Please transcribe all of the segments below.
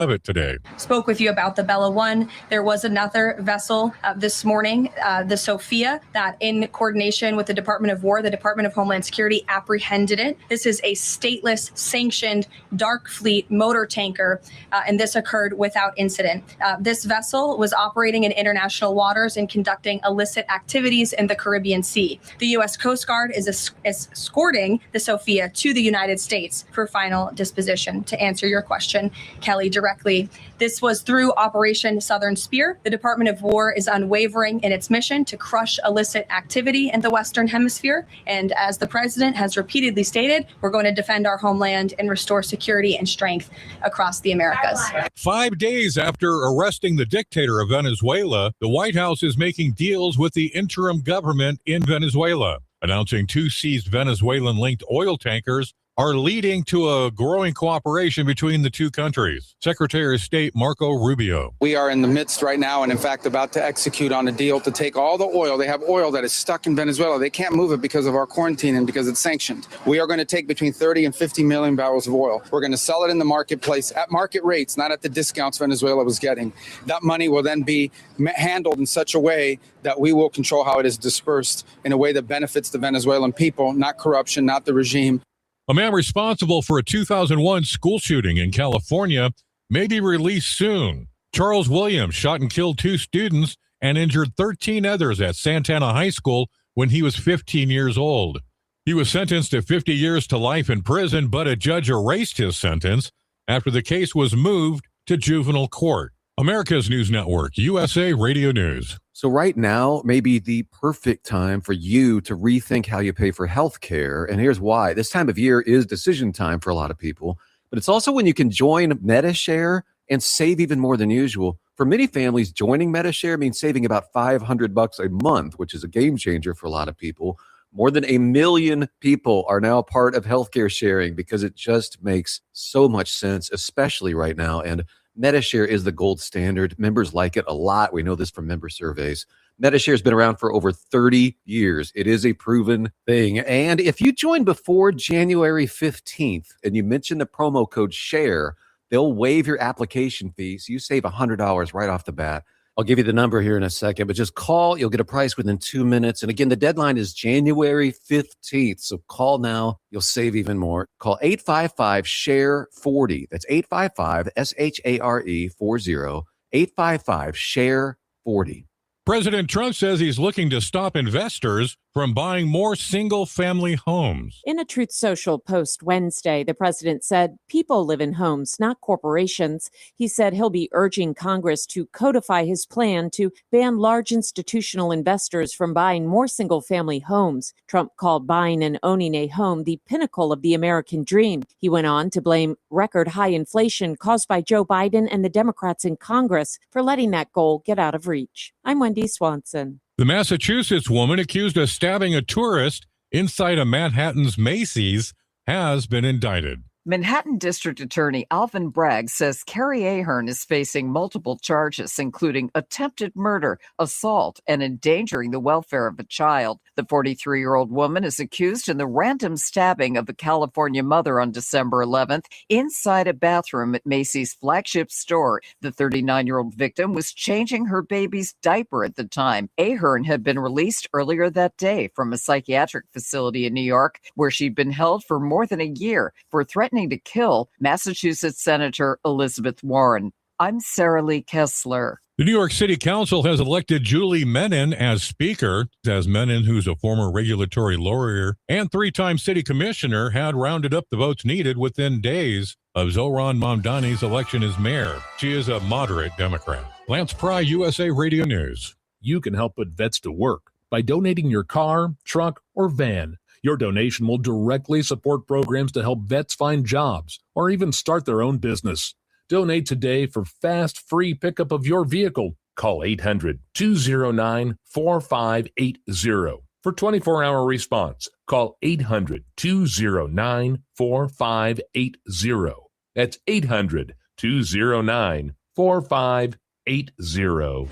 of it today. Spoke with you about the Bella One. There was another vessel this morning, the Sophia, that in coordination with the Department of War, the Department of Homeland Security apprehended it. This is a stateless, sanctioned dark fleet motor tanker, and this occurred without incident. This vessel was operating in international waters and conducting illicit activities in the Caribbean Sea. The U.S. Coast Guard is escorting the Sophia to the United States for final disposition. To answer your question, Kelly, directly, this was through Operation Southern Spear. The Department of War is unwavering in its mission to crush illicit activity in the Western Hemisphere. And as the president has repeatedly stated, we're going to defend our homeland and restore security and strength across the Americas. 5 days after arresting the dictator of Venezuela, the White House is making deals with the interim government in Venezuela, announcing 2 seized Venezuelan-linked oil tankers are leading to a growing cooperation between the 2 countries. Secretary of State Marco Rubio. We are in the midst right now and, in fact, about to execute on a deal to take all the oil. They have oil that is stuck in Venezuela. They can't move it because of our quarantine and because it's sanctioned. We are going to take between 30 and 50 million barrels of oil. We're going to sell it in the marketplace at market rates, not at the discounts Venezuela was getting. That money will then be handled in such a way that we will control how it is dispersed in a way that benefits the Venezuelan people, not corruption, not the regime. A man responsible for a 2001 school shooting in California may be released soon. Charles Williams shot and killed 2 students and injured 13 others at Santana High School when he was 15 years old. He was sentenced to 50 years to life in prison, but a judge erased his sentence after the case was moved to juvenile court. America's News Network, USA Radio News. So right now may be the perfect time for you to rethink how you pay for health care. And here's why. This time of year is decision time for a lot of people, but it's also when you can join MediShare and save even more than usual. For many families, joining MediShare means saving about $500 a month, which is a game changer for a lot of people. More than 1 million people are now part of healthcare sharing because it just makes so much sense, especially right now. And MediShare is the gold standard. Members like it a lot. We know this from member surveys. MediShare has been around for over 30 years. It is a proven thing. And if you join before January 15th and you mention the promo code SHARE, they'll waive your application fee. So you save $100 right off the bat. I'll give you the number here in a second, but just call. You'll get a price within 2 minutes. And again, the deadline is January 15th. So call now. You'll save even more. Call 855-SHARE-40. That's 855-SHARE-40. 855-SHARE-40. President Trump says he's looking to stop investors from buying more single-family homes. In a Truth Social post Wednesday, the president said people live in homes, not corporations. He said he'll be urging Congress to codify his plan to ban large institutional investors from buying more single-family homes. Trump called buying and owning a home the pinnacle of the American dream. He went on to blame record high inflation caused by Joe Biden and the Democrats in Congress for letting that goal get out of reach. I'm Wendy Swanson. The Massachusetts woman accused of stabbing a tourist inside a Manhattan's Macy's has been indicted. Manhattan District Attorney Alvin Bragg says Carrie Ahern is facing multiple charges, including attempted murder, assault, and endangering the welfare of a child. The 43-year-old woman is accused in the random stabbing of a California mother on December 11th inside a bathroom at Macy's flagship store. The 39-year-old victim was changing her baby's diaper at the time. Ahern had been released earlier that day from a psychiatric facility in New York, where she'd been held for more than a year for threatening to kill Massachusetts Senator Elizabeth Warren. I'm Sarah Lee Kessler. The New York City Council has elected Julie Menin as Speaker. As Menin, who's a former regulatory lawyer and 3-time city commissioner, had rounded up the votes needed within days of Zohran Mamdani's election as mayor. She is a moderate Democrat. Lance Pry, USA Radio News. You can help put vets to work by donating your car, truck, or van. Your donation will directly support programs to help vets find jobs or even start their own business. Donate today for fast, free pickup of your vehicle. Call 800-209-4580 for 24-hour response. Call 800-209-4580. That's 800-209-4580.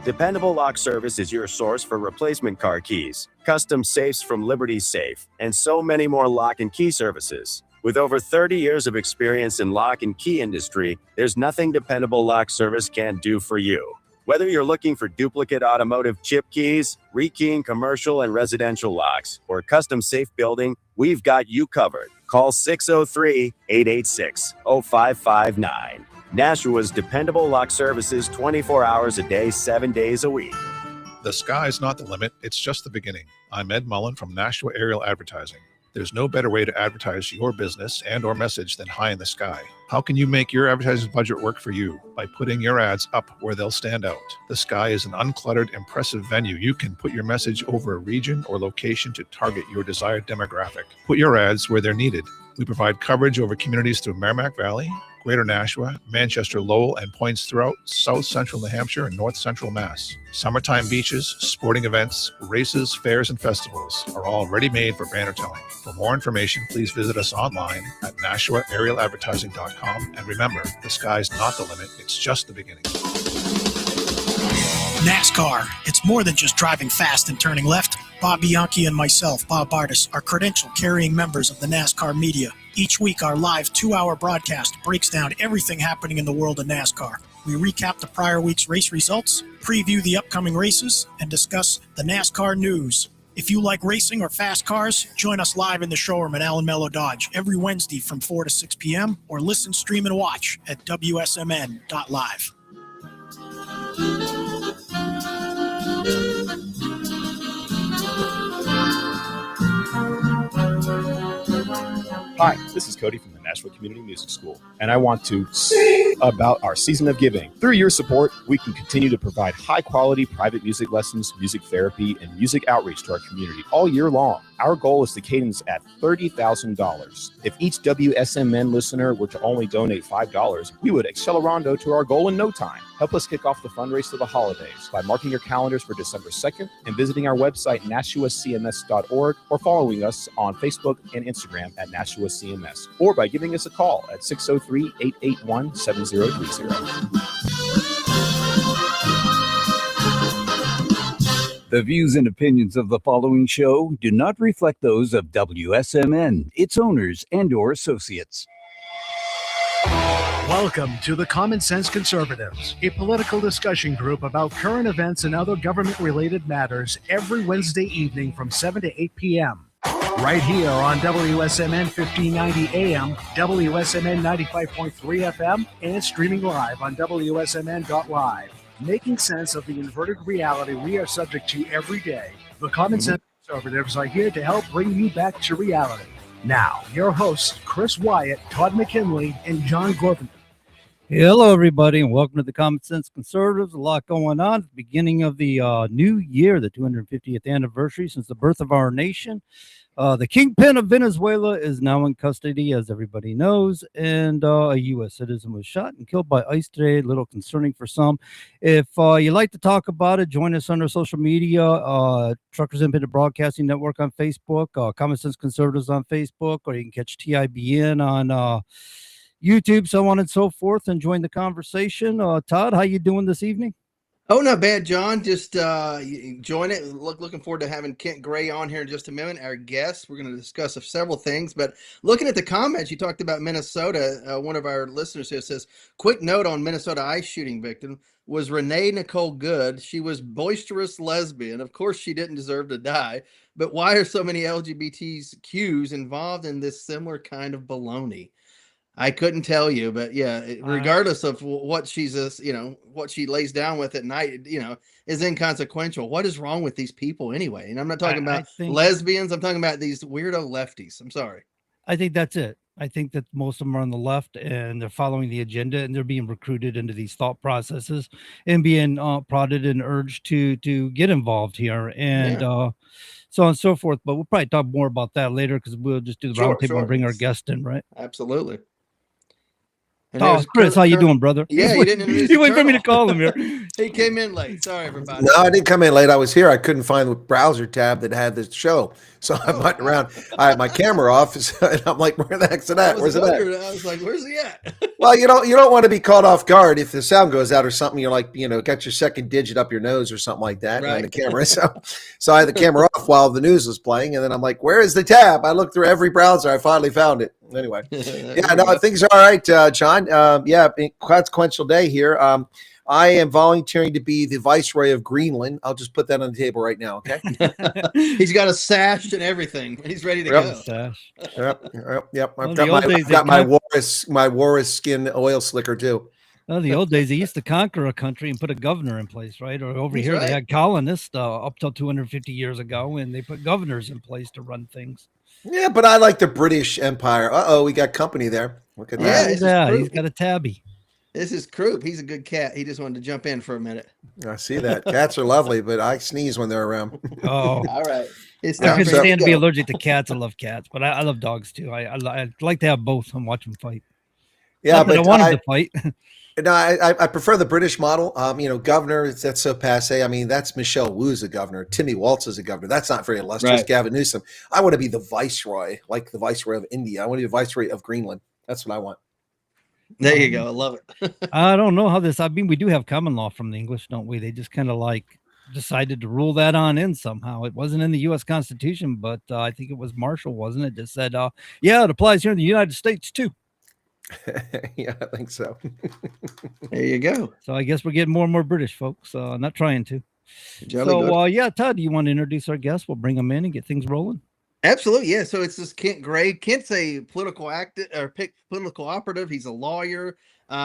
Dependable Lock Service is your source for replacement car keys, custom safes from Liberty Safe, and so many more lock and key services. With over 30 years of experience in lock and key industry, there's nothing Dependable Lock Service can't do for you. Whether you're looking for duplicate automotive chip keys, rekeying commercial and residential locks, or custom safe building, we've got you covered. Call 603-886-0559. Nashua's Dependable Lock Services, 24 hours a day, 7 days a week. The sky's not the limit, it's just the beginning. I'm Ed Mullen from Nashua Aerial Advertising. There's no better way to advertise your business and or message than high in the sky. How can you make your advertising budget work for you? By putting your ads up where they'll stand out. The sky is an uncluttered, impressive venue. You can put your message over a region or location to target your desired demographic. Put your ads where they're needed. We provide coverage over communities through Merrimack Valley, Greater Nashua, Manchester, Lowell, and points throughout South Central New Hampshire and North Central Mass. Summertime beaches, sporting events, races, fairs, and festivals are all ready-made for banner telling. For more information, please visit us online at NashuaAerialAdvertising.com. And remember, the sky's not the limit, it's just the beginning. NASCAR. It's more than just driving fast and turning left. Bob Bianchi and myself, Bob Bartis, are credentialed carrying members of the NASCAR media. Each week, our live 2-hour broadcast breaks down everything happening in the world of NASCAR. We recap the prior week's race results, preview the upcoming races, and discuss the NASCAR news. If you like racing or fast cars, join us live in the showroom at Allen Mello Dodge every Wednesday from 4 to 6 p.m. or listen, stream, and watch at wsmn.live. Hi, this is Cody from the Nashua Community Music School, and I want to sing about our season of giving. Through your support, we can continue to provide high-quality private music lessons, music therapy, and music outreach to our community all year long. Our goal is to cadence at $30,000. If each WSMN listener were to only donate $5, we would accelerando to our goal in no time. Help us kick off the fundraise for the holidays by marking your calendars for December 2nd and visiting our website, NashuaCMS.org, or following us on Facebook and Instagram at Nashua CMS, or by giving us a call at 603-881-7030. The views and opinions of the following show do not reflect those of WSMN, its owners, and/or associates. Welcome to the Common Sense Conservatives, a political discussion group about current events and other government-related matters every Wednesday evening from 7 to 8 p.m. Right here on WSMN 1590 AM, WSMN 95.3 FM, and streaming live on wsmn.live. Making sense of the inverted reality we are subject to every day, the Common Sense Conservatives are here to help bring you back to reality. Now, your hosts, Chris Wyatt, Todd McKinley, and John Gorvin. Hello, everybody, and welcome to the Common Sense Conservatives. A lot going on at the beginning of the new year, the 250th anniversary since the birth of our nation. The kingpin of Venezuela is now in custody, as everybody knows, and a U.S. citizen was shot and killed by ICE today. A little concerning for some. If you'd like to talk about it, join us on our social media, Truckers Independent Broadcasting Network on Facebook, Common Sense Conservatives on Facebook, or you can catch TIBN on YouTube, so on and so forth, and join the conversation. Todd, how you doing this evening? Oh, not bad, John. Just join it. Looking forward to having Kent Gray on here in just a minute, our guest. We're going to discuss several things, but looking at the comments, you talked about Minnesota. One of our listeners here says, quick note on Minnesota ICE shooting victim was Renee Nicole Good. She was boisterous lesbian. Of course, she didn't deserve to die, but why are so many LGBTQs involved in this similar kind of baloney? I couldn't tell you, but yeah, regardless of what she's, what she lays down with at night, is inconsequential. What is wrong with these people anyway? And I'm not talking about lesbians. I'm talking about these weirdo lefties. I'm sorry. I think that's it. I think that most of them are on the left and they're following the agenda and they're being recruited into these thought processes and being prodded and urged to get involved here and so on and so forth. But we'll probably talk more about that later because we'll just do the roundtable and bring our guest in, right? Absolutely. Oh, Chris, how you doing, brother? Yeah, you didn't. You wait for me to call him here. He came in late. Sorry, everybody. No, I didn't come in late. I was here. I couldn't find the browser tab that had the show, so I went around. I had my camera off, and I'm like, "Where the heck's it at? Where's it at?" I was like, "Where's he at?" Well, you don't want to be caught off guard if the sound goes out or something. You're like, got your second digit up your nose or something like that on the camera. So I had the camera off while the news was playing, and then I'm like, "Where is the tab?" I looked through every browser. I finally found it. Anyway, There yeah, we no, go. things are all right, John. Yeah, consequential day here. I am volunteering to be the viceroy of Greenland. I'll just put that on the table right now. Okay. He's got a sash and everything. He's ready to Yep. go. Sash. Yep. Well, I've the got old days, I've they got my walrus skin oil slicker too. well, the old days, they used to conquer a country and put a governor in place, right? Or over That's here, they right. had colonists up till 250 years ago, and they put governors in place to run things. Yeah, but I like the British Empire. We got company there. Look at Yeah, that. this is Yeah, he's Croup. got a tabby. This is Croup. He's a good cat. He just wanted to jump in for a minute. I see that. Cats are lovely, but I sneeze when they're around. Oh, All right. It's I time couldn't for him to stand to be go. allergic to cats. I love cats, but I love dogs too. I like to have both and watch them fight. Yeah, Not that I but want them to fight. no, I prefer the British model. Governor, that's so passe. I mean, that's Michelle Wu's a governor. Timmy Waltz is a governor. That's not very illustrious. Right. Gavin Newsom. I want to be the viceroy, like the viceroy of India. I want to be the viceroy of Greenland. That's what I want. There you go. I love it. I don't know how this. I mean, we do have common law from the English, don't we? They just kind of like decided to rule that on in somehow. It wasn't in the U.S. Constitution, but I think it was Marshall, wasn't it? Just said, yeah, it applies here in the United States too. Yeah, I think so. There you go. So I guess we're getting more and more British folks. Not trying to. Jolly good. So yeah, Todd, do you want to introduce our guest? We'll bring them in and get things rolling. Absolutely, yeah. So it's this Kent Gray. Kent's a political political operative. He's a lawyer.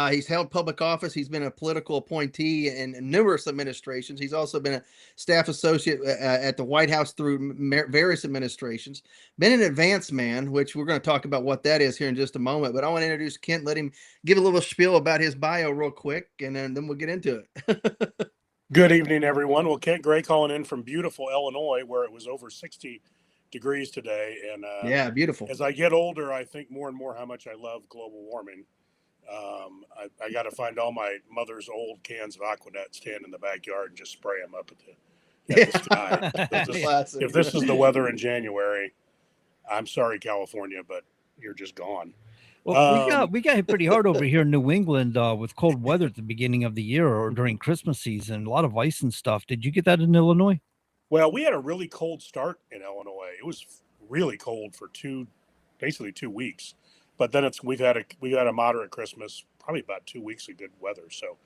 He's held public office. He's been a political appointee in numerous administrations. He's also been a staff associate at the White House through various administrations. Been an advance man, which we're going to talk about what that is here in just a moment. But I want to introduce Kent. Let him give a little spiel about his bio real quick, and then we'll get into it. Good evening, everyone. Well, Kent Gray calling in from beautiful Illinois, where it was over 60 degrees today. And yeah, beautiful. As I get older, I think more and more how much I love global warming. I got to find all my mother's old cans of Aquanet, stand in the backyard and just spray them up at the sky. If this is the weather in January, I'm sorry, California, but you're just gone. Well, we got hit pretty hard over here in New England with cold weather at the beginning of the year or during Christmas season. A lot of ice and stuff. Did you get that in Illinois? Well, we had a really cold start in Illinois. It was really cold for basically 2 weeks. But then we've had a moderate Christmas, probably about 2 weeks of good weather. So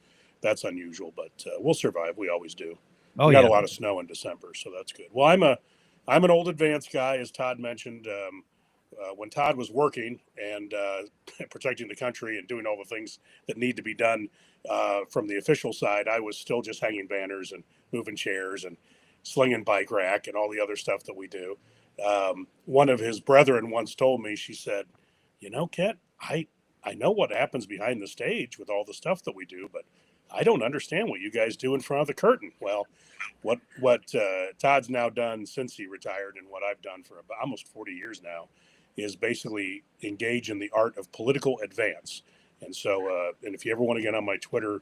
that's unusual, but we'll survive. We always do. We got a lot of snow in December, so that's good. Well, I'm an old advanced guy, as Todd mentioned. When Todd was working and protecting the country and doing all the things that need to be done from the official side, I was still just hanging banners and moving chairs and slinging bike rack and all the other stuff that we do. One of his brethren once told me, she said, Kent, I know what happens behind the stage with all the stuff that we do, but I don't understand what you guys do in front of the curtain. Well, what Todd's now done since he retired and what I've done for about almost 40 years now is basically engage in the art of political advance. And so, and if you ever want to get on my Twitter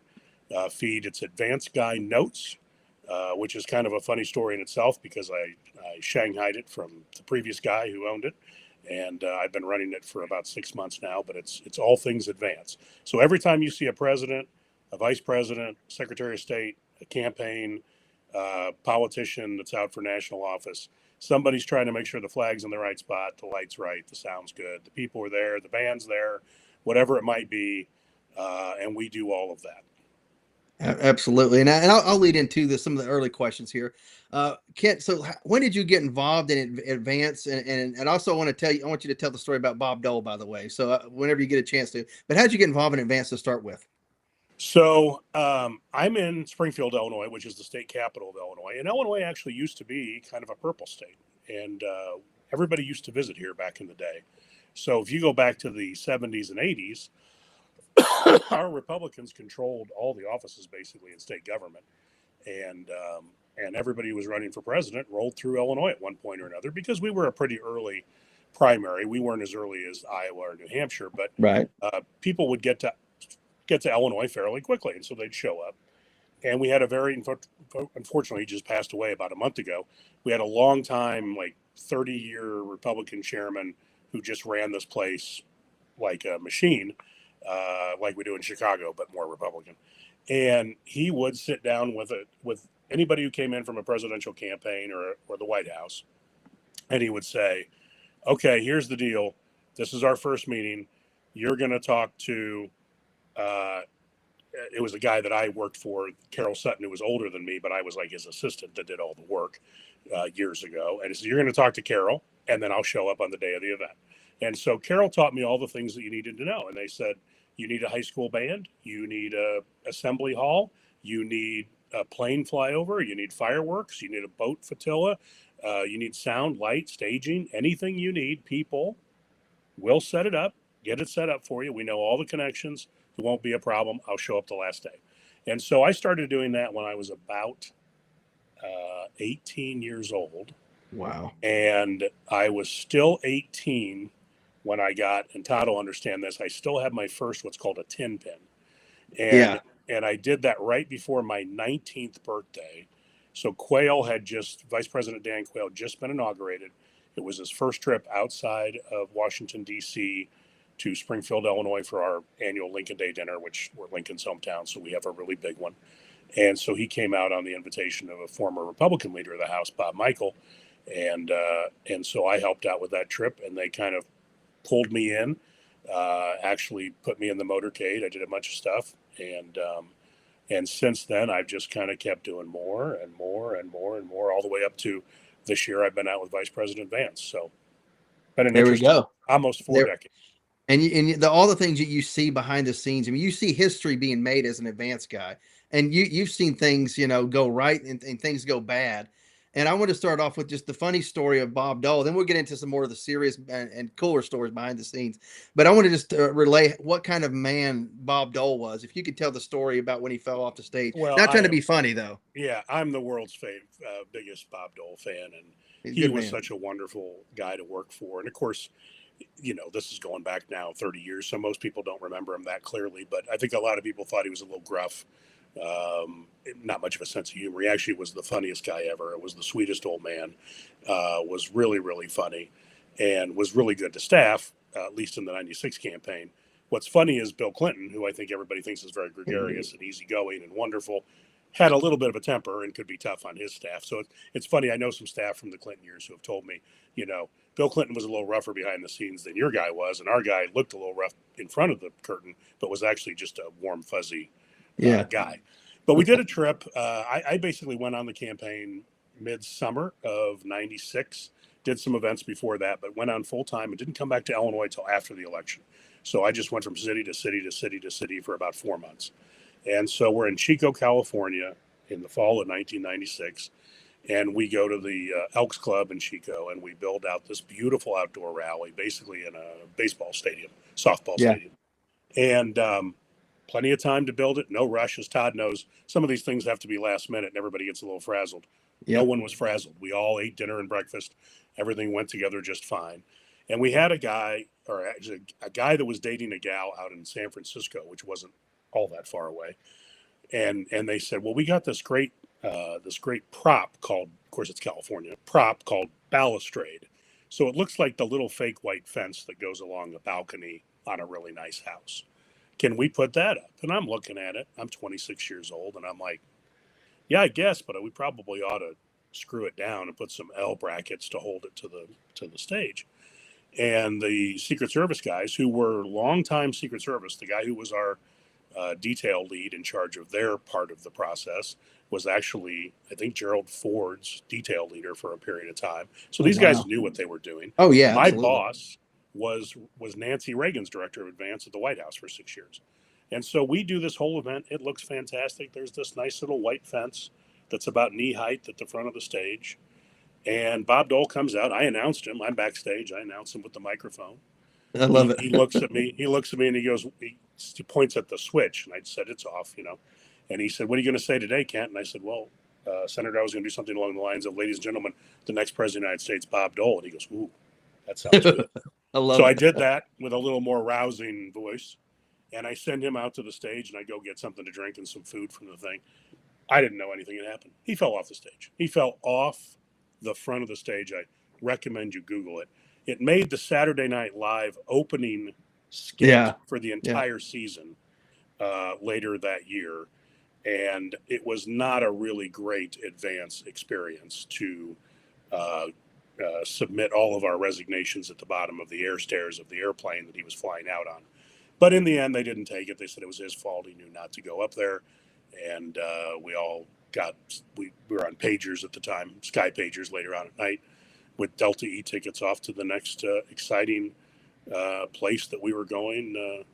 feed, it's Advance Guy Notes, which is kind of a funny story in itself because I shanghaied it from the previous guy who owned it. And I've been running it for about 6 months now, but it's all things advance. So every time you see a president, a vice president, secretary of state, a campaign, politician that's out for national office, somebody's trying to make sure the flag's in the right spot, the light's right, the sound's good, the people are there, the band's there, whatever it might be, and we do all of that. Absolutely, and I'll lead into some of the early questions here, Kent. So, when did you get involved in advance? And also, I want you to tell the story about Bob Dole, by the way. So, whenever you get a chance to, but how did you get involved in advance to start with? So, I'm in Springfield, Illinois, which is the state capital of Illinois, and Illinois actually used to be kind of a purple state, and everybody used to visit here back in the day. So, if you go back to the 70s and 80s. Our Republicans controlled all the offices basically in state government, and everybody who was running for president rolled through Illinois at one point or another because we were a pretty early primary. We weren't as early as Iowa or New Hampshire, but people would get to Illinois fairly quickly, and so they'd show up. And we had a very unfortunately, he just passed away about a month ago. We had a long time, like 30-year Republican chairman who just ran this place like a machine. Like we do in Chicago, but more Republican. And he would sit down with anybody who came in from a presidential campaign or the White House. And he would say, okay, here's the deal. this is our first meeting. You're going to talk to, it was a guy that I worked for, Carol Sutton, who was older than me, but I was like his assistant that did all the work years ago. And he said, you're going to talk to Carol, and then I'll show up on the day of the event. And so Carol taught me all the things that you needed to know. And they said, you need a high school band, you need a assembly hall, you need a plane flyover, you need fireworks, you need a boat flotilla, you need sound, light, staging, anything you need. People will set it up, get it set up for you. We know all the connections. It won't be a problem. I'll show up the last day. And so I started doing that when I was about 18 years old. Wow. And I was still 18 when I got, and Todd will understand this, I still have my first what's called a 10 pin. And I did that right before my 19th birthday. So Vice President Dan Quayle had just been inaugurated. It was his first trip outside of Washington, D.C. to Springfield, Illinois for our annual Lincoln Day dinner, which we're Lincoln's hometown, so we have a really big one. And so he came out on the invitation of a former Republican leader of the House, Bob Michael. And so I helped out with that trip, and they kind of pulled me in, actually put me in the motorcade. I did a bunch of stuff. And since then, I've just kind of kept doing more and more and more and more, all the way up to this year. I've been out with Vice President Vance. So been an There we interesting, go. almost 4 decades. And all the things that you see behind the scenes. I mean, you see history being made as an advanced guy, and you've seen things, go right and things go bad. And I want to start off with just the funny story of Bob Dole. Then we'll get into some more of the serious and cooler stories behind the scenes. But I want to just relay what kind of man Bob Dole was. If you could tell the story about when he fell off the stage. Well, Not trying to be funny, though. Yeah, I'm the world's biggest Bob Dole fan, and He's a he good was man. such a wonderful guy to work for. And of course, this is going back now 30 years, so most people don't remember him that clearly. But I think a lot of people thought he was a little gruff, not much of a sense of humor. He actually was the funniest guy ever. It was the sweetest old man, was really, really funny, and was really good to staff, at least in the 96 campaign. What's funny is Bill Clinton, who I think everybody thinks is very gregarious and easygoing and wonderful, had a little bit of a temper and could be tough on his staff. So it's funny. I know some staff from the Clinton years who have told me, Bill Clinton was a little rougher behind the scenes than your guy was, and our guy looked a little rough in front of the curtain, but was actually just a warm, fuzzy guy. But we did a trip. I basically went on the campaign midsummer of 96, did some events before that, but went on full time and didn't come back to Illinois till after the election. So I just went from city to city to city to city for about 4 months. And so we're in Chico, California in the fall of 1996. And we go to the Elks Club in Chico, and we build out this beautiful outdoor rally, basically in a baseball stadium, softball stadium. And plenty of time to build it. No rush. As Todd knows, some of these things have to be last minute, and everybody gets a little frazzled. No one was frazzled. We all ate dinner and breakfast. Everything went together just fine. And we had a guy, or actually a guy that was dating a gal out in San Francisco, which wasn't all that far away. And they said, well, we got this great prop called, of course it's California, prop called balustrade. So it looks like the little fake white fence that goes along the balcony on a really nice house. Can we put that up? And I'm looking at it. I'm 26 years old, and I'm like, yeah, I guess, but we probably ought to screw it down and put some L brackets to hold it to the stage. And the Secret Service guys, who were longtime Secret Service, the guy who was our detail lead in charge of their part of the process was actually, I think, Gerald Ford's detail leader for a period of time. So these guys knew what they were doing. Oh, yeah. My absolutely. boss was Nancy Reagan's director of advance at the White House for 6 years. And so we do this whole event. It looks fantastic. There's this nice little white fence that's about knee height at the front of the stage. And Bob Dole comes out. I announced him. I'm backstage. I announced him with the microphone. I love it. He looks at me. He looks at me and he goes, he points at the switch. And I said, it's off, And he said, what are you going to say today, Kent? And I said, well, Senator, I was going to do something along the lines of, ladies and gentlemen, the next president of the United States, Bob Dole. And he goes, ooh, that sounds good. I did that with a little more rousing voice. And I send him out to the stage, and I go get something to drink and some food from the thing. I didn't know anything had happened. He fell off the stage. He fell off the front of the stage. I recommend you Google it. It made the Saturday Night Live opening skit for the entire season later that year. And it was not a really great advance experience to submit all of our resignations at the bottom of the air stairs of the airplane that he was flying out on. But in the end, they didn't take it. They said it was his fault. He knew not to go up there. And we all we were on pagers at the time, Sky Pagers later on at night, with Delta E tickets off to the next exciting place that we were going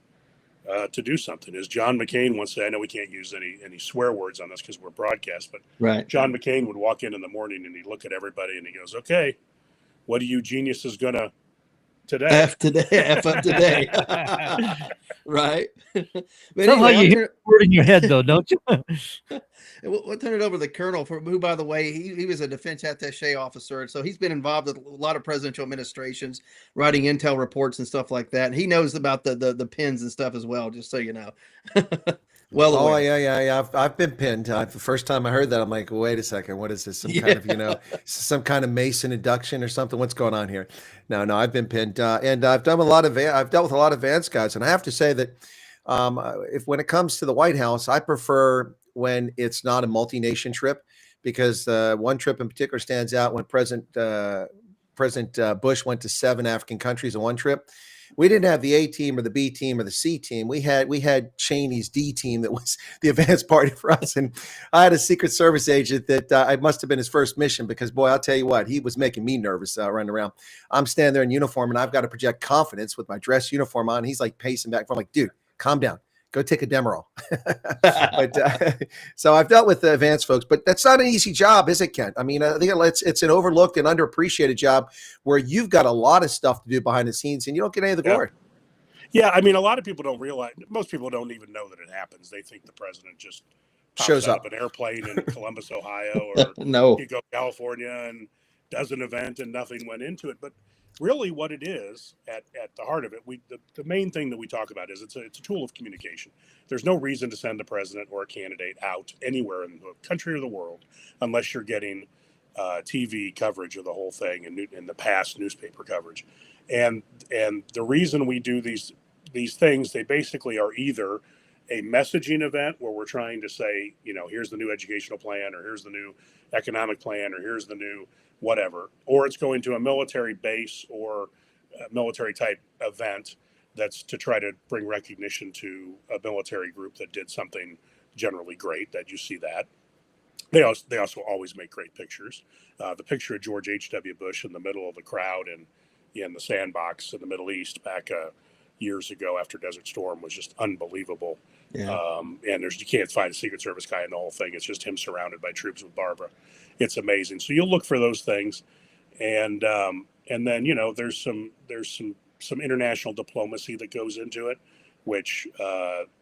to do something. As John McCain once said, I know we can't use any swear words on this because we're broadcast, but Right. John McCain would walk in the morning and he'd look at everybody and he goes, okay, what are you geniuses gonna today? F up today. Right. But Somehow anyway, you hear the word in your head, though, don't you? we'll turn it over to the colonel, who, by the way, he was a defense attaché officer, and so he's been involved with a lot of presidential administrations, writing intel reports and stuff like that. And he knows about the pins and stuff as well, just so you know. Well Oh aware. yeah. I've been pinned. The first time I heard that, I'm like, wait a second, what is this? Some kind of some kind of Mason induction or something? What's going on here? No, I've been pinned, and I've dealt with a lot of Vance guys, and I have to say that when it comes to the White House, I prefer when it's not a multi-nation trip, because one trip in particular stands out when President Bush went to 7 African countries in one trip. We didn't have the A team or the B team or the C team. We had Cheney's D team that was the advance party for us. And I had a Secret Service agent that it must have been his first mission, because, boy, I'll tell you what, he was making me nervous running around. I'm standing there in uniform and I've got to project confidence with my dress uniform on. He's like pacing back. I'm like, dude, calm down. Go take a Demerol. But so I've dealt with the advanced folks, but that's not an easy job, is it, Kent? I mean, I think it's an overlooked and underappreciated job where you've got a lot of stuff to do behind the scenes and you don't get any of the glory. Yeah, I mean, a lot of people don't realize. Most people don't even know that it happens. They think the president just shows up up an airplane in Columbus, Ohio, or No. you go to California and does an event and nothing went into it. But really, what it is at the heart of it, the main thing that we talk about is it's a tool of communication. There's no reason to send a president or a candidate out anywhere in the country or the world unless you're getting TV coverage of the whole thing and in the past newspaper coverage. And the reason we do these things, they basically are either a messaging event where we're trying to say, here's the new educational plan, or here's the new economic plan, or here's the new whatever, or it's going to a military base or a military type event that's to try to bring recognition to a military group that did something generally great, that you see that. They also always make great pictures. The picture of George H.W. Bush in the middle of the crowd in the sandbox in the Middle East back years ago after Desert Storm was just unbelievable. Yeah. And you can't find a Secret Service guy in the whole thing. It's just him surrounded by troops with Barbara. It's amazing. So you'll look for those things, and then there's some international diplomacy that goes into it, which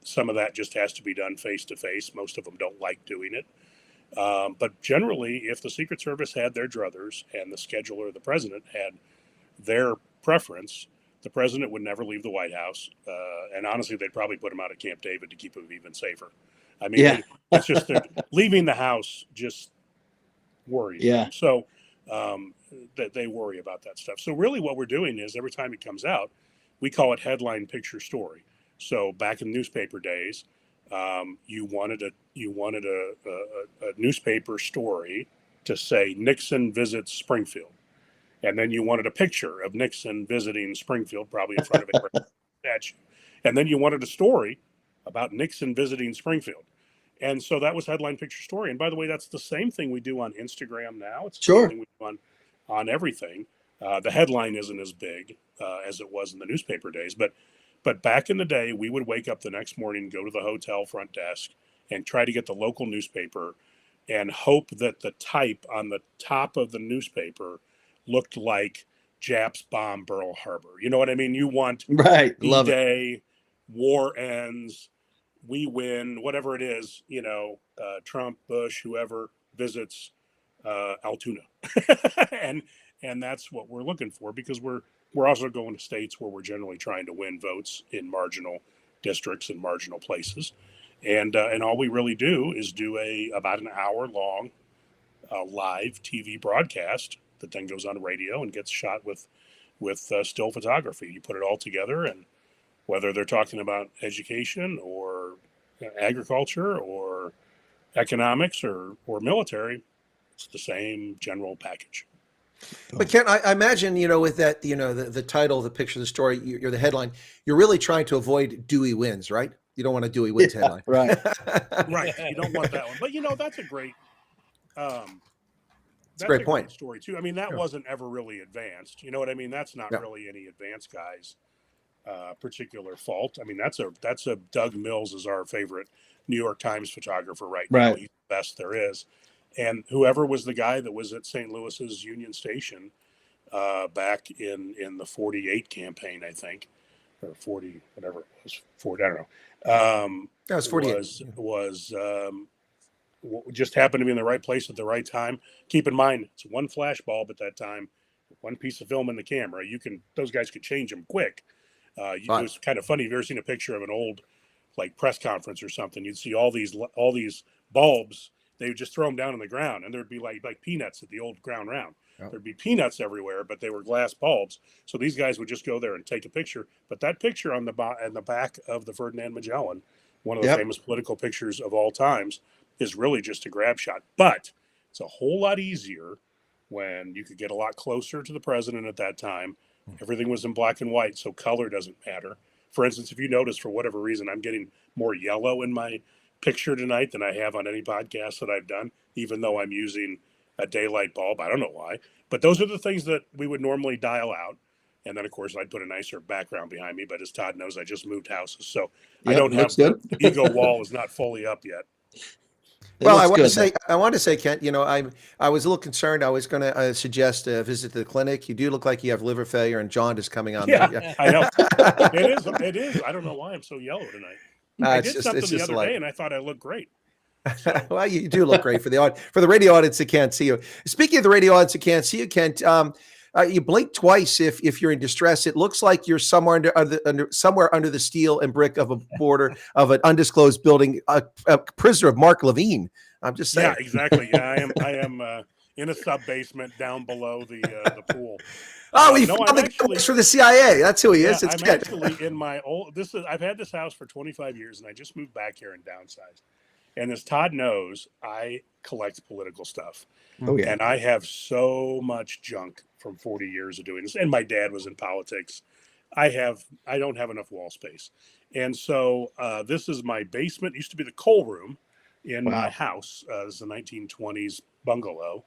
some of that just has to be done face to face. Most of them don't like doing it. But generally, if the Secret Service had their druthers and the scheduler, the president, had their preference, the president would never leave the White House. And honestly, they'd probably put him out at Camp David to keep him even safer. I mean, it's just leaving the house just worries them. So that they worry about that stuff. So really what we're doing is every time it comes out, we call it headline picture story. So back in newspaper days, you wanted a newspaper story to say Nixon visits Springfield. And then you wanted a picture of Nixon visiting Springfield, probably in front of a statue. And then you wanted a story about Nixon visiting Springfield. And so that was headline picture story. And by the way, that's the same thing we do on Instagram now. It's the same thing we do on everything. The headline isn't as big as it was in the newspaper days. But back in the day, we would wake up the next morning, go to the hotel front desk, and try to get the local newspaper and hope that the type on the top of the newspaper looked like Japs bomb Pearl Harbor. You know what I mean? You want D-Day, war ends, we win, whatever it is, Trump, Bush, whoever visits Altoona. and that's what we're looking for, because we're also going to states where we're generally trying to win votes in marginal districts and marginal places. And all we really do is do about an hour long live TV broadcast that then goes on radio and gets shot with still photography. You put it all together, and whether they're talking about education or agriculture or economics or military, it's the same general package. But Ken, I imagine, with that, the title, the picture, the story, you're the headline, you're really trying to avoid Dewey wins, right? You don't want a Dewey wins headline. Right. Right. You don't want that one. But that's a great It's a great point. story too. I mean, that wasn't ever really advanced. You know what I mean? That's not Yeah. really any advanced guy's particular fault. I mean, that's a Doug Mills is our favorite New York Times photographer right now. Right. He's the best there is. And whoever was the guy that was at St. Louis's Union Station back in the 48 campaign, I think, or 40, whatever it was, 40, I don't know. That was 48. Just happened to be in the right place at the right time. Keep in mind, it's one flash bulb at that time, one piece of film in the camera. Those guys could change them quick. It was kind of funny. Have you ever seen a picture of an old press conference or something? You'd see all these bulbs. They would just throw them down on the ground, and there'd be like peanuts at the old ground round. Yep. There'd be peanuts everywhere, but they were glass bulbs. So these guys would just go there and take a picture. But that picture on the back of the Ferdinand Magellan, one of the famous political pictures of all times, is really just a grab shot. But it's a whole lot easier when you could get a lot closer to the president at that time. Everything was in black and white, so color doesn't matter. For instance, if you notice, for whatever reason, I'm getting more yellow in my picture tonight than I have on any podcast that I've done, even though I'm using a daylight bulb. I don't know why. But those are the things that we would normally dial out. And then, of course, I'd put a nicer background behind me. But as Todd knows, I just moved houses. So I don't have the ego wall is not fully up yet. Well, I want to say, Kent, I was a little concerned. I was going to suggest a visit to the clinic. You do look like you have liver failure and jaundice coming on. Yeah, I know. It is. I don't know why I'm so yellow tonight. I did something the other day, and I thought I looked great. So. Well, you do look great for the radio audience that can't see you. Speaking of the radio audience that can't see you, Kent, you blink twice if you're in distress. It looks like you're somewhere under the steel and brick of a border of an undisclosed building, a prisoner of Mark Levine. I'm just saying. Yeah, exactly. Yeah, I am in a sub basement down below the pool. Oh, he found the guys for the CIA. That's who he is. It's I'm actually in my old. I've had this house for 25 years, and I just moved back here and downsized. And as Todd knows, I collect political stuff. Oh, yeah. And I have so much junk from 40 years of doing this. And my dad was in politics. I don't have enough wall space. And so this is my basement. It used to be the coal room in my house. This is a 1920s bungalow.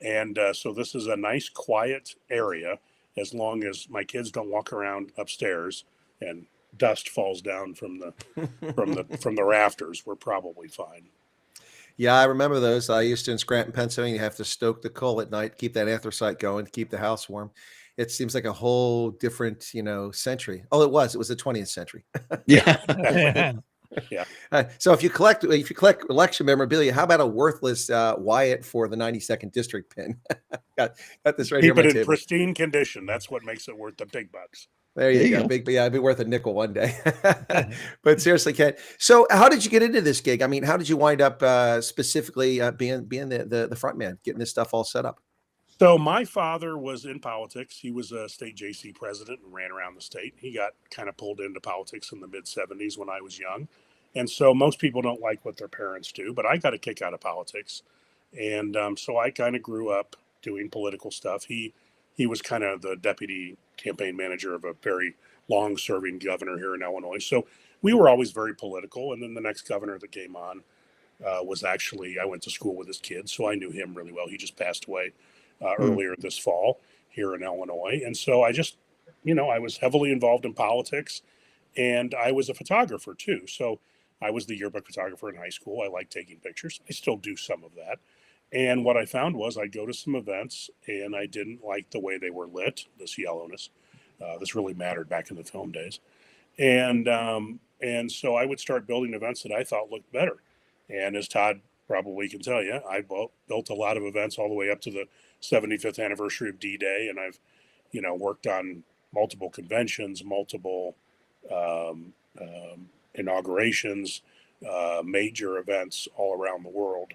And so this is a nice, quiet area, as long as my kids don't walk around upstairs and dust falls down from the rafters, we're probably fine. Yeah, I remember those. I used to in Scranton, Pennsylvania. You have to stoke the coal at night, keep that anthracite going, to keep the house warm. It seems like a whole different, century. Oh, it was the 20th century. Yeah. Yeah. So if you collect election memorabilia, how about a worthless Wyatt for the 92nd district pin? got this right here. Keep it in pristine condition. That's what makes it worth the big bucks. There you go. It'd be worth a nickel one day. But seriously, Ken. So how did you get into this gig? I mean, how did you wind up specifically being the front man, getting this stuff all set up? So my father was in politics. He was a state JC president and ran around the state. He got kind of pulled into politics in the mid 70s when I was young. And so most people don't like what their parents do, but I got a kick out of politics. And so I kind of grew up doing political stuff. He was kind of the deputy campaign manager of a very long-serving governor here in Illinois. So we were always very political. And then the next governor that came on was actually, I went to school with his kids, so I knew him really well. He just passed away earlier this fall here in Illinois. And so I just, I was heavily involved in politics, and I was a photographer too. So I was the yearbook photographer in high school. I like taking pictures. I still do some of that. And what I found was I'd go to some events and I didn't like the way they were lit, this yellowness. This really mattered back in the film days. And so I would start building events that I thought looked better. And as Todd probably can tell you, I built a lot of events all the way up to the 75th anniversary of D-Day. And I've, worked on multiple conventions, multiple inaugurations, major events all around the world.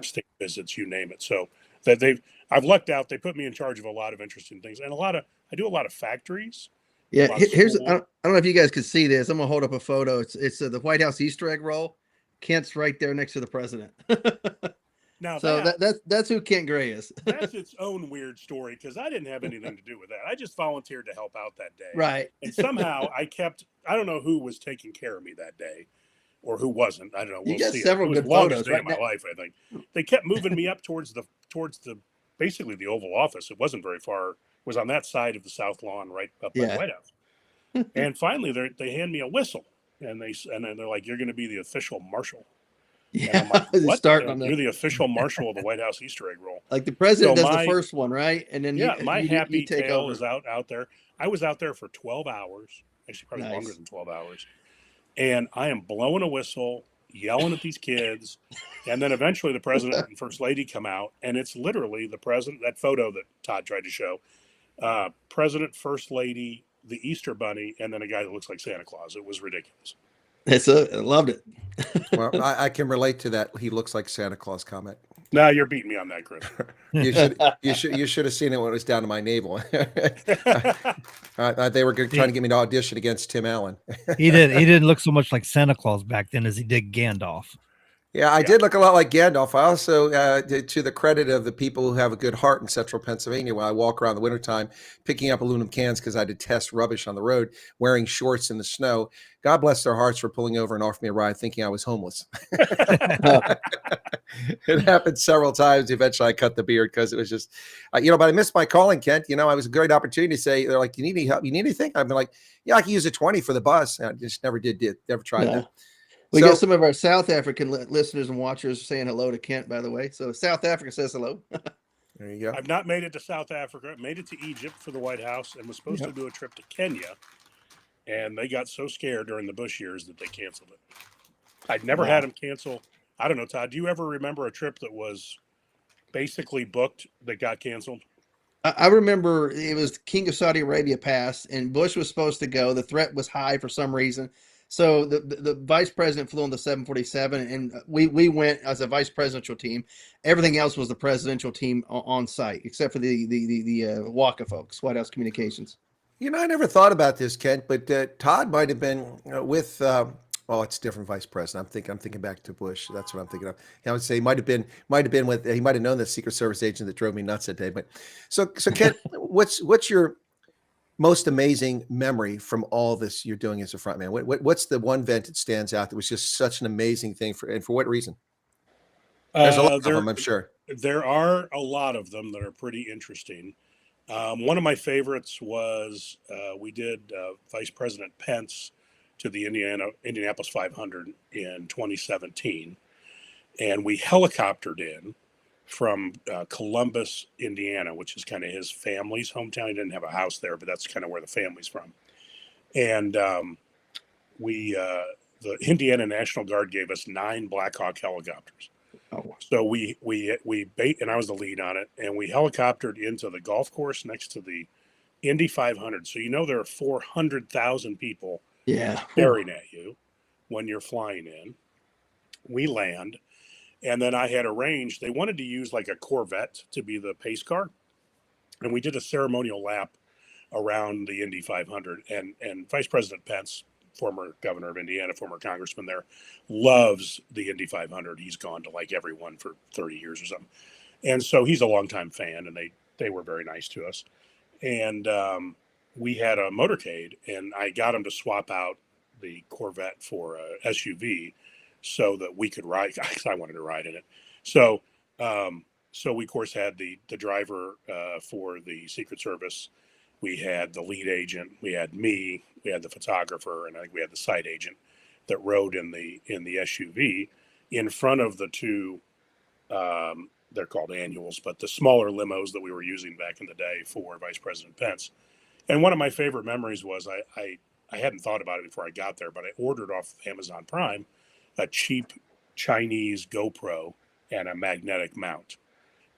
State visits, you name it. So that I've lucked out. They put me in charge of a lot of interesting things, and I do a lot of factories. Yeah, I don't know if you guys could see this. I'm gonna hold up a photo. It's the White House Easter egg roll. Kent's right there next to the president. Now So that's who Kent Gray is. that's its own weird story because I didn't have anything to do with that. I just volunteered to help out that day. Right. And somehow I don't know who was taking care of me that day or who wasn't. I don't know. You We'll got see. several It was good the longest photos day right of my now. life, I think. They kept moving me up towards the basically the Oval Office. It wasn't very far. It was on that side of the South Lawn, right up by the Yeah. White House. And finally, they hand me a whistle, and then they're like, "You're going to be the official marshal." And I'm Yeah. like, "What? Starting on You're the official marshal of the White House Easter egg roll." like the president So does the my first one, right? And then my you happy take tale over. is out there. I was out there for 12 hours, actually probably Nice. longer than 12 hours, and I am blowing a whistle, yelling at these kids, and then eventually the president and first lady come out, and it's literally the president. That photo that Todd tried to show, president, first lady, the Easter bunny, and then a guy that looks like Santa Claus. It was ridiculous. I loved it. Well, I can relate to that. He looks like Santa Claus comment. Now you're beating me on that, Chris. You should have seen it when it was down to my navel. They were trying to get me to audition against Tim Allen. He didn't look so much like Santa Claus back then as he did Gandalf. Yeah, I did look a lot like Gandalf. I also, to the credit of the people who have a good heart in central Pennsylvania, when I walk around the wintertime picking up aluminum cans because I detest rubbish on the road, wearing shorts in the snow, God bless their hearts for pulling over and offering me a ride thinking I was homeless. It happened several times. Eventually, I cut the beard because it was just, but I missed my calling, Kent. It was a great opportunity to say, they're like, "Do you need any help? You need anything?" I've been like, "Yeah, I can use a 20 for the bus." And I just never never tried that. We got some of our South African listeners and watchers saying hello to Kent, by the way. So South Africa says hello. There you go. I've not made it to South Africa. Made it to Egypt for the White House and was supposed to do a trip to Kenya. And they got so scared during the Bush years that they canceled it. I'd never had them cancel. I don't know, Todd, do you ever remember a trip that was basically booked that got canceled? I remember it was King of Saudi Arabia passed, and Bush was supposed to go. The threat was high for some reason. So the vice president flew on the 747, and we went as a vice presidential team. Everything else was the presidential team on site, except for the WACA folks, White House Communications. I never thought about this, Kent, but Todd might have been with. It's different vice president. I'm thinking back to Bush. That's what I'm thinking of. I would say he might have been with. He might have known the Secret Service agent that drove me nuts that day. But so Kent, what's your most amazing memory from all this you're doing as a frontman? What's the one event that stands out that was just such an amazing thing and for what reason? There's a lot of them, I'm sure. There are a lot of them that are pretty interesting. One of my favorites was we did Vice President Pence to the Indianapolis 500 in 2017, and we helicoptered in from Columbus, Indiana, which is kind of his family's hometown. He didn't have a house there, but that's kind of where the family's from. And the Indiana National Guard gave us 9 Black Hawk helicopters. Oh. So we and I was the lead on it, and we helicoptered into the golf course next to the Indy 500. So there are 400,000 people staring at you when you're flying in. We land, and then I had arranged, they wanted to use like a Corvette to be the pace car, and we did a ceremonial lap around the Indy 500, and Vice President Pence, former governor of Indiana, former congressman there, loves the Indy 500. He's gone to like everyone for 30 years or something. And so he's a longtime fan, and they were very nice to us. And we had a motorcade, and I got him to swap out the Corvette for a SUV so that we could ride, because I wanted to ride in it. So we, of course, had the driver for the Secret Service. We had the lead agent, we had me, we had the photographer, and I think we had the site agent that rode in the SUV in front of the two, they're called annuals, but the smaller limos that we were using back in the day for Vice President Pence. And one of my favorite memories was I hadn't thought about it before I got there, but I ordered off Amazon Prime a cheap Chinese GoPro and a magnetic mount.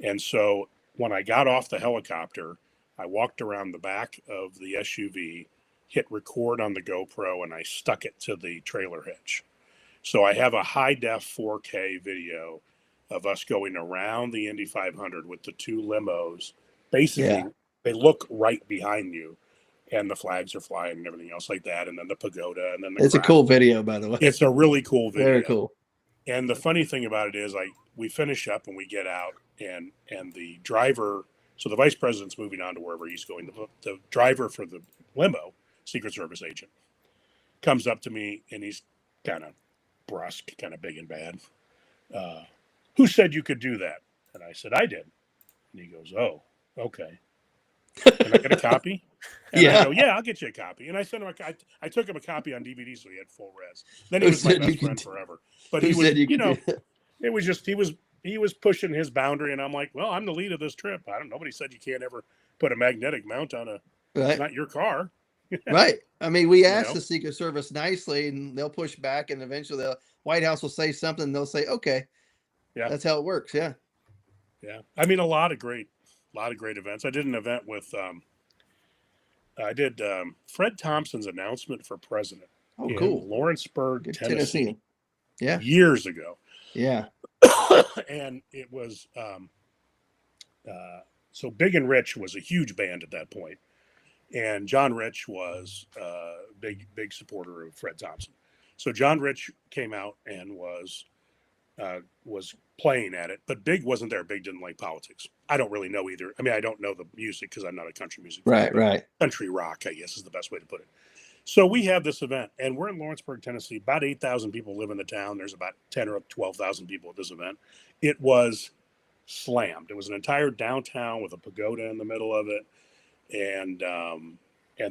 And so when I got off the helicopter, I walked around the back of the SUV, hit record on the GoPro, and I stuck it to the trailer hitch. So I have a high-def 4K video of us going around the Indy 500 with the two limos. Basically, they look right behind you, and the flags are flying and everything else like that, and then the pagoda, and then the It's a cool video, by the way. It's a really cool video. Very cool. And the funny thing about it is we finish up and we get out, and the driver, so the vice president's moving on to wherever he's going. The driver for the limo, Secret Service agent, comes up to me, and he's kind of brusque, kind of big and bad. Who said you could do that? And I said, I did. And he goes, oh, okay. Can I get a copy? And I go, yeah, I'll get you a copy. And I sent him I took him a copy on DVD, so he had full res. Then he was my best friend forever. But he was, it was just, he was pushing his boundary, and I'm like, well, I'm the lead of this trip. Nobody said you can't ever put a magnetic mount on it's not your car. Right. I mean, we asked the Secret Service nicely, and they'll push back, and eventually the White House will say something, and they'll say, okay. Yeah. That's how it works. Yeah. Yeah. I mean, a lot of great events. I did an event with, Fred Thompson's announcement for president. Oh, cool. Lawrenceburg, Tennessee. Yeah. Years ago. Yeah. And it was, so Big and Rich was a huge band at that point. And John Rich was a big supporter of Fred Thompson. So John Rich came out and was playing at it, but Big wasn't there. Big didn't like politics. I don't really know either. I mean, I don't know the music because I'm not a country music fan. Right. Country rock, I guess, is the best way to put it. So we have this event, and we're in Lawrenceburg, Tennessee. About 8,000 people live in the town. There's about 10 or 12,000 people at this event. It was slammed. It was an entire downtown with a pagoda in the middle of it, and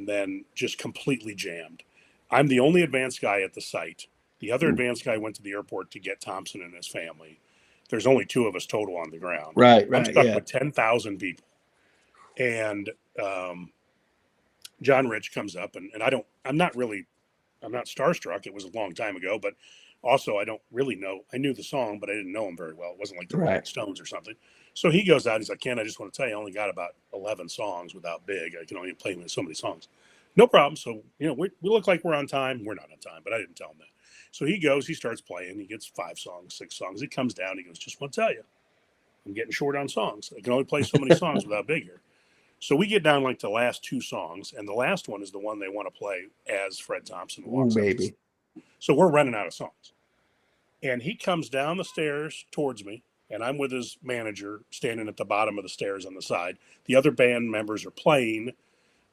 then just completely jammed. I'm the only advanced guy at the site. The other advanced guy went to the airport to get Thompson and his family. There's only 2 of us total on the ground. Right. I'm stuck with 10,000 people. And John Rich comes up, and I'm not starstruck. It was a long time ago, but also I don't really know. I knew the song, but I didn't know him very well. It wasn't like the Rolling Stones or something. So he goes out. He's like, Ken, I just want to tell you, I only got about 11 songs without Big. I can only play so many songs. No problem. So, we look like we're on time. We're not on time, but I didn't tell him that. So he goes, he starts playing. He gets 5 songs, 6 songs. He comes down. He goes, just want to tell you, I'm getting short on songs. I can only play so many songs without Big here. So we get down like the last 2 songs, and the last one is the one they want to play as Fred Thompson walks up. So we're running out of songs. And he comes down the stairs towards me, and I'm with his manager standing at the bottom of the stairs on the side. The other band members are playing,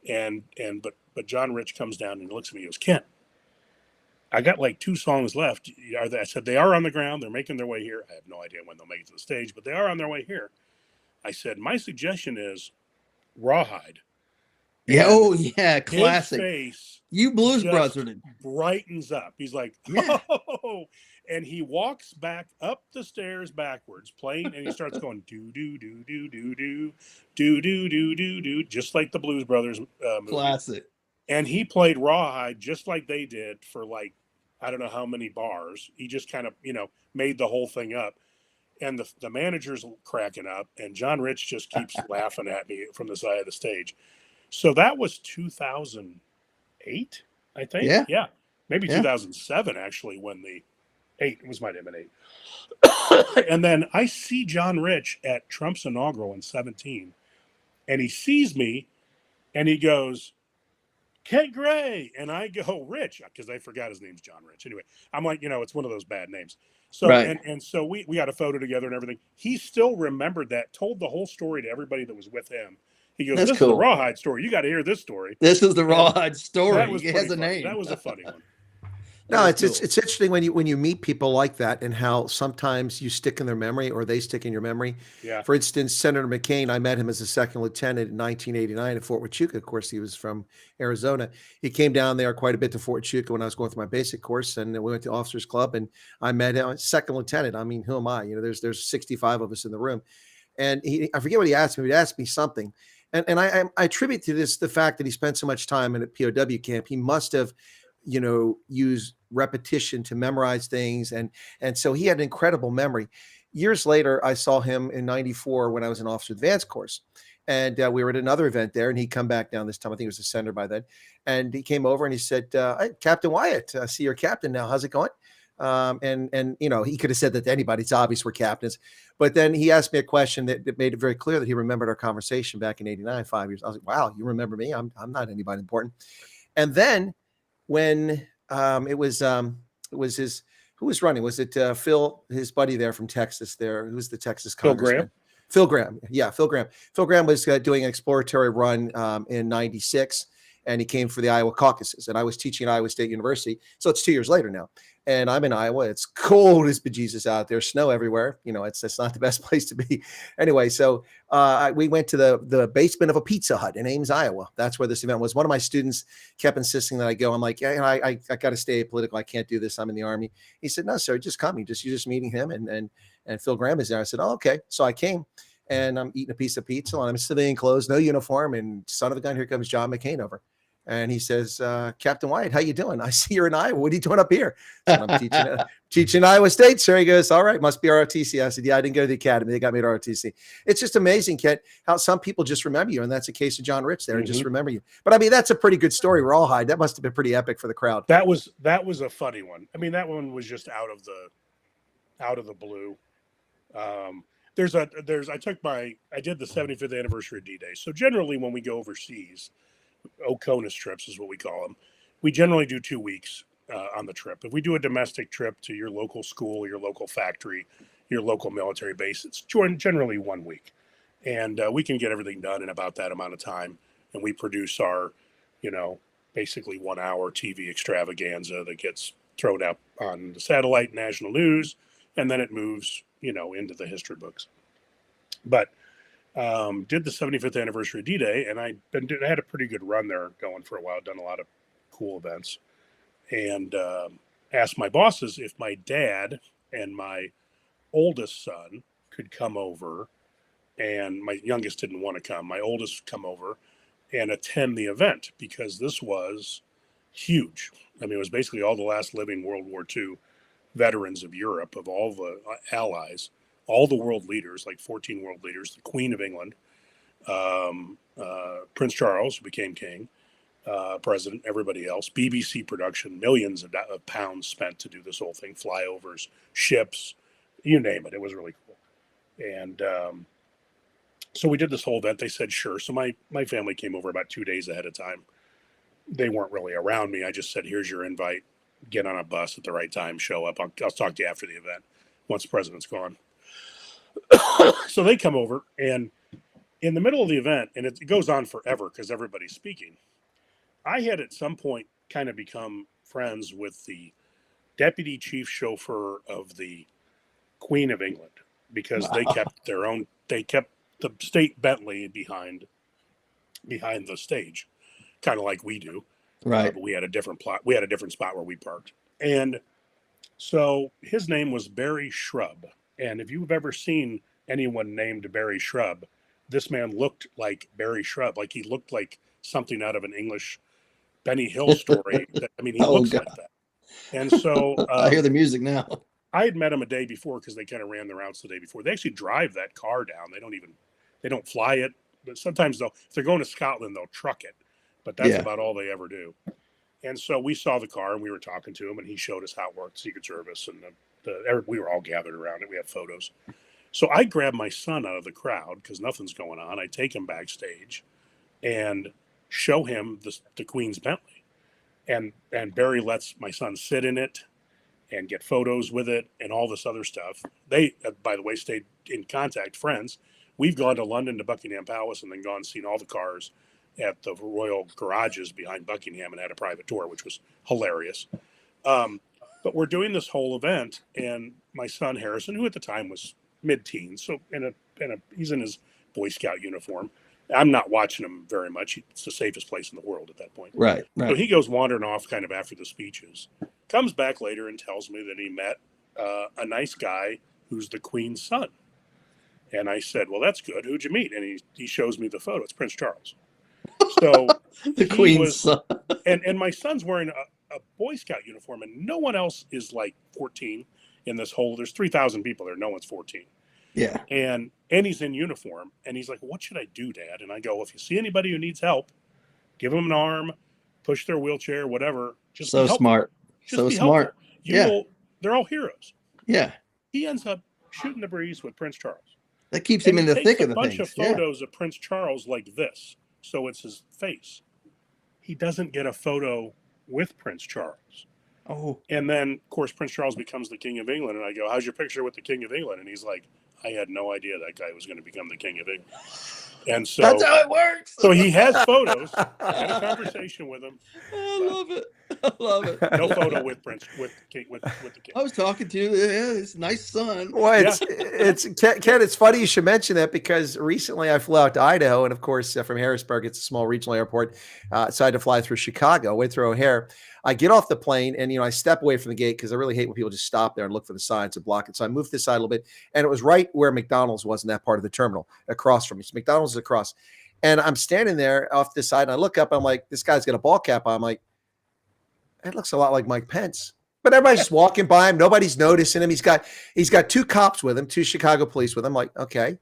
but John Rich comes down and he looks at me and goes, Ken, I got like 2 songs left. I said, they are on the ground. They're making their way here. I have no idea when they'll make it to the stage, but they are on their way here. I said, my suggestion is Rawhide. Yeah. Oh, yeah. Classic. His face you Blues Brothers brightens up. He's like, oh, and he walks back up the stairs backwards, playing, and he starts going do do do do do do do do do do do, just like the Blues Brothers movie. Classic. And he played Rawhide just like they did for like I don't know how many bars. He just kind of made the whole thing up. And the manager's cracking up, and John Rich just keeps laughing at me from the side of the stage. So that was 2008, I think. Yeah. Maybe 2007, actually, when might have been 8. And then I see John Rich at Trump's inaugural in 2017, and he sees me, and he goes, Ken Gray. And I go, Rich, because I forgot his name's John Rich. Anyway, I'm like, it's one of those bad names. So, and so we got a photo together and everything. He still remembered that, told the whole story to everybody that was with him. He goes, this is the Rawhide story. You got to hear this story. This is the Rawhide story. It has a name. That was a funny one. No, it's interesting when you meet people like that and how sometimes you stick in their memory or they stick in your memory. Yeah. For instance, Senator McCain, I met him as a 2nd lieutenant in 1989 at Fort Huachuca. Of course, he was from Arizona. He came down there quite a bit to Fort Huachuca when I was going through my basic course, and we went to Officers Club, and I met him, 2nd lieutenant. I mean, who am I? There's 65 of us in the room, and I forget what he asked me. He asked me something, and I attribute to this the fact that he spent so much time in a POW camp. He must have use repetition to memorize things. And so he had an incredible memory. Years later, I saw him in 94 when I was in Officer Advanced course. And we were at another event there, and he'd come back down this time. I think he was a senator by then. And he came over and he said, hey, Captain Wyatt, I see you're captain now. How's it going? And he could have said that to anybody. It's obvious we're captains. But then he asked me a question that made it very clear that he remembered our conversation back in 89, 5 years. I was like, wow, you remember me? I'm not anybody important. And then when it was his who was running? Was it Phil, his buddy there from Texas there? Who's the Texas Phil congressman? Graham? Phil Graham. Yeah, Phil Graham. Phil Graham was doing an exploratory run in 96, and he came for the Iowa caucuses. And I was teaching at Iowa State University. So it's 2 years later now. And I'm in Iowa. It's cold as bejesus out there, snow everywhere. You know, it's not the best place to be. Anyway, so we went to the basement of a Pizza Hut in Ames, Iowa. That's where this event was. One of my students kept insisting that I go. I'm like, yeah, I got to stay apolitical. I can't do this. I'm in the Army. He said, no, sir, just come. You're just meeting him. And Phil Graham is there. I said, oh, okay. So I came. And I'm eating a piece of pizza, and I'm in civilian clothes, no uniform, and son of a gun, here comes John McCain over. And he says, Captain Wyatt, how you doing? I see you're in Iowa. What are you doing up here? So I'm teaching Iowa State, sir. He goes, all right, must be ROTC. I said, yeah, I didn't go to the academy. They got me to ROTC. It's just amazing, Kent, how some people just remember you. And that's a case of John Rich there, and just remember you. But I mean, that's a pretty good story. We're all high. That must have been pretty epic for the crowd. That was a funny one. I mean, that one was just out of the blue. I did the 75th anniversary of D-Day. So generally when we go overseas, OCONUS trips is what we call them, we generally do 2 weeks on the trip. If we do a domestic trip to your local school, your local factory, your local military base, it's generally 1 week. And we can get everything done in about that amount of time. And we produce our, basically 1 hour TV extravaganza that gets thrown up on the satellite national news, and then it moves into the history books. But did the 75th anniversary of D-Day, and I had a pretty good run there going for a while, done a lot of cool events, and asked my bosses if my dad and my oldest son could come over, and my youngest didn't want to come. My oldest come over and attend the event, because this was huge. I mean, it was basically all the last living World War II veterans of Europe, of all the allies, all the world leaders, like 14 world leaders, the Queen of England, Prince Charles, who became king, president, everybody else, BBC production, millions of pounds spent to do this whole thing, flyovers, ships, you name it. It was really cool. And so we did this whole event. They said, sure. So my family came over about 2 days ahead of time. They weren't really around me. I just said, here's your invite. Get on a bus at the right time, show up. I'll talk to you after the event once the president's gone. So they come over, and in the middle of the event, and it goes on forever because everybody's speaking, I had at some point kind of become friends with the deputy chief chauffeur of the Queen of England, because they kept the state Bentley behind the stage, kind of like we do. Right. But we had a different plot. We had a different spot where we parked. And so his name was Barry Shrub. And if you've ever seen anyone named Barry Shrub, this man looked like Barry Shrub. Like he looked like something out of an English Benny Hill story. He looks like that. And so I hear the music now. I had met him a day before, because they kind of ran the routes the day before. They actually drive that car down. They don't fly it. But sometimes if they're going to Scotland, they'll truck it. But that's about all they ever do. And so we saw the car, and we were talking to him, and he showed us how it worked, Secret Service, and we were all gathered around it. We had photos. So I grabbed my son out of the crowd because nothing's going on. I take him backstage and show him the Queen's Bentley. And Barry lets my son sit in it and get photos with it and all this other stuff. They, by the way, stayed in contact, friends. We've gone to London to Buckingham Palace and then gone and seen all the cars at the royal garages behind Buckingham and had a private tour, which was hilarious. But we're doing this whole event, and my son Harrison, who at the time was mid-teens, so he's in his Boy Scout uniform. I'm not watching him very much. It's the safest place in the world at that point. Right. So he goes wandering off kind of after the speeches, comes back later and tells me that he met a nice guy who's the Queen's son. And I said, well, that's good. Who'd you meet? And he shows me the photo. It's Prince Charles. So the Queen's son. And my son's wearing a Boy Scout uniform, and no one else is like 14 in this whole, there's 3,000 people there. No one's 14. Yeah. And he's in uniform, and he's like, what should I do, Dad? And I go, well, if you see anybody who needs help, give them an arm, push their wheelchair, whatever. Just so smart. So smart. They're all heroes. Yeah. He ends up shooting the breeze with Prince Charles. That keeps him in the thick of the things. He takes a bunch of photos of Prince Charles like this, so it's his face. He doesn't get a photo with Prince Charles. Oh. And then, of course, Prince Charles becomes the King of England. And I go, how's your picture with the King of England? And he's like, I had no idea that guy was going to become the King of England. And so That's how it works. So he has photos. I had a conversation with him. I love it. I love it. No photo with Prince, with the King, with the King. I was talking to his nice son. Well, it's Ken. It's funny you should mention that because recently I flew out to Idaho, and of course from Harrisburg, it's a small regional airport. So I had to fly through Chicago, went through O'Hare. I get off the plane, and I step away from the gate because I really hate when people just stop there and look for the signs to block it. So I moved this side a little bit, and it was right where McDonald's was in that part of the terminal, across from me. So McDonald's is across, and I'm standing there off this side, and I look up. I'm like, this guy's got a ball cap on. I'm like, it looks a lot like Mike Pence. But everybody's just walking by him. Nobody's noticing him. He's got two cops with him, two Chicago police with him. Like, okay,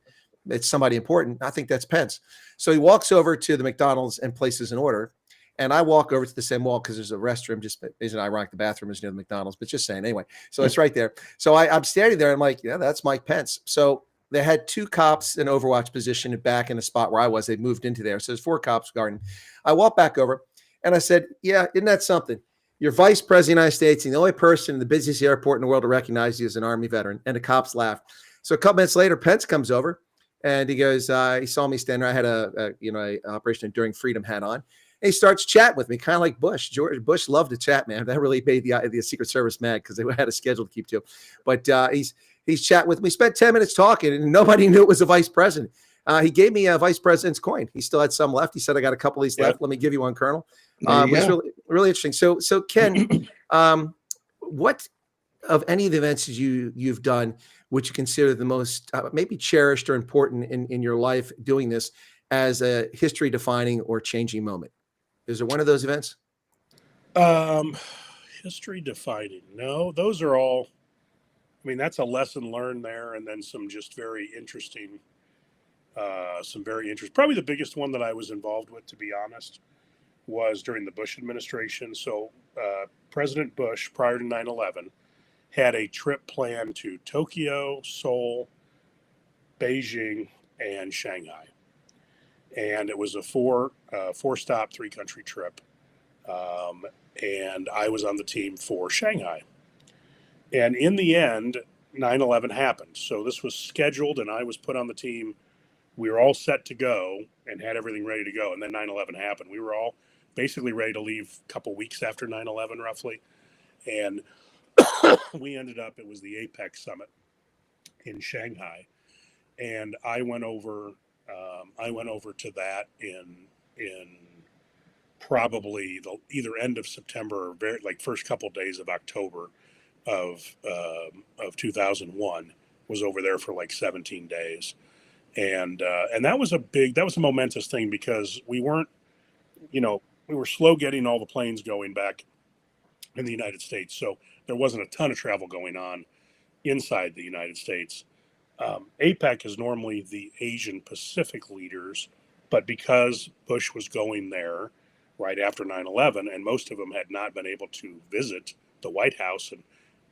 it's somebody important. I think that's Pence. So he walks over to the McDonald's and places an order. And I walk over to the same wall because there's a restroom. Just isn't ironic the bathroom is near the McDonald's, but just saying anyway. So it's right there. So I'm standing there. And I'm like, yeah, that's Mike Pence. So they had two cops in Overwatch position back in the spot where I was. They moved into there. So there's 4 cops guarding. I walked back over and I said, yeah, isn't that something? You're vice president of the United States, and the only person in the busiest airport in the world to recognize you as an Army veteran. And the cops laughed. So a couple minutes later, Pence comes over, and he goes, he saw me standing there. I had a Operation Enduring Freedom hat on. And he starts chatting with me, kind of like Bush. George Bush loved to chat, man. That really made the Secret Service mad because they had a schedule to keep to. But he's chatting with me. We spent 10 minutes talking, and nobody knew it was a vice president. He gave me a vice president's coin. He still had some left. He said, I got a couple of these left. Let me give you one, Colonel. It's really, really interesting. So Ken, what of any of the events you've done would you consider the most maybe cherished or important in your life doing this as a history defining or changing moment? Is there one of those events? History defining. No, those are all, I mean, that's a lesson learned there. And then some just very interesting, probably the biggest one that I was involved with, to be honest, was during the Bush administration. So President Bush, prior to 9/11, had a trip planned to Tokyo, Seoul, Beijing, and Shanghai. And it was a four-stop, 3-country trip. And I was on the team for Shanghai. And in the end, 9/11 happened. So this was scheduled, and I was put on the team. We were all set to go and had everything ready to go. And then 9/11 happened. We were all basically ready to leave a couple weeks after 9/11, roughly. And we ended up, it was the APEC summit in Shanghai. And I went over to that in probably the either end of September or first couple days of October of 2001. Was over there for 17 days. And that was a momentous thing because we weren't, we were slow getting all the planes going back in the United States. So there wasn't a ton of travel going on inside the United States. APEC is normally the Asian Pacific leaders, but because Bush was going there right after 9/11, and most of them had not been able to visit the White House and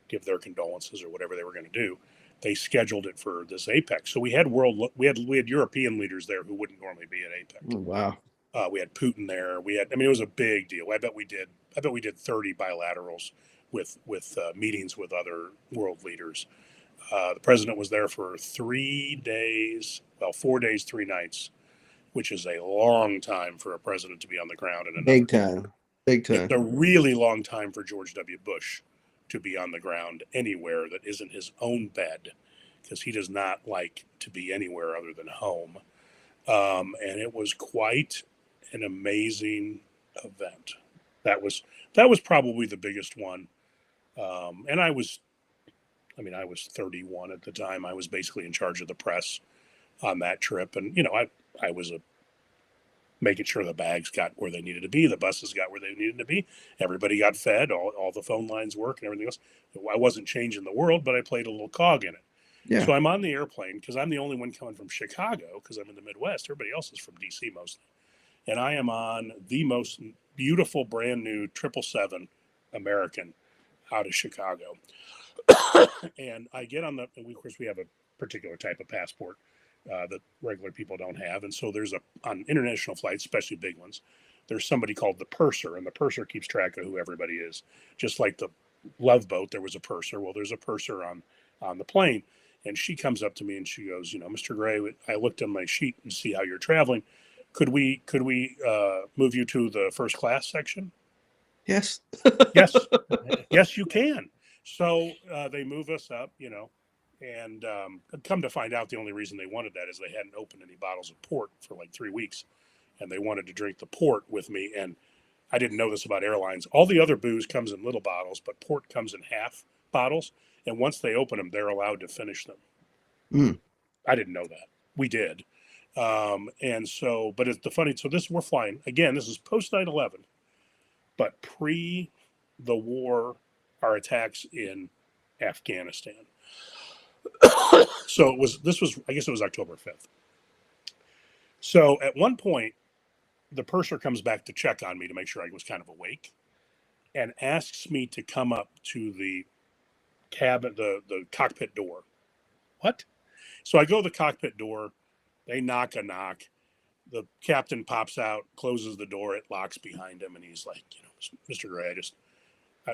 give their condolences or whatever they were going to do, they scheduled it for this APEC. So we had European leaders there who wouldn't normally be at APEC. Oh, wow. We had Putin there. It was a big deal. I bet we did 30 bilaterals with meetings with other world leaders. The president was there for 3 days, 4 days, 3 nights, which is a long time for a president to be on the ground. Big time. It's a really long time for George W. Bush to be on the ground anywhere that isn't his own bed, because he does not like to be anywhere other than home. And it was quite an amazing event. That was probably the biggest one. And I was 31 at the time. I was basically in charge of the press on that trip. And, I was making sure the bags got where they needed to be. The buses got where they needed to be. Everybody got fed. All the phone lines work and everything else. I wasn't changing the world, but I played a little cog in it. Yeah. So I'm on the airplane because I'm the only one coming from Chicago because I'm in the Midwest. Everybody else is from DC mostly. And I am on the most beautiful brand new 777 American out of Chicago. And I get on of course we have a particular type of passport that regular people don't have. And so on international flights, especially big ones, there's somebody called the purser, and the purser keeps track of who everybody is, just like the Love Boat, there was a purser. Well, there's a purser on the plane. And she comes up to me and she goes, Mr. Gray, I looked on my sheet and see how you're traveling. Could we move you to the first class section? Yes. Yes, you can. So they move us up, and come to find out the only reason they wanted that is they hadn't opened any bottles of port for like 3 weeks. And they wanted to drink the port with me. And I didn't know this about airlines. All the other booze comes in little bottles, but port comes in half bottles. And once they open them, they're allowed to finish them. I didn't know that. We did. And so, but it's we're flying. Again, this is post 9/11, but pre the war, our attacks in Afghanistan. So I guess it was October 5th. So at one point, the purser comes back to check on me to make sure I was kind of awake and asks me to come up to the cabin, the cockpit door. What? So I go to the cockpit door. They knock a knock. The captain pops out, closes the door. It locks behind him, and he's like, Mr. Gray,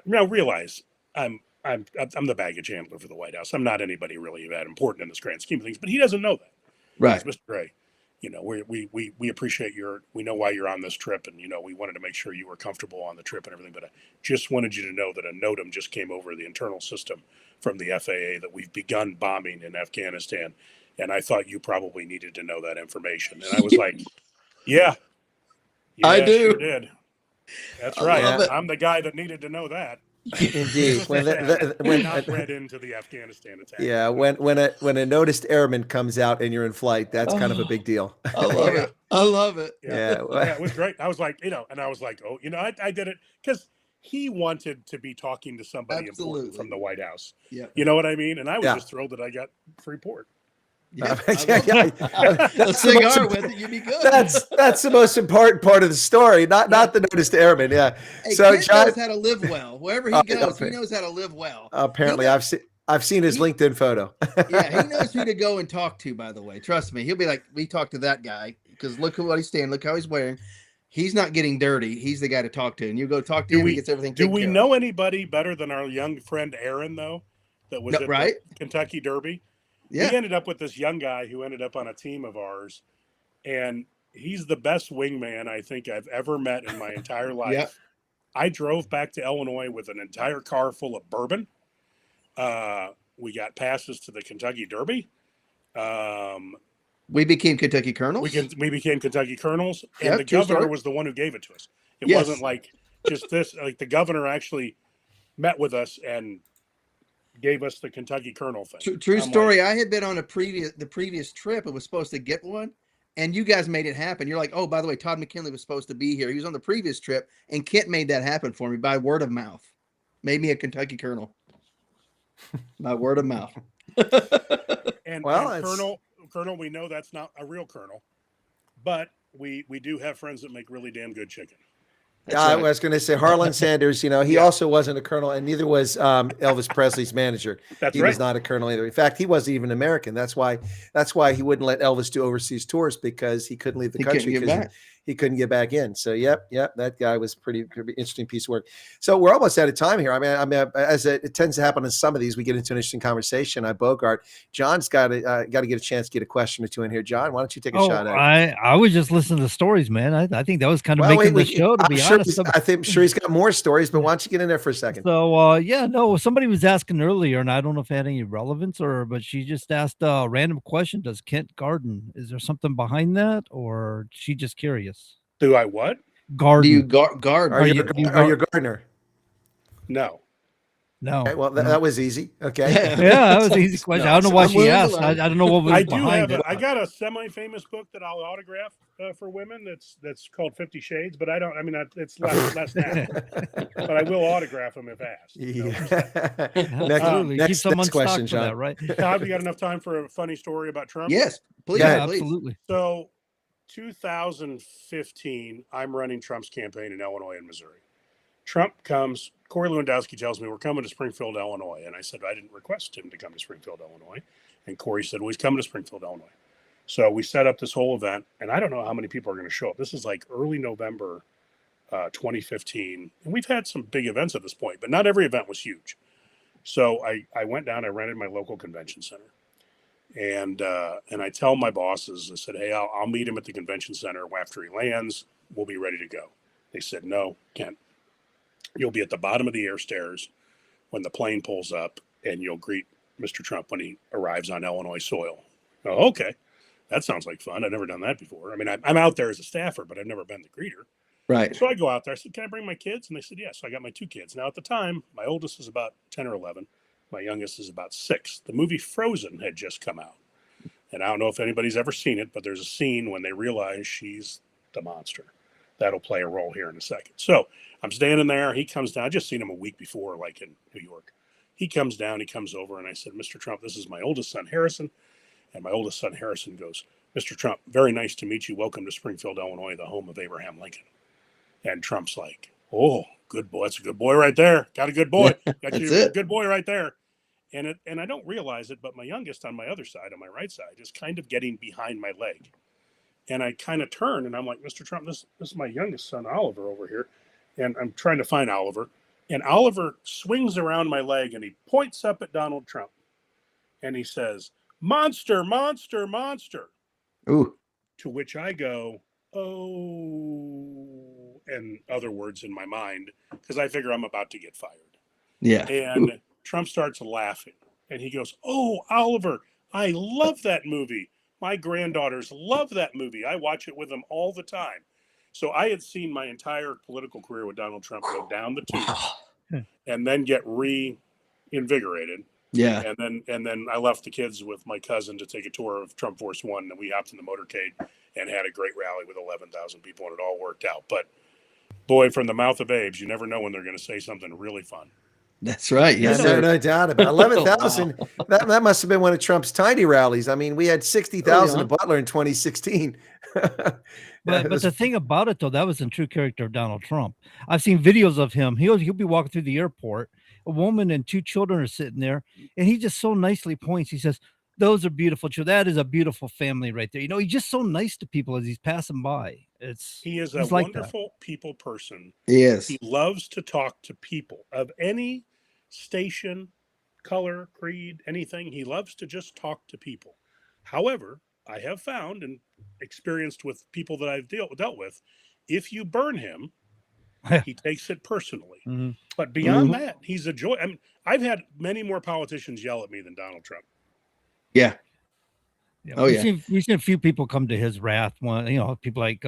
now realize I'm the baggage handler for the White House. I'm not anybody really that important in this grand scheme of things, but he doesn't know that. Right, Mr. Gray. We appreciate we know why you're on this trip, and we wanted to make sure you were comfortable on the trip and everything. But I just wanted you to know that a NOTAM just came over the internal system from the FAA that we've begun bombing in Afghanistan, and I thought you probably needed to know that information. And I was like, yeah, I do. Sure did. That's right. love it. I'm the guy that needed to know that. Indeed. When not read into the Afghanistan attack. Yeah, when a noticed airman comes out and you're in flight, that's kind of a big deal. I love it. I love it. Yeah. It was great. I was like, and I was like, oh, I did it because he wanted to be talking to somebody important from the White House. Yeah. You know what I mean? And I was just thrilled that I got free port. Yeah, Let's cigar with it, you'd be good. That's the most important part of the story, not the noticed airman. Yeah. Hey, So Kent John knows how to live well. Wherever he goes, he knows how to live well. Apparently, I've seen his LinkedIn photo. Yeah, he knows who to go and talk to. By the way, trust me, he'll be like, "We talked to that guy because look at what he's standing, look how he's wearing. He's not getting dirty. He's the guy to talk to." And you go talk to him, he gets everything. Do we know anybody better than our young friend Aaron though? That was at the Kentucky Derby. Yeah. He ended up with this young guy who ended up on a team of ours, and he's the best wingman I think I've ever met in my entire life. Yep. I drove back to Illinois with an entire car full of bourbon. We got passes to the Kentucky Derby. We became Kentucky Colonels. We became Kentucky Colonels, and the governor was the one who gave it to us. It wasn't like just this. Like the governor actually met with us and gave us the Kentucky Colonel thing. True story. I had been on the previous trip. It was supposed to get one, and you guys made it happen. You're like, oh, by the way, Todd McKinley was supposed to be here. He was on the previous trip, and Kent made that happen for me by word of mouth. Made me a Kentucky Colonel by word of mouth. And Colonel, we know that's not a real colonel, but we do have friends that make really damn good chicken. I was going to say Harlan Sanders, he also wasn't a colonel, and neither was Elvis Presley's manager. He was not a colonel either. In fact, he wasn't even American. That's why he wouldn't let Elvis do overseas tours, because he couldn't leave the country because he couldn't get back in. So, yep, that guy was pretty interesting piece of work. So we're almost out of time here. I mean, as it tends to happen in some of these, we get into an interesting conversation. I bogart. John's got to get a chance to get a question or two in here. John, why don't you take a shot at it? I was just listening to the stories, man. I think that was kind of making the show, to be honest. I'm sure he's got more stories, but why don't you get in there for a second? So, somebody was asking earlier, and I don't know if it had any relevance, but she just asked a random question. Does Kent garden? Is there something behind that, or she just curious? Do I what? Garden. Do you garden? Are you a gardener? No. No. Okay, well, that was easy. Okay. Yeah, that was an easy question. I don't know why she asked. I don't know what was behind it. I got a semi-famous book that I'll autograph for women. That's called 50 Shades, but I don't. I mean, it's less now. But I will autograph them if asked. Absolutely. Keep someone question, John. That, right? Todd, we got enough time for a funny story about Trump? Yes, please. Yeah, absolutely. So, 2015, I'm running Trump's campaign in Illinois and Missouri. Trump comes. Corey Lewandowski tells me we're coming to Springfield, Illinois. And I said, I didn't request him to come to Springfield, Illinois. And Corey said, well, he's coming to Springfield, Illinois. So we set up this whole event. And I don't know how many people are going to show up. This is like early November 2015. And we've had some big events at this point, but not every event was huge. So I went down, I rented my local convention center. And I tell my bosses, I said, hey, I'll meet him at the convention center after he lands. We'll be ready to go. They said, no, Kent, you'll be at the bottom of the air stairs when the plane pulls up, and you'll greet Mr. Trump when he arrives on Illinois soil. Oh, okay. That sounds like fun. I've never done that before. I mean, I'm out there as a staffer, but I've never been the greeter. Right. So I go out there. I said, can I bring my kids? And they said, yes. So I got my 2 kids. Now, at the time, my oldest is about 10 or 11. My youngest is about 6. The movie Frozen had just come out. And I don't know if anybody's ever seen it, but there's a scene when they realize she's the monster. That'll play a role here in a second. So I'm standing there. He comes down. I just seen him a week before, like in New York. He comes down. He comes over, and I said, Mr. Trump, this is my oldest son, Harrison. And my oldest son, Harrison, goes, Mr. Trump, very nice to meet you. Welcome to Springfield, Illinois, the home of Abraham Lincoln. And Trump's like, oh, good boy. That's a good boy right there. Got a good boy. Got you a good boy right there. And I don't realize it, but my youngest on my other side, on my right side, is kind of getting behind my leg. And I kind of turn, and I'm like, Mr. Trump, this is my youngest son, Oliver, over here. And I'm trying to find Oliver. And Oliver swings around my leg, and he points up at Donald Trump. And he says, monster, monster, monster. Ooh. To which I go, oh, and other words in my mind, because I figure I'm about to get fired. Yeah. And Trump starts laughing, and he goes, oh, Oliver, I love that movie. My granddaughters love that movie. I watch it with them all the time. So I had seen my entire political career with Donald Trump go down the tube and then get reinvigorated. Yeah. And then I left the kids with my cousin to take a tour of Trump Force One, and we hopped in the motorcade and had a great rally with 11,000 people, and it all worked out. But boy, from the mouth of babes, you never know when they're going to say something really fun. That's right. Yes, sir. No doubt about it. 11,000. Wow. That must have been one of Trump's tiny rallies. I mean, we had 60,000 at Butler in 2016. But the thing about it, though, that was in true character of Donald Trump. I've seen videos of him. He'll be walking through the airport. A woman and 2 children are sitting there, and he just so nicely points. He says, those are beautiful children. That is a beautiful family right there. You know, he's just so nice to people as he's passing by. He is a wonderful people person. Yes. He loves to talk to people of any station, color, creed, anything. He loves to just talk to people. However, I have found and experienced with people that I've dealt with, if you burn him, he takes it personally. Mm-hmm. But beyond that, he's a joy. I mean, I've had many more politicians yell at me than Donald Trump. Yeah. Yeah, we've seen a few people come to his wrath. One, people like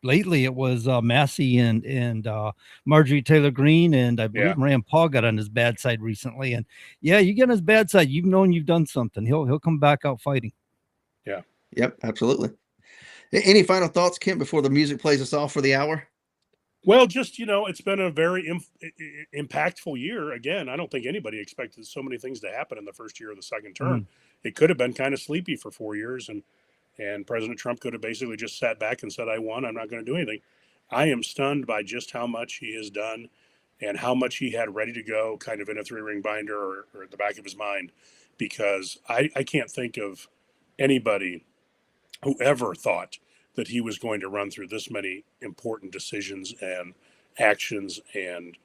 lately it was Massey and Marjorie Taylor Greene, and I believe Rand Paul got on his bad side recently. And yeah, you get on his bad side, you've known you've done something. He'll come back out fighting. Yeah. Yep. Absolutely. Any final thoughts, Kent, before the music plays us off for the hour? Well, just, it's been a very impactful year. Again, I don't think anybody expected so many things to happen in the first year of the second term. It could have been kind of sleepy for 4 years, and President Trump could have basically just sat back and said, I won, I'm not going to do anything. I am stunned by just how much he has done and how much he had ready to go kind of in a 3-ring binder or at the back of his mind, because I can't think of anybody who ever thought that he was going to run through this many important decisions and actions and,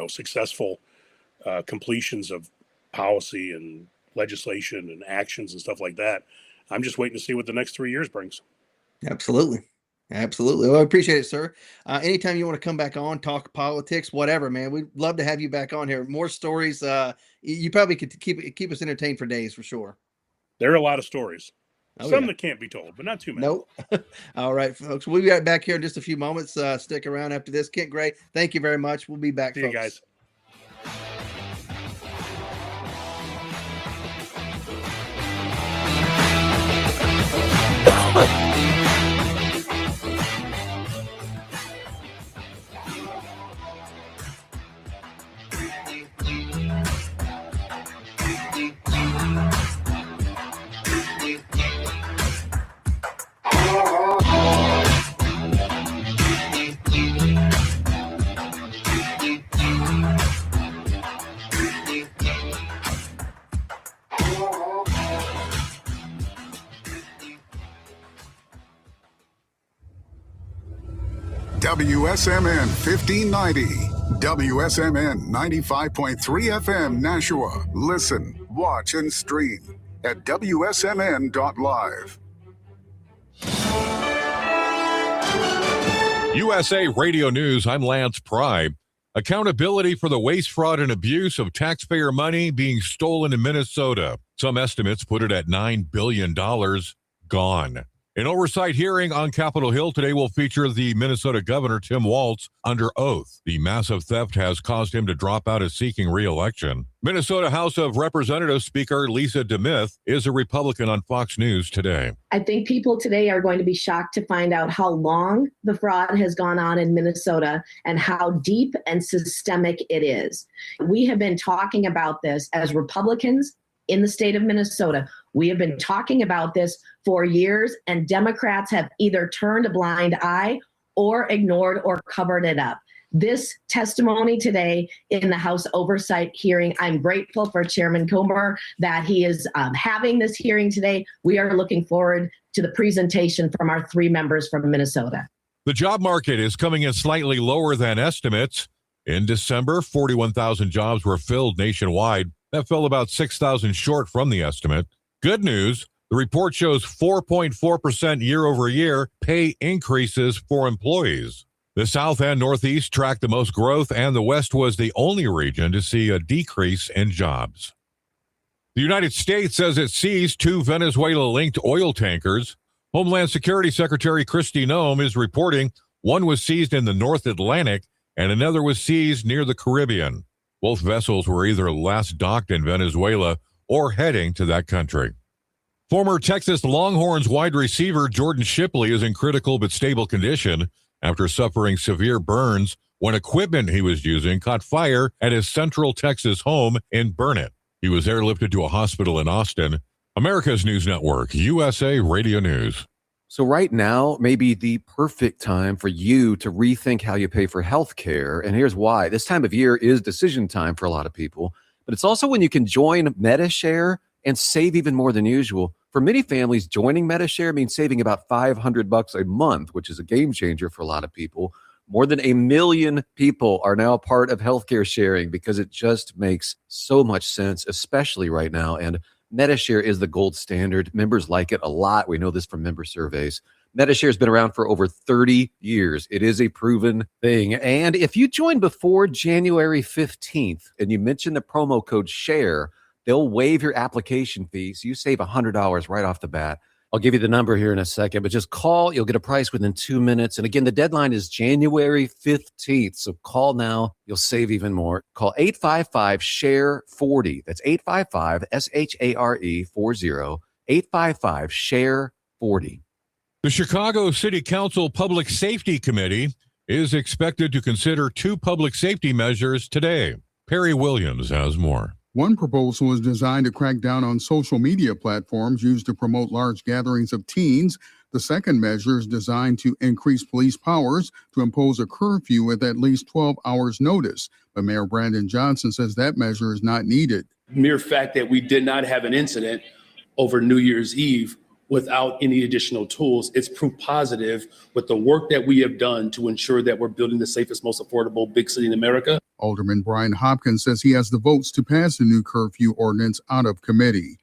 successful completions of policy and legislation and actions and stuff like that. I'm just waiting to see what the next 3 years brings. Absolutely. Absolutely. Well, I appreciate it, sir. Anytime you want to come back on, talk politics, whatever, man, we'd love to have you back on here. More stories. You probably could keep us entertained for days for sure. There are a lot of stories. Some that can't be told, but not too many. Nope. All right, folks. We'll be right back here in just a few moments. Stick around after this. Kent Gray, thank you very much. We'll be back, See folks. you guys. WSMN 1590. WSMN 95.3 FM Nashua. Listen, watch, and stream at wsmn.live. USA Radio News, I'm Lance Pry. Accountability for the waste, fraud, and abuse of taxpayer money being stolen in Minnesota. Some estimates put it at $9 billion gone. An oversight hearing on Capitol Hill today will feature the Minnesota Governor, Tim Walz, under oath. The massive theft has caused him to drop out of seeking re-election. Minnesota House of Representatives Speaker Lisa DeMith is a Republican on Fox News today. I think people today are going to be shocked to find out how long the fraud has gone on in Minnesota and how deep and systemic it is. We have been talking about this as Republicans in the state of Minnesota. We have been talking about this for years, and Democrats have either turned a blind eye or ignored or covered it up. This testimony today in the House Oversight hearing, I'm grateful for Chairman Comer that he is having this hearing today. We are looking forward to the presentation from our three members from Minnesota. The job market is coming in slightly lower than estimates. In December, 41,000 jobs were filled nationwide. That fell about 6,000 short from the estimate. Good news, the report shows 4.4% year over year pay increases for employees. The South and Northeast tracked the most growth, and the West was the only region to see a decrease in jobs. The United States says it seized 2 Venezuela-linked oil tankers. Homeland Security Secretary Kristi Noem is reporting one was seized in the North Atlantic and another was seized near the Caribbean. Both vessels were either last docked in Venezuela or heading to that country. Former Texas Longhorns wide receiver Jordan Shipley is in critical but stable condition after suffering severe burns when equipment he was using caught fire at his Central Texas home in Burnett. He was airlifted to a hospital in Austin. America's News Network, USA Radio News. So right now may be the perfect time for you to rethink how you pay for health care. And here's why. This time of year is decision time for a lot of people, but it's also when you can join MediShare and save even more than usual. For many families, joining MediShare means saving about $500 a month, which is a game changer for a lot of people. More than 1 million people are now part of healthcare sharing because it just makes so much sense, especially right now. And MediShare is the gold standard. Members like it a lot. We know this from member surveys. MediShare has been around for over 30 years. It is a proven thing. And if you join before January 15th and you mention the promo code SHARE, they'll waive your application fee, so you save $100 right off the bat. I'll give you the number here in a second, but just call. You'll get a price within 2 minutes. And again, the deadline is January 15th. So call now. You'll save even more. Call 855-SHARE-40. That's 855-SHARE-40. 855-SHARE-40. The Chicago City Council Public Safety Committee is expected to consider 2 public safety measures today. Perry Williams has more. One proposal is designed to crack down on social media platforms used to promote large gatherings of teens. The second measure is designed to increase police powers to impose a curfew with at least 12 hours notice. But Mayor Brandon Johnson says that measure is not needed. Mere fact that we did not have an incident over New Year's Eve without any additional tools, it's proof positive with the work that we have done to ensure that we're building the safest, most affordable big city in America. Alderman Brian Hopkins says he has the votes to pass the new curfew ordinance out of committee.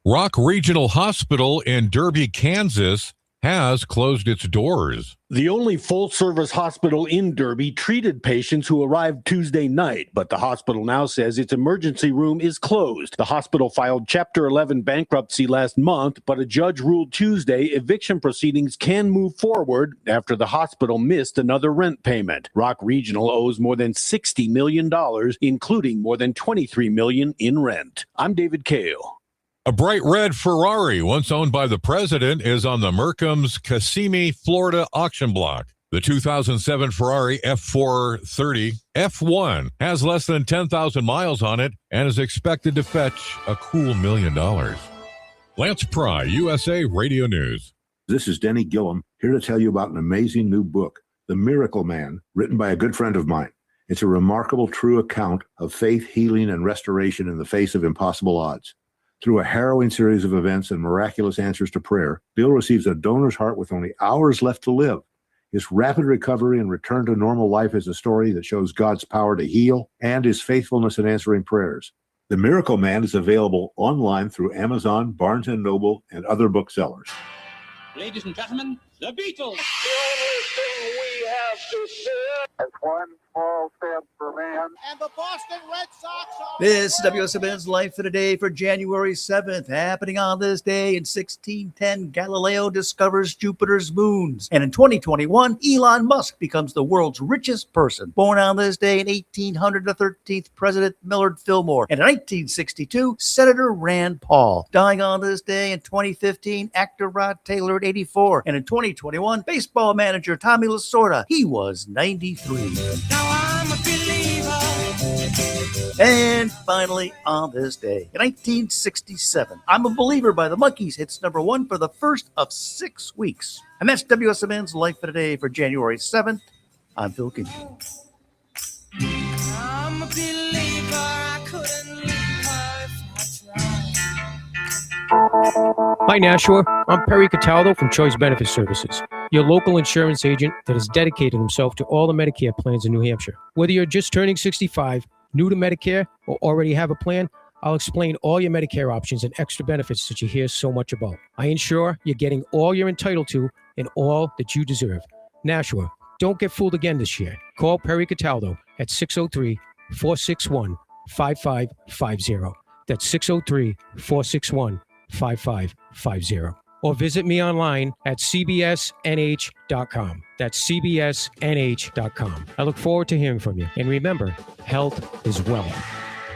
Rock Regional Hospital in Derby, Kansas has closed its doors. The only full-service hospital in Derby treated patients who arrived Tuesday night, but the hospital now says its emergency room is closed. The hospital filed Chapter 11 bankruptcy last month, but a judge ruled Tuesday eviction proceedings can move forward after the hospital missed another rent payment. Rock Regional owes more than $60 million, including more than $23 million in rent. I'm David Kale. A bright red Ferrari, once owned by the president, is on the Mercam's Kissimmee, Florida auction block. The 2007 Ferrari F430 F1 has less than 10,000 miles on it and is expected to fetch a cool $1 million. Lance Pry, USA Radio News. This is Denny Gillum, here to tell you about an amazing new book, The Miracle Man, written by a good friend of mine. It's a remarkable, true account of faith, healing, and restoration in the face of impossible odds. Through a harrowing series of events and miraculous answers to prayer, Bill receives a donor's heart with only hours left to live. His rapid recovery and return to normal life is a story that shows God's power to heal and his faithfulness in answering prayers. The Miracle Man is available online through Amazon, Barnes & Noble, and other booksellers. Ladies and gentlemen, the Beatles. The only thing we have to fear is one small step for man. And the Boston Red Sox are... This is WSMN's Life of the Day for January 7th. Happening on this day in 1610, Galileo discovers Jupiter's moons. And in 2021, Elon Musk becomes the world's richest person. Born on this day in 1800, the 13th President Millard Fillmore. And in 1962, Senator Rand Paul. Dying on this day in 2015, actor Rod Taylor at 84. And in 2021, baseball manager Tommy Lasorda. He was 93. Now I'm a believer. And finally, on this day, in 1967, I'm a Believer by the Monkees hits number 1 for the first of 6 weeks. And that's WSMN's Life of the Day for January 7th. I'm Phil Kinsey. I'm a believer. I couldn't leave her if I tried. Hi, Nashua. I'm Perry Cataldo from Choice Benefit Services, your local insurance agent that has dedicated himself to all the Medicare plans in New Hampshire. Whether you're just turning 65, new to Medicare, or already have a plan, I'll explain all your Medicare options and extra benefits that you hear so much about. I ensure you're getting all you're entitled to and all that you deserve. Nashua, don't get fooled again this year. Call Perry Cataldo at 603-461-5550. That's 603-461-5550. Or visit me online at cbsnh.com. That's cbsnh.com. I look forward to hearing from you. And remember, health is wealth.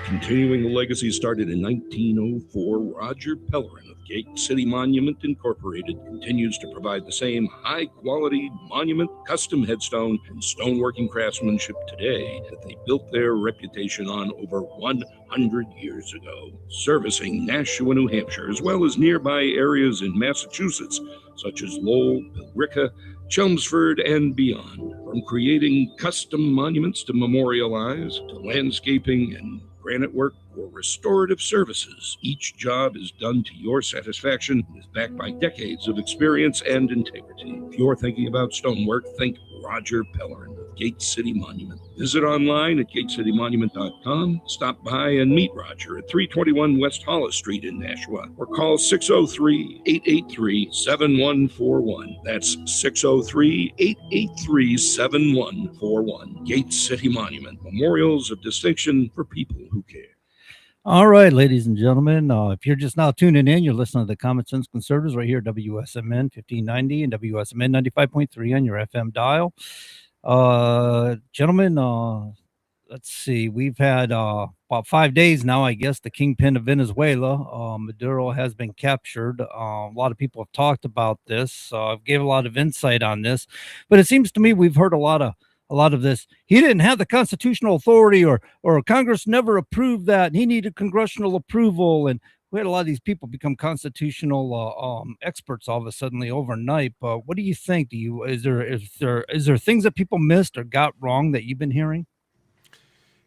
Continuing the legacy started in 1904, Roger Pellerin of Gate City Monument Incorporated continues to provide the same high-quality monument, custom headstone, and stoneworking craftsmanship today that they built their reputation on over 100 years ago, servicing Nashua, New Hampshire, as well as nearby areas in Massachusetts, such as Lowell, Billerica, Chelmsford, and beyond. From creating custom monuments to memorialize, to landscaping and granite work or restorative services, each job is done to your satisfaction and is backed by decades of experience and integrity. If you're thinking about stonework, think Roger Pellerin of Gate City Monument. Visit online at gatecitymonument.com. Stop by and meet Roger at 321 West Hollis Street in Nashua, or call 603-883-7141. That's 603-883-7141. Gate City Monument, memorials of distinction for people who care. All right, ladies and gentlemen, if you're just now tuning in, you're listening to the Common Sense Conservatives right here, WSMN 1590 and WSMN 95.3 on your FM dial. Gentlemen, let's see, we've had about 5 days now, I guess, the kingpin of Venezuela, Maduro, has been captured. A lot of people have talked about this. I've gave a lot of insight on this, but it seems to me we've heard a lot of this. He didn't have the constitutional authority, or Congress never approved that, and he needed congressional approval. And we had a lot of these people become constitutional experts all of a sudden overnight. But what do you think? Is there things that people missed or got wrong that you've been hearing?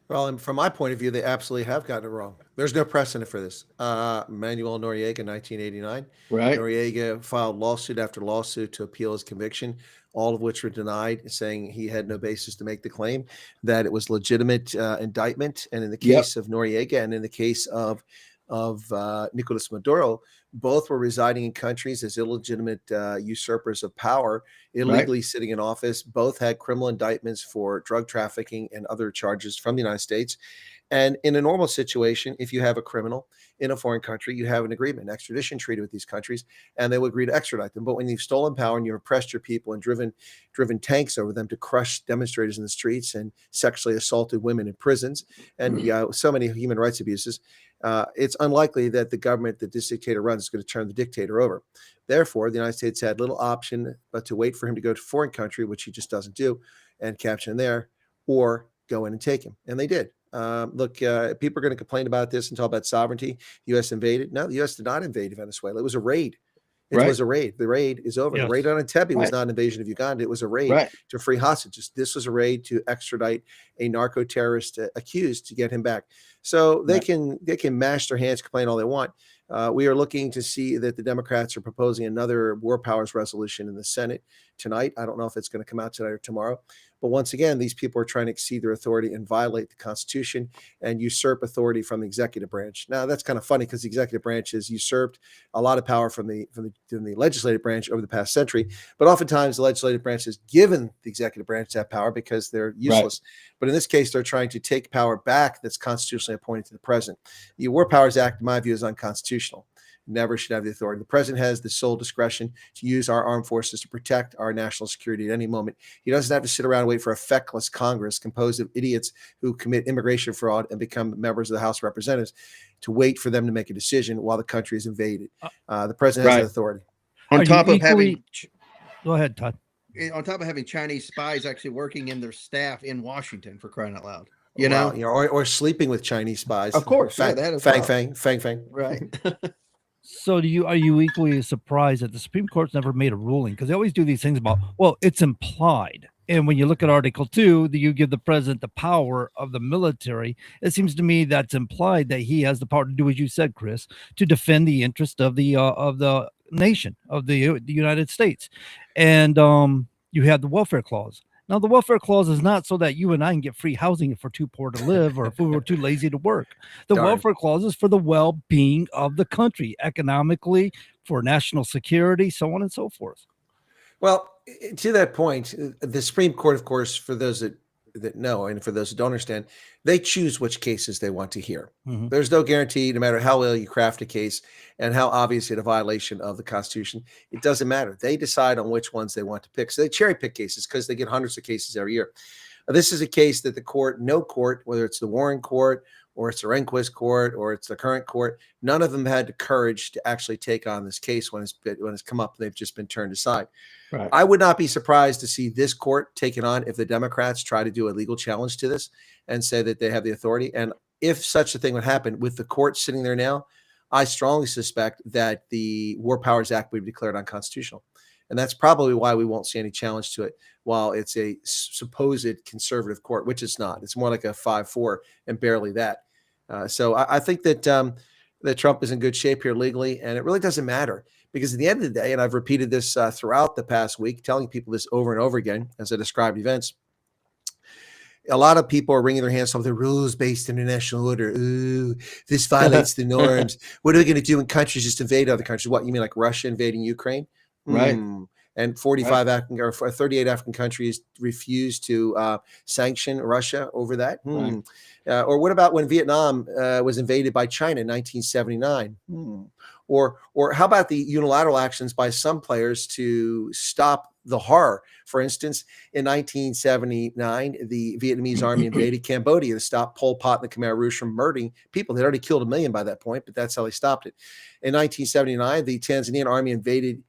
Well, and from my point of view, they absolutely have gotten it wrong. There's no precedent for this. Manuel Noriega in 1989. Right. Noriega filed lawsuit after lawsuit to appeal his conviction, all of which were denied, saying he had no basis to make the claim, that it was legitimate indictment. And in the case of Noriega and in the case of Nicolas Maduro, both were residing in countries as illegitimate usurpers of power, illegally sitting in office. Both had criminal indictments for drug trafficking and other charges from the United States. And in a normal situation, if you have a criminal in a foreign country, you have an agreement, an extradition treaty with these countries, and they will agree to extradite them. But when you've stolen power and you've oppressed your people and driven tanks over them to crush demonstrators in the streets and sexually assaulted women in prisons, and so many human rights abuses, it's unlikely that the government that this dictator runs is going to turn the dictator over. Therefore, the United States had little option but to wait for him to go to a foreign country, which he just doesn't do, and capture him there, or go in and take him. And they did. Look, people are going to complain about this and talk about sovereignty. The U.S. invaded. No, the U.S. did not invade Venezuela. It was a raid. It was a raid. The raid is over. Yes. The raid on Entebbe was not an invasion of Uganda. It was a raid to free hostages. This was a raid to extradite a narco-terrorist accused to get him back. So they can mash their hands, complain all they want. We are looking to see that the Democrats are proposing another war powers resolution in the Senate tonight. I don't know if it's going to come out tonight or tomorrow. But once again, these people are trying to exceed their authority and violate the Constitution and usurp authority from the executive branch. Now, that's kind of funny because the executive branch has usurped a lot of power from the legislative branch over the past century. But oftentimes, the legislative branch has given the executive branch that power because they're useless. Right. But in this case, they're trying to take power back that's constitutionally appointed to the president. The War Powers Act, in my view, is unconstitutional. Never should have the authority. The president has the sole discretion to use our armed forces to protect our national security at any moment. He doesn't have to sit around and wait for a feckless Congress composed of idiots who commit immigration fraud and become members of the House of Representatives to wait for them to make a decision while the country is invaded. The president has the authority. On top of having, go ahead, Todd. On top of having Chinese spies actually working in their staff in Washington, for crying out loud. Or sleeping with Chinese spies. Of course. Fang. Right. So are you equally surprised that the Supreme Court's never made a ruling? Because they always do these things about, well, it's implied. And when you look at Article 2, that you give the president the power of the military, it seems to me that's implied that he has the power to do, as you said, Chris, to defend the interest of the nation, of the United States. And you have the welfare clause. Now, the welfare clause is not so that you and I can get free housing if we're too poor to live or if we were too lazy to work. The welfare clause is for the well-being of the country, economically, for national security, so on and so forth. Well, to that point, the Supreme Court, of course, for those that know and for those who don't understand, they choose which cases they want to hear. Mm-hmm. There's no guarantee, no matter how well you craft a case and how obviously a violation of the Constitution, it doesn't matter. They decide on which ones they want to pick. So they cherry pick cases because they get hundreds of cases every year. This is a case that no court, whether it's the Warren Court or it's the Rehnquist Court or it's the current court, none of them had the courage to actually take on this case when it's come up. They've just been turned aside. Right. I would not be surprised to see this court take it on if the Democrats try to do a legal challenge to this and say that they have the authority. And if such a thing would happen with the court sitting there now, I strongly suspect that the War Powers Act would be declared unconstitutional. And that's probably why we won't see any challenge to it while it's a supposed conservative court, which it's not. It's more like a 5-4 and barely that. So I think that that Trump is in good shape here legally, and it really doesn't matter because at the end of the day, and I've repeated this throughout the past week, telling people this over and over again as I described events, a lot of people are wringing their hands over the rules-based international order. Ooh, this violates the norms. What are we going to do when countries just invade other countries? What, you mean like Russia invading Ukraine? Right. And 45 African or 38 African countries refused to sanction Russia over that. Right. Or what about when Vietnam was invaded by China in 1979? Or how about the unilateral actions by some players to stop the horror? For instance, in 1979, the Vietnamese army invaded Cambodia to stop Pol Pot and the Khmer Rouge from murdering people. They'd already killed 1 million by that point, but that's how they stopped it. In 1979, the Tanzanian army invaded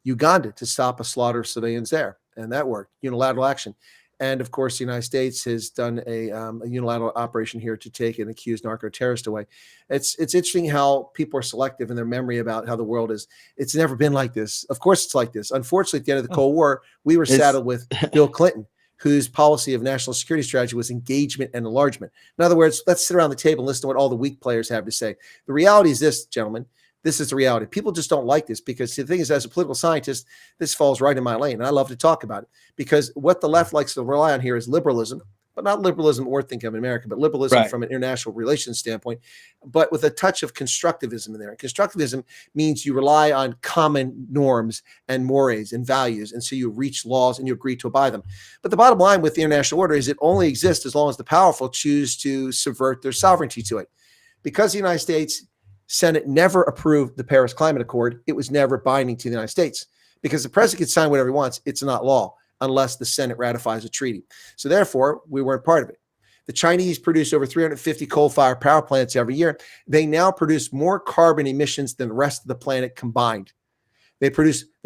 Uganda to stop a slaughter of civilians there. And that worked, unilateral action. And of course, the United States has done a unilateral operation here to take an accused narco-terrorist away. It's interesting how people are selective in their memory about how the world is. It's never been like this. Of course, it's like this. Unfortunately, at the end of the Cold War, we were saddled with Bill Clinton, whose policy of national security strategy was engagement and enlargement. In other words, let's sit around the table and listen to what all the weak players have to say. The reality is this, gentlemen. This is the reality. People just don't like this because the thing is, as a political scientist, this falls right in my lane. And I love to talk about it because what the left likes to rely on here is liberalism, but not liberalism or think of in America, but liberalism from an international relations standpoint, but with a touch of constructivism in there. And constructivism means you rely on common norms and mores and values. And so you reach laws and you agree to abide them. But the bottom line with the international order is it only exists as long as the powerful choose to subvert their sovereignty to it. Because the United States Senate never approved the Paris Climate Accord, it was never binding to the United States because the president can sign whatever he wants. It's not law unless the Senate ratifies a treaty. So therefore, we weren't part of it. The Chinese produce over 350 coal-fired power plants every year. They now produce more carbon emissions than the rest of the planet combined. They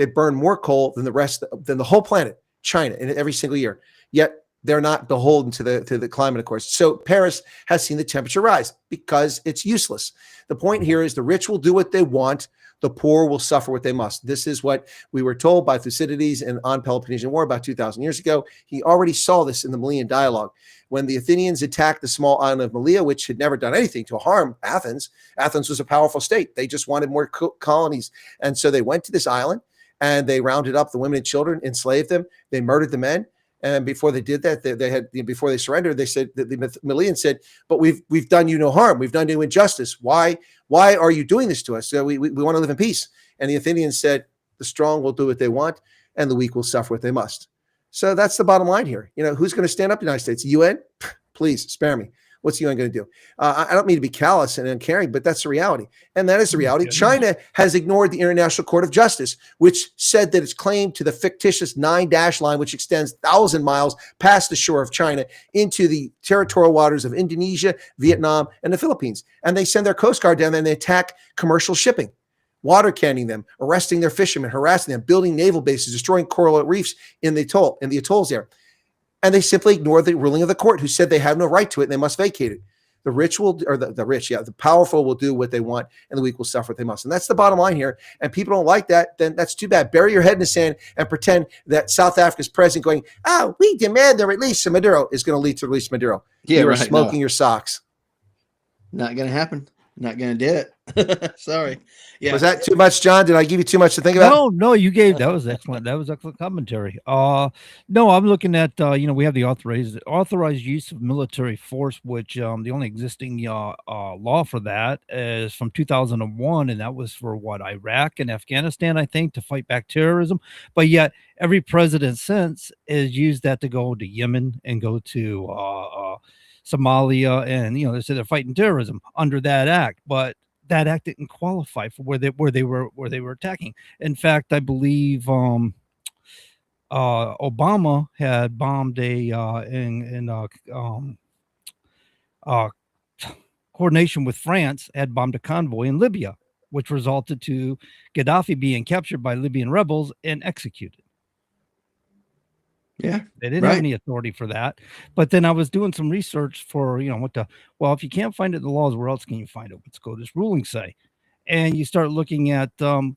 burn more coal than the whole planet, China, in every single year. Yet They're not beholden to the climate, of course. So Paris has seen the temperature rise because it's useless. The point here is the rich will do what they want. The poor will suffer what they must. This is what we were told by Thucydides and on Peloponnesian War about 2,000 years ago. He already saw this in the Malian dialogue. When the Athenians attacked the small island of Malea, which had never done anything to harm Athens, Athens was a powerful state. They just wanted more colonies. And so they went to this island and they rounded up the women and children, enslaved them. They murdered the men. And before they did that, before they surrendered, they said that the Malians said, "But we've done you no harm. We've done you injustice. Why are you doing this to us? So we want to live in peace." And the Athenians said, "The strong will do what they want, and the weak will suffer what they must." So that's the bottom line here. Who's going to stand up in the United States? UN? Please spare me. What's the UN going to do? I don't mean to be callous and uncaring, but that's the reality. And that is the reality. China has ignored the International Court of Justice, which said that its claim to the fictitious 9-dash line, which extends 1,000 miles past the shore of China into the territorial waters of Indonesia, Vietnam, and the Philippines. And they send their Coast Guard down there and they attack commercial shipping, water canning them, arresting their fishermen, harassing them, building naval bases, destroying coral reefs in the atolls there. And they simply ignore the ruling of the court, who said they have no right to it and they must vacate it. The rich will, or the powerful will do what they want, and the weak will suffer what they must. And that's the bottom line here. And people don't like that. Then that's too bad. Bury your head in the sand and pretend that South Africa's president going, "Oh, we demand the release of Maduro," is going to lead to release Maduro. Yeah, you are right, smoking your socks. Not going to happen. Not going to do it. Sorry. Yeah. Was that too much, John? Did I give you too much to think about? No, you gave that was excellent. That was excellent commentary. No, I'm looking at we have the authorized use of military force, which the only existing law for that is from 2001, and that was for Iraq and Afghanistan, I think, to fight back terrorism. But yet every president since has used that to go to Yemen and go to Somalia, and they say they're fighting terrorism under that act, but that act didn't qualify for where they were attacking. In fact, I believe Obama had bombed coordination with France, had bombed a convoy in Libya, which resulted to Gaddafi being captured by Libyan rebels and executed. Yeah, they didn't have any authority for that. But then I was doing some research for, if you can't find it in the laws, where else can you find it? What's this ruling say? And you start looking at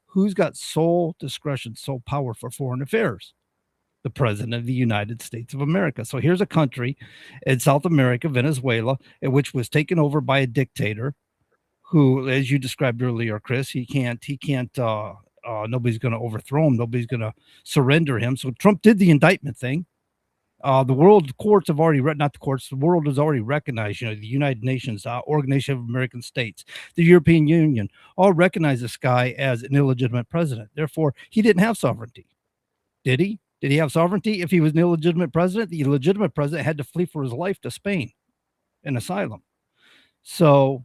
who's got sole discretion, sole power for foreign affairs. The president of the United States of America. So here's a country in South America, Venezuela, which was taken over by a dictator who, as you described earlier, Chris, he can't nobody's going to overthrow him. Nobody's going to surrender him. So Trump did the indictment thing. The world courts have already the world has already recognized, the United Nations, Organization of American States, the European Union, all recognize this guy as an illegitimate president. Therefore, he didn't have sovereignty. Did he? Did he have sovereignty? If he was an illegitimate president, the illegitimate president had to flee for his life to Spain in asylum. So,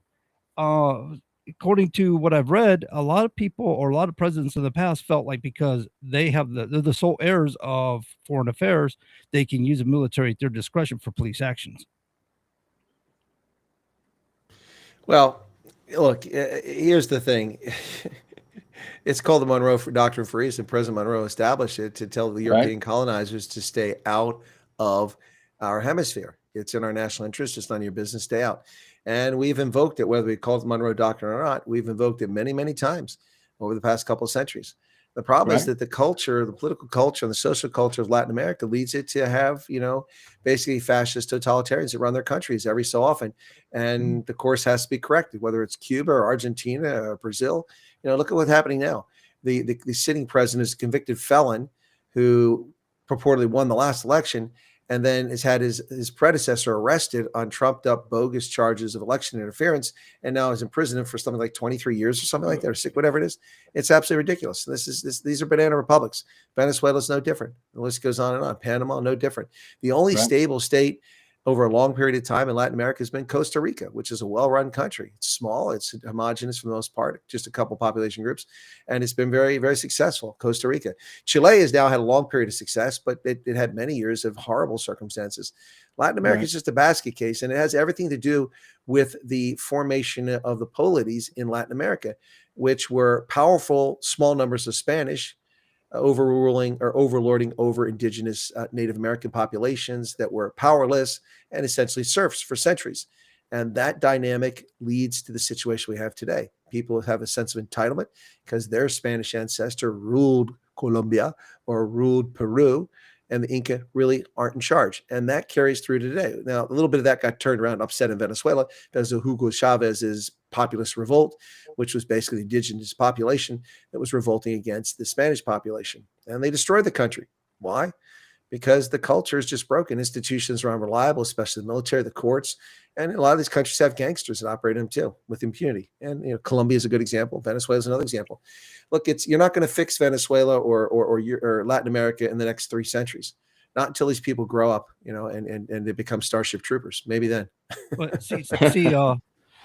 according to what I've read, a lot of people or a lot of presidents in the past felt like because they're the sole heirs of foreign affairs, they can use the military at their discretion for police actions. Well, look, here's the thing. It's called the Monroe Doctrine for a reason. President Monroe established it to tell the European colonizers to stay out of our hemisphere. It's in our national interest. It's none of your business. Stay out. And we've invoked it, whether we call it the Monroe Doctrine or not. We've invoked it many, many times over the past couple of centuries. The problem is that the culture, the political culture, and the social culture of Latin America leads it to have, basically fascist totalitarians that run their countries every so often. And the course has to be corrected, whether it's Cuba or Argentina or Brazil. Look at what's happening now. The sitting president is a convicted felon who purportedly won the last election, and then has had his predecessor arrested on trumped up bogus charges of election interference, and now is in prison for something like 23 years or something like that, or whatever it is. It's absolutely ridiculous. These are banana republics. Venezuela is no different. The list goes on and on. Panama, no different. The only stable state over a long period of time in Latin America has been Costa Rica, which is a well-run country. It's small, it's homogenous for the most part, just a couple population groups, and it's been very, very successful, Costa Rica. Chile has now had a long period of success, but it had many years of horrible circumstances. Latin America is just a basket case, and it has everything to do with the formation of the polities in Latin America, which were powerful, small numbers of Spanish, overruling or overlording over indigenous Native American populations that were powerless and essentially serfs for centuries. And that dynamic leads to the situation we have today. People have a sense of entitlement because their Spanish ancestor ruled Colombia or ruled Peru, and the Inca really aren't in charge. And that carries through to today. Now, a little bit of that got turned around, upset in Venezuela because of Hugo Chavez's populist revolt, which was basically the indigenous population that was revolting against the Spanish population. And they destroyed the country. Why? Because the culture is just broken. Institutions are unreliable, especially the military, the courts, and a lot of these countries have gangsters that operate in them too with impunity. And Colombia is a good example. Venezuela is another example. Look, you're not going to fix Venezuela or Latin America in the next 3 centuries. Not until these people grow up, and they become Starship Troopers. Maybe then. But see,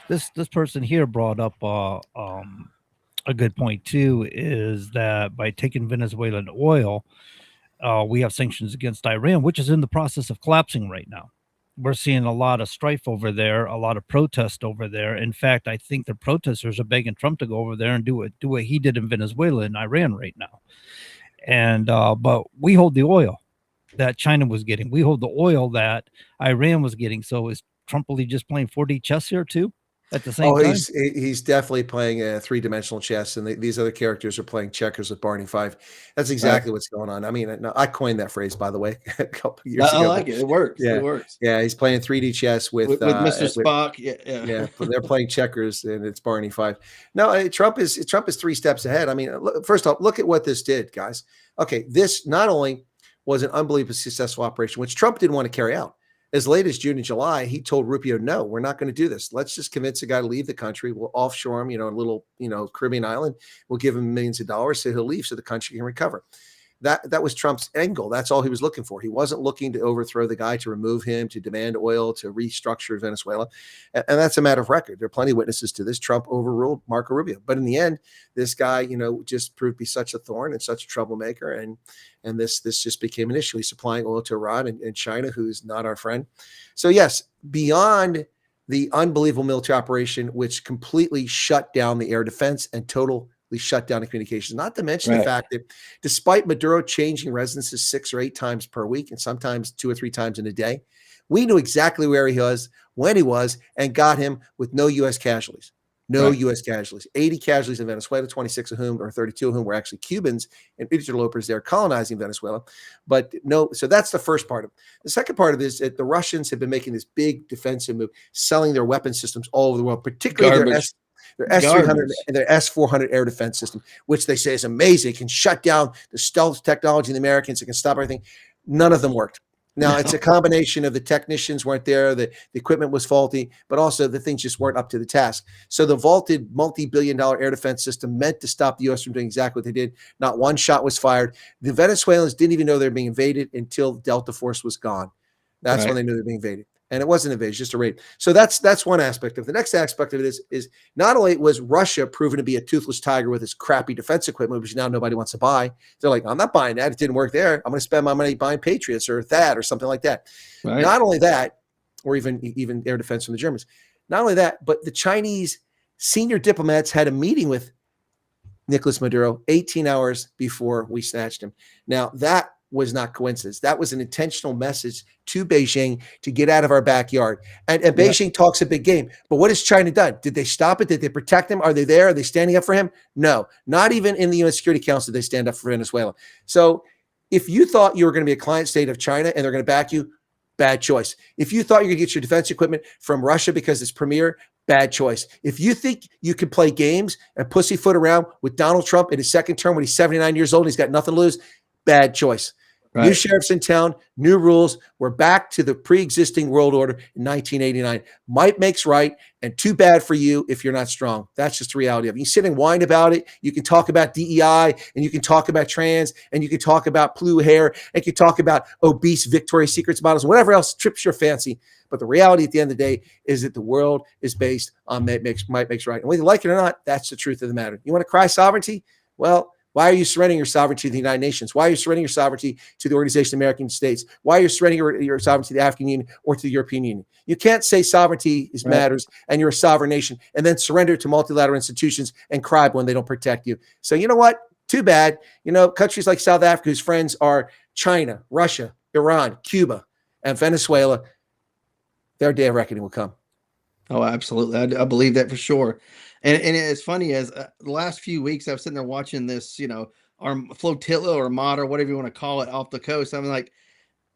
this person here brought up a good point too, is that by taking Venezuelan oil, we have sanctions against Iran, which is in the process of collapsing right now. We're seeing a lot of strife over there, a lot of protest over there. In fact, I think the protesters are begging Trump to go over there and do what he did in Venezuela and Iran right now. And but we hold the oil that China was getting. We hold the oil that Iran was getting. So is Trump really just playing 4D chess here too? At the same time? He's definitely playing a 3-dimensional chess, and these other characters are playing checkers with Barney Fife. That's exactly what's going on. I mean, I coined that phrase, by the way, a couple of years ago. I like it. It works. Yeah, it works. Yeah, he's playing 3D chess with Mr. Spock. Yeah. They're playing checkers, and it's Barney Fife. No, Trump is 3 steps ahead. I mean, first off, look at what this did, guys. Okay, this not only was an unbelievably successful operation, which Trump didn't want to carry out. As late as June and July, he told Rubio, no, we're not going to do this. Let's just convince a guy to leave the country. We'll offshore him, a little, Caribbean island. We'll give him millions of dollars so he'll leave so the country can recover. That was Trump's angle. That's all he was looking for. He wasn't looking to overthrow the guy, to remove him, to demand oil, to restructure Venezuela. And that's a matter of record. There are plenty of witnesses to this. Trump overruled Marco Rubio. But in the end, this guy, just proved to be such a thorn and such a troublemaker. And this just became an issue. He's supplying oil to Iran and China, who's not our friend. So yes, beyond the unbelievable military operation, which completely shut down the air defense and totally shut down the communications, not to mention the fact that despite Maduro changing residences 6 or 8 times per week, and sometimes 2 or 3 times in a day, we knew exactly where he was, when he was, and got him with no U.S. casualties. No U.S. casualties. 80 casualties in Venezuela, 26 of whom, or 32 of whom, were actually Cubans and interlopers there colonizing Venezuela. But no, so that's the first part of it. The second part of it is that the Russians have been making this big defensive move, selling their weapon systems all over the world, particularly their S-300 and their S-400 air defense system, which they say is amazing. It can shut down the stealth technology in the Americans. It can stop everything. None of them worked. Now, it's a combination of the technicians weren't there, the equipment was faulty, but also the things just weren't up to the task. So the vaulted multi-billion-dollar air defense system meant to stop the U.S. from doing exactly what they did. Not one shot was fired. The Venezuelans didn't even know they were being invaded until Delta Force was gone. That's when they knew they were being invaded. And it wasn't invasion, just a raid. So that's one aspect of it. The next aspect of it is not only was Russia proven to be a toothless tiger with its crappy defense equipment, which now nobody wants to buy. They're like, I'm not buying that. It didn't work there. I'm going to spend my money buying Patriots or THAAD or something like that. Not only that, or even air defense from the Germans. Not only that, but the Chinese senior diplomats had a meeting with Nicolas Maduro 18 hours before we snatched him. Now, that was not coincidence. That was an intentional message to Beijing to get out of our backyard. And Beijing talks a big game. But what has China done? Did they stop it? Did they protect him? Are they there? Are they standing up for him? No, not even in the UN Security Council did they stand up for Venezuela. So if you thought you were going to be a client state of China and they're going to back you, bad choice. If you thought you're going to get your defense equipment from Russia because it's premier, bad choice. If you think you can play games and pussyfoot around with Donald Trump in his second term when he's 79 years old and he's got nothing to lose, bad choice. New sheriffs in town, new rules. We're back to the pre-existing world order in 1989. Might makes right, and too bad for you if you're not strong. That's just the reality of it. You sit and whine about it. You can talk about DEI, and you can talk about trans, and you can talk about blue hair, and you can talk about obese Victoria's Secrets models, whatever else trips your fancy. But the reality at the end of the day is that the world is based on might makes right. And whether you like it or not, that's the truth of the matter. You want to cry sovereignty? Well, why are you surrendering your sovereignty to the United Nations? Why are you surrendering your sovereignty to the Organization of American States? Why are you surrendering your sovereignty to the African Union or to the European Union? You can't say sovereignty matters and you're a sovereign nation and then surrender to multilateral institutions and cry when they don't protect you. So you know what? Too bad. Countries like South Africa, whose friends are China, Russia, Iran, Cuba, and Venezuela, their day of reckoning will come. Oh, absolutely. I believe that for sure. And it's funny as the last few weeks I was sitting there watching this, our flotilla or armada or whatever you want to call it off the coast. I'm like,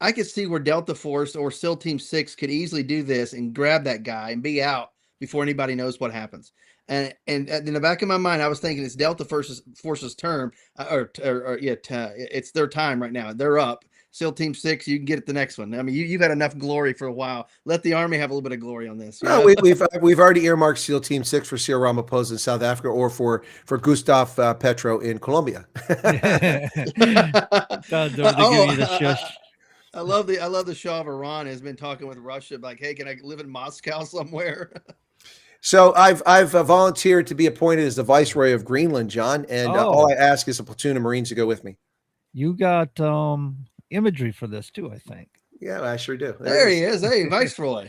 I could see where Delta Force or SEAL Team 6 could easily do this and grab that guy and be out before anybody knows what happens. And in the back of my mind, I was thinking it's Delta Force's term, it's their time right now. They're up. SEAL Team 6, you can get it the next one. I mean, you've had enough glory for a while. Let the Army have a little bit of glory on this. No, we've already earmarked SEAL Team 6 for Cyril Ramaphosa in South Africa or for Gustave Petro in Colombia. I love the Shah of Iran has been talking with Russia like, hey, can I live in Moscow somewhere? So I've volunteered to be appointed as the Viceroy of Greenland, John, and all I ask is a platoon of Marines to go with me. You got imagery for this too, I think. Yeah, I sure do. There he is. Hey, Viceroy.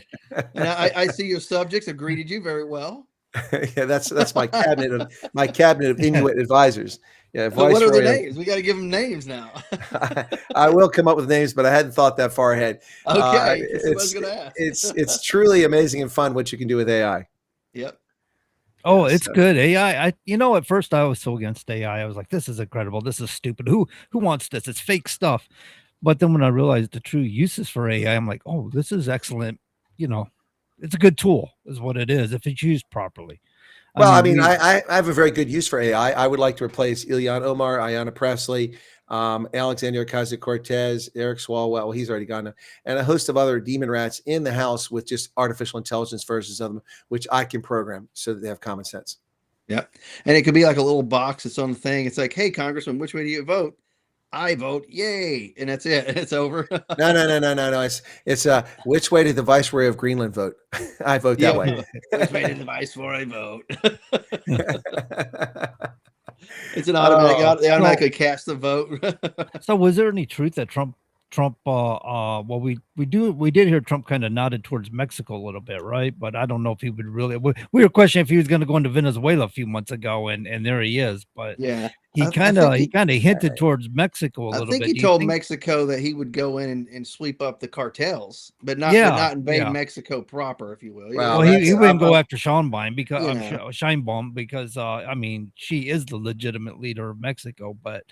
And I see your subjects have greeted you very well. Yeah, that's my cabinet of Inuit advisors. Yeah, what are the names? We got to give them names now. I will come up with names, but I hadn't thought that far ahead. Okay, I was going to ask. It's truly amazing and fun what you can do with AI. Yep. Oh, it's good. AI. At first I was so against AI. I was like, this is incredible. This is stupid. Who wants this? It's fake stuff. But then when I realized the true uses for AI, I'm like, oh, this is excellent. It's a good tool is what it is if it's used properly. I have a very good use for AI. I would like to replace Ilhan Omar, Ayanna Pressley, Alexandria Ocasio-Cortez, Eric Swalwell. Well, he's already gone now, and a host of other demon rats in the house with just artificial intelligence versions of them, which I can program so that they have common sense. Yep. And it could be like a little box, its own thing. It's like, hey, Congressman, which way do you vote? I vote yay, and that's it. It's over. No. It's which way did the Viceroy of Greenland vote? I vote that way. Which way did the Viceroy vote? It's an automatic. They automatically cast the vote. So, was there any truth that Trump? We did hear Trump kind of nodded towards Mexico a little bit, right? But I don't know if he would really. We were questioning if he was going to go into Venezuela a few months ago, and there he is. But yeah, he kind of hinted towards Mexico a little bit. I think he told Mexico that he would go in and sweep up the cartels, but not invade Mexico proper, if you will. Well, he wouldn't go after Sheinbaum because she is the legitimate leader of Mexico, but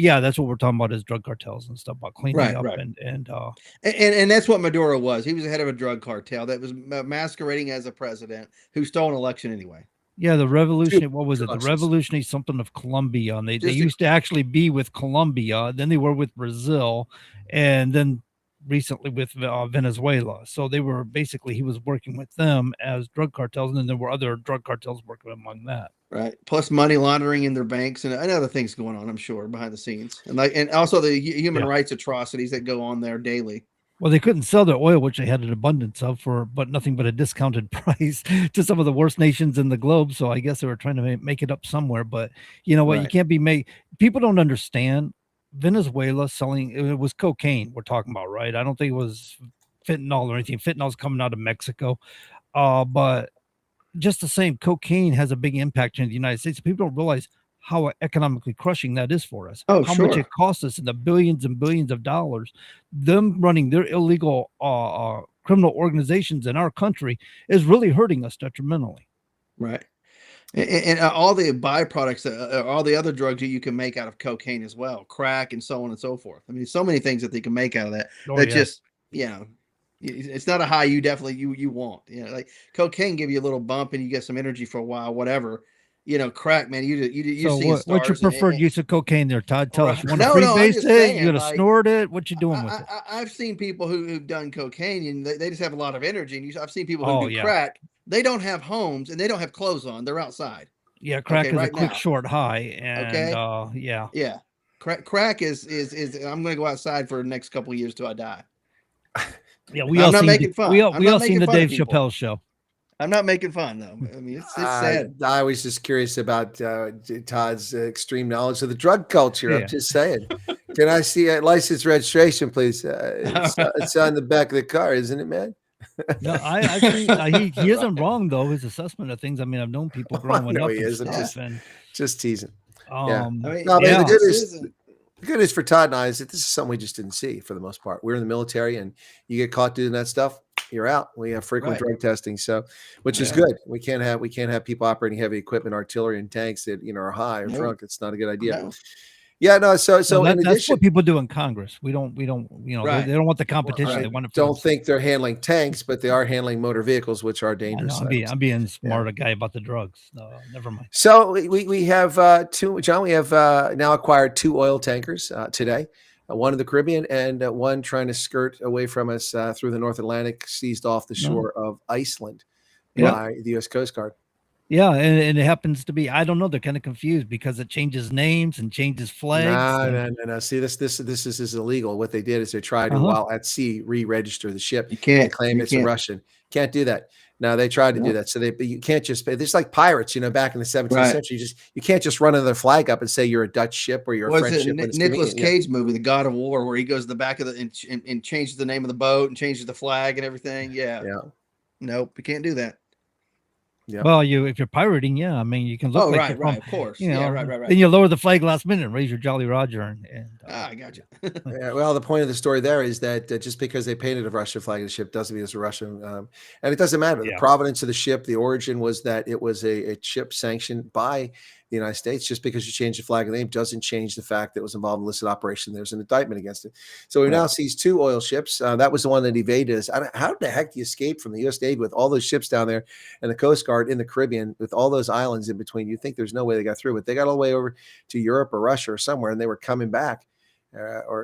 yeah, that's what we're talking about is drug cartels and stuff about cleaning up and that's what Maduro was. He was the head of a drug cartel that was masquerading as a president who stole an election anyway. Yeah, the revolution. What was it? The revolutionary something of Colombia. And they used to actually be with Colombia. Then they were with Brazil, and then recently with Venezuela. So they were he was working with them as drug cartels, and then there were other drug cartels working among that. Right. Plus money laundering in their banks and other things going on, I'm sure, behind the scenes. And also the human rights atrocities that go on there daily. Well, they couldn't sell their oil, which they had an abundance of but nothing but a discounted price to some of the worst nations in the globe. So I guess they were trying to make it up somewhere. But you know what? You can't be people don't understand Venezuela selling. It was cocaine we're talking about, right? I don't think it was fentanyl or anything. Fentanyl's coming out of Mexico. But just the same, cocaine has a big impact in the United States. People don't realize how economically crushing that is for us. How much it costs us in the billions and billions of dollars. Them running their illegal criminal organizations in our country is really hurting us detrimentally. Right. And all the byproducts, all the other drugs that you can make out of cocaine as well, crack and so on and so forth. I mean, so many things that they can make out of that. Just, it's not a high you want. Like cocaine give you a little bump and you get some energy for a while, whatever. Crack, man. What's your preferred use of cocaine there, Todd? Tell us. You want to freebase it? You gonna snort it? What you doing with it? I've seen people who've done cocaine and they just have a lot of energy. And I've seen people who do crack. They don't have homes and they don't have clothes on. They're outside. Yeah, crack is a quick short high. And yeah. Crack is I'm gonna go outside for the next couple of years till I die. Yeah, we all seen the Dave Chappelle show. I'm not making fun though. I mean, it's sad. I was just curious about Todd's extreme knowledge of the drug culture. I'm just saying. Can I see a license registration, please? It's on the back of the car, isn't it, man? No, I think he isn't wrong though. His assessment of things. I mean, I've known people growing up. He is. I'm just teasing. Yeah. Um, I mean, No, but yeah. the good this is isn't. the good is for Todd and I is that this is something we just didn't see for the most part. We're in the military, and you get caught doing that stuff, you're out. We have frequent Right. drug testing, so which is Yeah. good. We can't have people operating heavy equipment, artillery, and tanks that are high or No. drunk. It's not a good idea. No. Yeah, no. So No, in that's addition, what people do in Congress. We don't, Right. they don't want the well, competition. I They want it for don't themselves. think they're handling tanks, but they are handling motor vehicles, which are I know, dangerous I'm items. being Yeah. smart a guy about the drugs. No, never mind. So we have two, John. We have now acquired 2 oil tankers today. One in the Caribbean and one trying to skirt away from us through the North Atlantic, seized off the No. shore of Iceland Yeah. by the U.S. Coast Guard. Yeah, and it happens to be, I don't know, they're kind of confused because it changes names and changes flags. No. See, this is illegal. What they did is they tried to, Uh-huh. while at sea, re-register the ship. You can't. They claim You it's a can't. Russian. Can't do that. Now they tried to do No. that. So you can't just pay. It's like pirates, back in the 17th Right. century. You can't just run another flag up and say you're a Dutch ship or you're a Was French it ship when it's Nicolas convenient. Cage movie, The God of War, where he goes to the back of the and changes the name of the boat and changes the flag and everything? Yeah. Yeah. Nope, you can't do that. Yeah. Well, if you're pirating, yeah, I mean, you can look Oh, like right, you're right, from, of course. you know, Yeah, right. then you lower the flag last minute and raise your Jolly Roger. And I got you. Yeah, well, the point of the story there is that just because they painted a Russian flag on the ship doesn't mean it's a Russian. And it doesn't matter. The Yeah. provenance of the ship, the origin was that it was a ship sanctioned by the United States. Just because you change the flag name doesn't change the fact that it was involved in illicit operation. There's an indictment against it. So we now sees 2 oil ships. That was the one that evaded us. How the heck do you escape from the U.S. Navy with all those ships down there and the Coast Guard in the Caribbean with all those islands in between? You think there's no way they got through, but they got all the way over to Europe or Russia or somewhere, and they were coming back.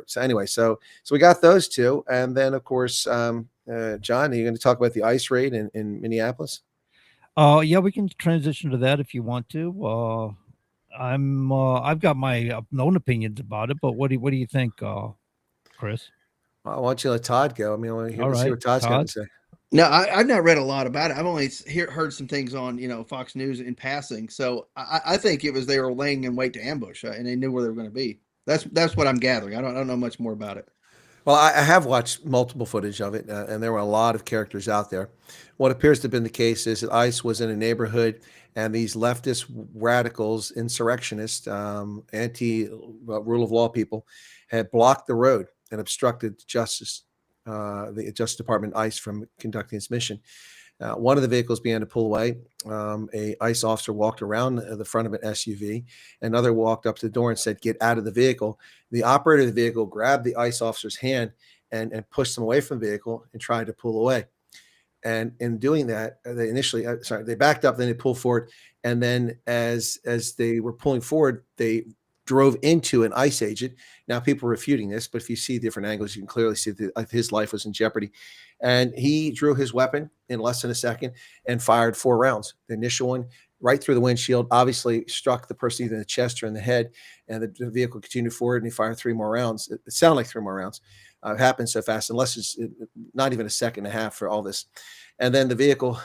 So we got those 2, and then of course, John, are you going to talk about the ICE raid in Minneapolis? yeah, we can transition to that if you want to. I've got my own opinions about it, but what do you think, Chris? Why don't you let Todd go? I mean, I want to hear, All see right, what Todd's got Todd? to say. No, I've not read a lot about it. I've only heard some things on Fox News in passing. So I think it was they were laying in wait to ambush, and they knew where they were going to be. That's what I'm gathering. I don't know much more about it. Well, I have watched multiple footage of it, and there were a lot of characters out there. What appears to have been the case is that ICE was in a neighborhood, and these leftist radicals, insurrectionists, anti-rule of law people, had blocked the road and obstructed justice, the Justice Department, ICE, from conducting its mission. One of the vehicles began to pull away. A ICE officer walked around the front of an SUV. Another walked up to the door and said, "Get out of the vehicle." The operator of the vehicle grabbed the ICE officer's hand and pushed them away from the vehicle and tried to pull away. And in doing that, they backed up, then they pulled forward. And then as they were pulling forward, they drove into an ICE agent. Now, people are refuting this, but if you see different angles, you can clearly see that his life was in jeopardy. And he drew his weapon in less than a second and fired 4 rounds. The initial one right through the windshield, obviously struck the person either in the chest or in the head, and the vehicle continued forward, and he fired 3 more rounds. It sounded like 3 more rounds. It happened so fast, unless it's not even a second and a half for all this. And then the vehicle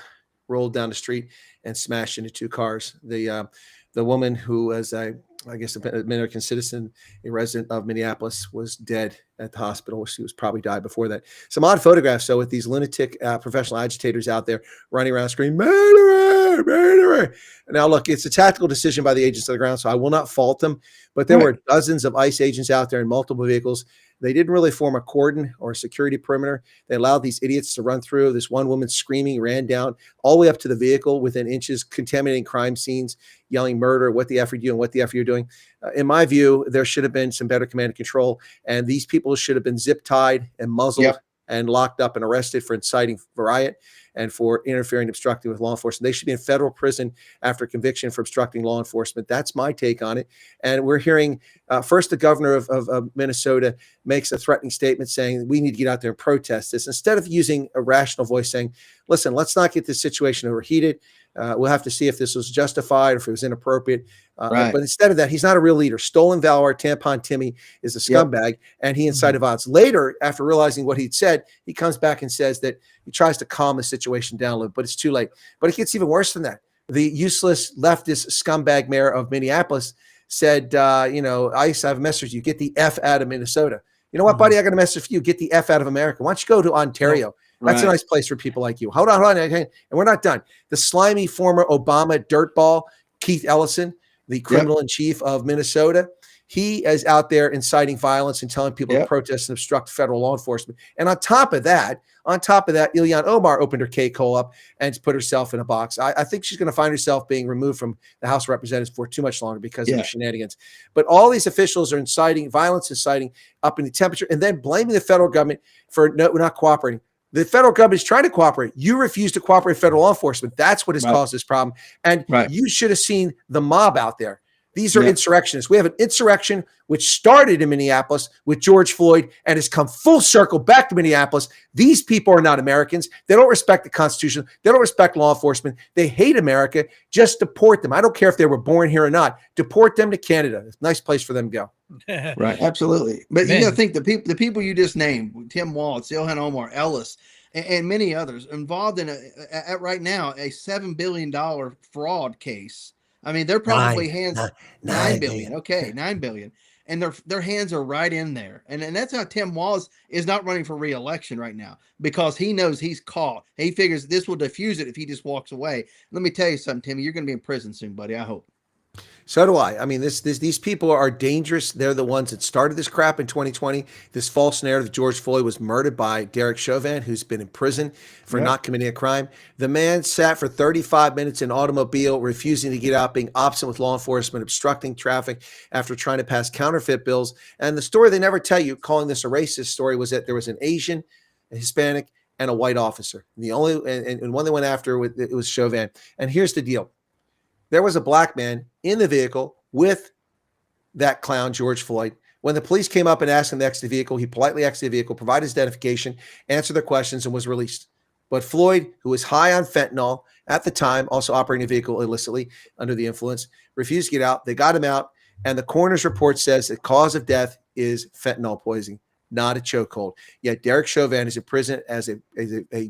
rolled down the street and smashed into 2 cars. The woman who was, I guess, an American citizen, a resident of Minneapolis, was dead at the hospital. She was probably died before that. Some odd photographs, though, with these lunatic professional agitators out there running around screaming, "Murderer, murderer." Now, look, it's a tactical decision by the agents on the ground, so I will not fault them. But there were dozens of ICE agents out there in multiple vehicles. They didn't really form a cordon or a security perimeter. They allowed these idiots to run through. This one woman screaming ran down all the way up to the vehicle within inches, contaminating crime scenes, yelling murder, "What the F are you doing? What the F are you doing?" In my view, there should have been some better command and control, and these people should have been zip tied and muzzled and locked up and arrested for inciting riot and for interfering, obstructing with law enforcement. They should be in federal prison after conviction for obstructing law enforcement. That's my take on it. And we're hearing first the governor of Minnesota makes a threatening statement saying we need to get out there and protest this, instead of using a rational voice saying, listen, let's not get this situation overheated. We'll have to see if this was justified or if it was inappropriate. But instead of that, he's not a real leader. Stolen Valor, Tampon Timmy is a scumbag, and he incited violence. Later, after realizing what he'd said, he comes back and says that he tries to calm the situation down a little, but it's too late. But it gets even worse than that. The useless leftist scumbag mayor of Minneapolis said, ICE, I have a message for you. Get the F out of Minnesota. You know what, buddy? I got a message for you. Get the F out of America. Why don't you go to Ontario? That's a nice place for people like you. Hold on. And we're not done. The slimy former Obama dirtball, Keith Ellison, the criminal in chief of Minnesota. He is out there inciting violence and telling people to protest and obstruct federal law enforcement. And on top of that, Ilhan Omar opened her K-hole up and put herself in a box. I think she's going to find herself being removed from the House of Representatives for too much longer because of the shenanigans. But all these officials are inciting violence, inciting up in the temperature, and then blaming the federal government for not cooperating. The federal government is trying to cooperate. You refuse to cooperate with federal law enforcement. That's what has caused this problem. And you should have seen the mob out there. These are insurrectionists. We have an insurrection which started in Minneapolis with George Floyd and has come full circle back to Minneapolis. These people are not Americans. They don't respect the Constitution. They don't respect law enforcement. They hate America. Just deport them. I don't care if they were born here or not. Deport them to Canada. It's a nice place for them to go. Right. Absolutely. But you got to think the people you just named, Tim Walz, Ilhan Omar, Ellis, and many others involved in right now a $7 billion fraud case. I mean, they're probably $9 billion. Okay, $9 billion, and their hands are right in there. And that's how Tim Walz is not running for re-election right now, because he knows he's caught. He figures this will diffuse it if he just walks away. Let me tell you something, Timmy. You're going to be in prison soon, buddy. I hope. So do I. I mean, these people are dangerous. They're the ones that started this crap in 2020. This false narrative that George Floyd was murdered by Derek Chauvin, who's been in prison for not committing a crime. The man sat for 35 minutes in an automobile, refusing to get out, being obstinate with law enforcement, obstructing traffic after trying to pass counterfeit bills. And the story they never tell you, calling this a racist story, was that there was an Asian, a Hispanic, and a white officer. The only and one they went after, it was Chauvin. And here's the deal. There was a black man in the vehicle with that clown, George Floyd. When the police came up and asked him to exit the vehicle, he politely exited the vehicle, provided his identification, answered their questions, and was released. But Floyd, who was high on fentanyl at the time, also operating a vehicle illicitly under the influence, refused to get out. They got him out, and the coroner's report says the cause of death is fentanyl poisoning, not a chokehold. Yet Derek Chauvin is in prison as a